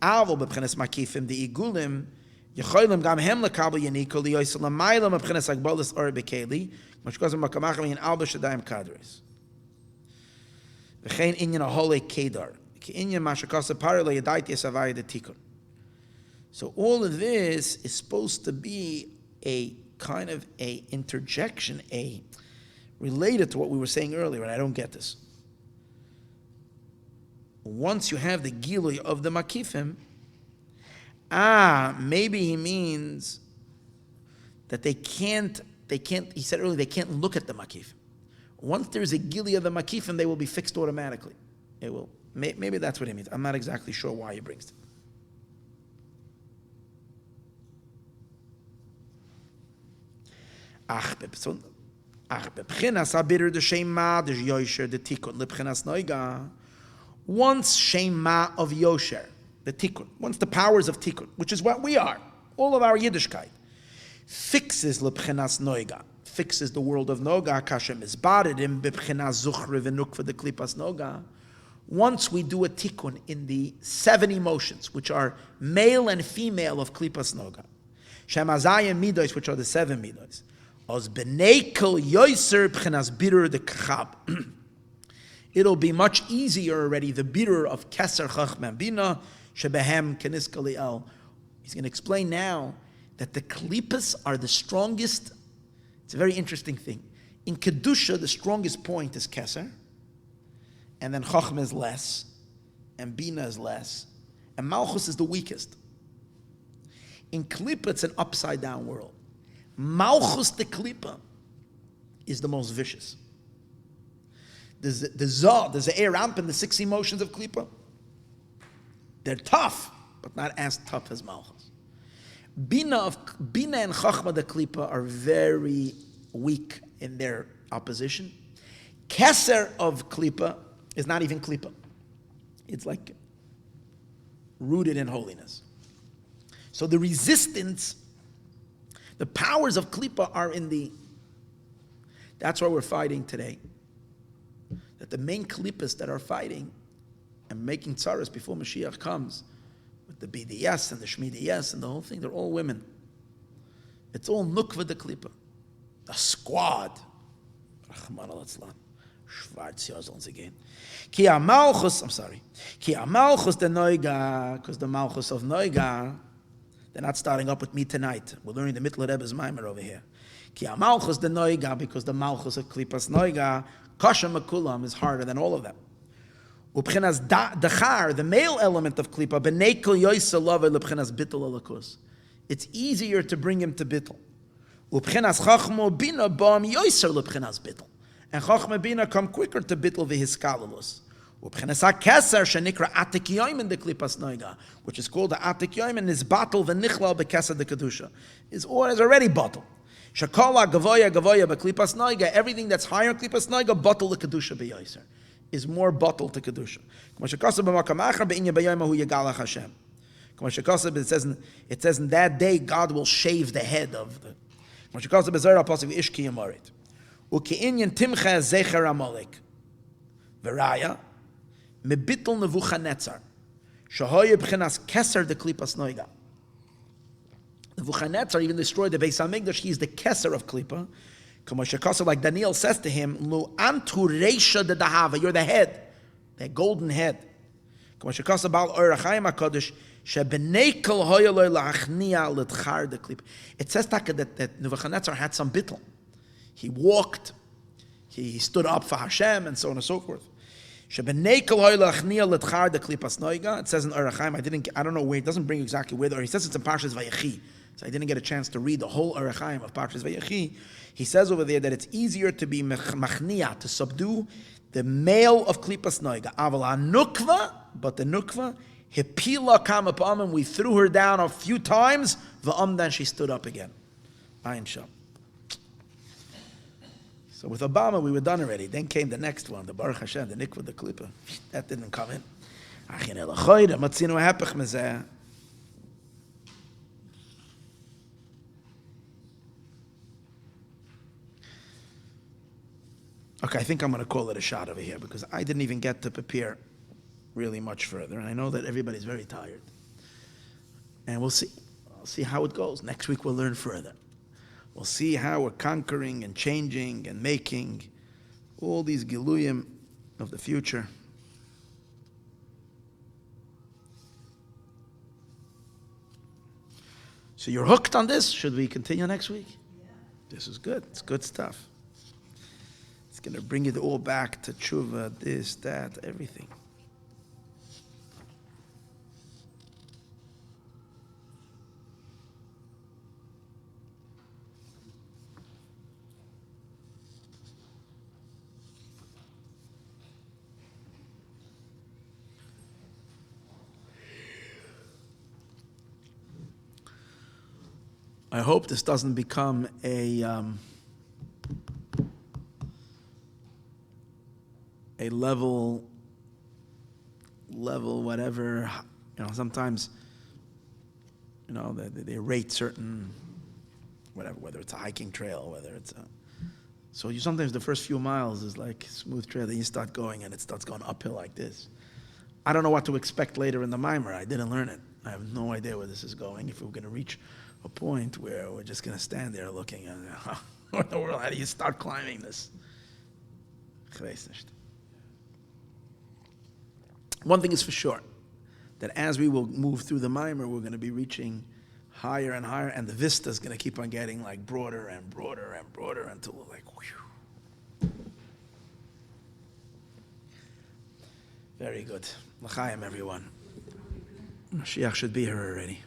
avo b'pchenas makifim the igulim yecholim gam hem lekabel yaniko liyoisel lamaylam b'pchenas agbolis or bekeli, which goes in makamachim in alba shadayim kadres. V'chein inyan ahole kedar ki inyan mashakasa parale yadaiti esavaya the tikun. So all of this is supposed to be a kind of a interjection, related to what we were saying earlier, and I don't get this. Once you have the gilui of the makifim, maybe he means that they can't, he said earlier, they can't look at the makifim. Once there's a gilui of the makifim, they will be fixed automatically. It will. Maybe that's what he means. I'm not exactly sure why he brings it. Once Shema of Yosher, the Tikkun, once the powers of Tikkun, which is what we are, all of our Yiddishkeit, fixes lebchenas noiga, fixes the world of Noga, kashem is baridim bebchenas zuchre v'nuk for the klipas Noga. Once we do a Tikkun in the 7 emotions, which are male and female of klipas Noga, Shemazayim midos, which are the 7 midos, Os benekel yoiser b'chenas bitter the kachab. It'll be much easier already, the bitter of keser chachma bina shebehem keniskali el. He's going to explain now that the klipas are the strongest. It's a very interesting thing. In kedusha, the strongest point is keser, and then chachma is less, and bina is less, and malchus is the weakest. In klipa, it's an upside down world. Malchus the klipa is the most vicious. There's the air ramp and the 6 emotions of klipa. They're tough, but not as tough as malchus. Bina and chachma the klipa are very weak in their opposition. Keser of klipa is not even klipa. It's like rooted in holiness. So the resistance, the powers of klipa are in the. That's why we're fighting today. That the main klipas that are fighting and making tzaras before Mashiach comes, with the BDS and the Shmidiyas and the whole thing, they're all women. It's all nukva the klipa. A squad. Rahman al-Atzlan. Schwarz Yazons again. Ki ha-malchus, I'm sorry. Ki ha-malchus de noiga, because the malchus of noiga, they're not starting up with me tonight. We're learning the Mittler Rebbe's Maimer over here. Ki ha-malchus de noiga, because the malchus of klipas noiga, kasha makulam is harder than all of them. Ubchinas dachar, the male element of klipa, benekel yoysa love lebchinas bittul alakus. It's easier to bring him to bittul. Ubchinas chachmo bina bam yoysa lebchinas bittul. And chachma bina come quicker to bittul v'hiskalulus. Ubchinas hakeser shenikra atik yoyim the klipas noiga, which is called the atik yoyim, and is battle v'nichlal bekeser the kedusha. Is already battle. Shakala gavoya beklipas noiga. Everything that's higher klipas noiga battle the kedusha beyoyser. Is more bottled to kedusha. It says in that day God will shave the head of the. Veraya mebitl nevuchanetzar shahoye b'chinas keser de klipas noiga. Nevuchanetzar even destroyed the Beis Hamikdash. He is the keser of klipa. Like Daniel says to him, Lu antu reisha de dahava, you're the head, the golden head. It says that Nebuchadnezzar had some bittul. He walked, he stood up for Hashem, and so on and so forth. It says in Orachaim, I don't know where, it doesn't bring exactly where, or he says it's in Parshas Vayechi. So I didn't get a chance to read the whole Orachaim of Parshas Vayechi. He says over there that it's easier to be machnia, to subdue the male of Klipas Noiga. Aval nukva, but the nukva, hipila kam upon him, we threw her down a few times, then she stood up again. Ayin Sham. So with Obama, we were done already. Then came the next one, the Baruch Hashem, the Nikva, the Klippa. That didn't come in. Achin el achoyda, matzinu hapech mezeh. Okay, I think I'm going to call it a shot over here because I didn't even get to prepare really much further. And I know that everybody's very tired. And we'll see. I'll see how it goes. Next week we'll learn further. We'll see how we're conquering and changing and making all these giluyim of the future. So you're hooked on this? Should we continue next week? Yeah. This is good. It's good stuff. It's going to bring it all back to tshuva, this, that, everything. I hope this doesn't become a level whatever. You know, sometimes, you know, they rate certain whatever, whether it's a hiking trail, whether it's a. So you sometimes the first few miles is like smooth trail, then you start going and it starts going uphill like this. I don't know what to expect later in the mimer. I didn't learn it. I have no idea where this is going. If we're going to reach a point where we're just going to stand there looking at, what in the world, how do you start climbing this? One thing is for sure, that as we will move through the Maimer, we're going to be reaching higher and higher, and the vista is going to keep on getting like broader and broader and broader until we're like, whew. Very good. L'chaim, everyone. Mashiach should be here already.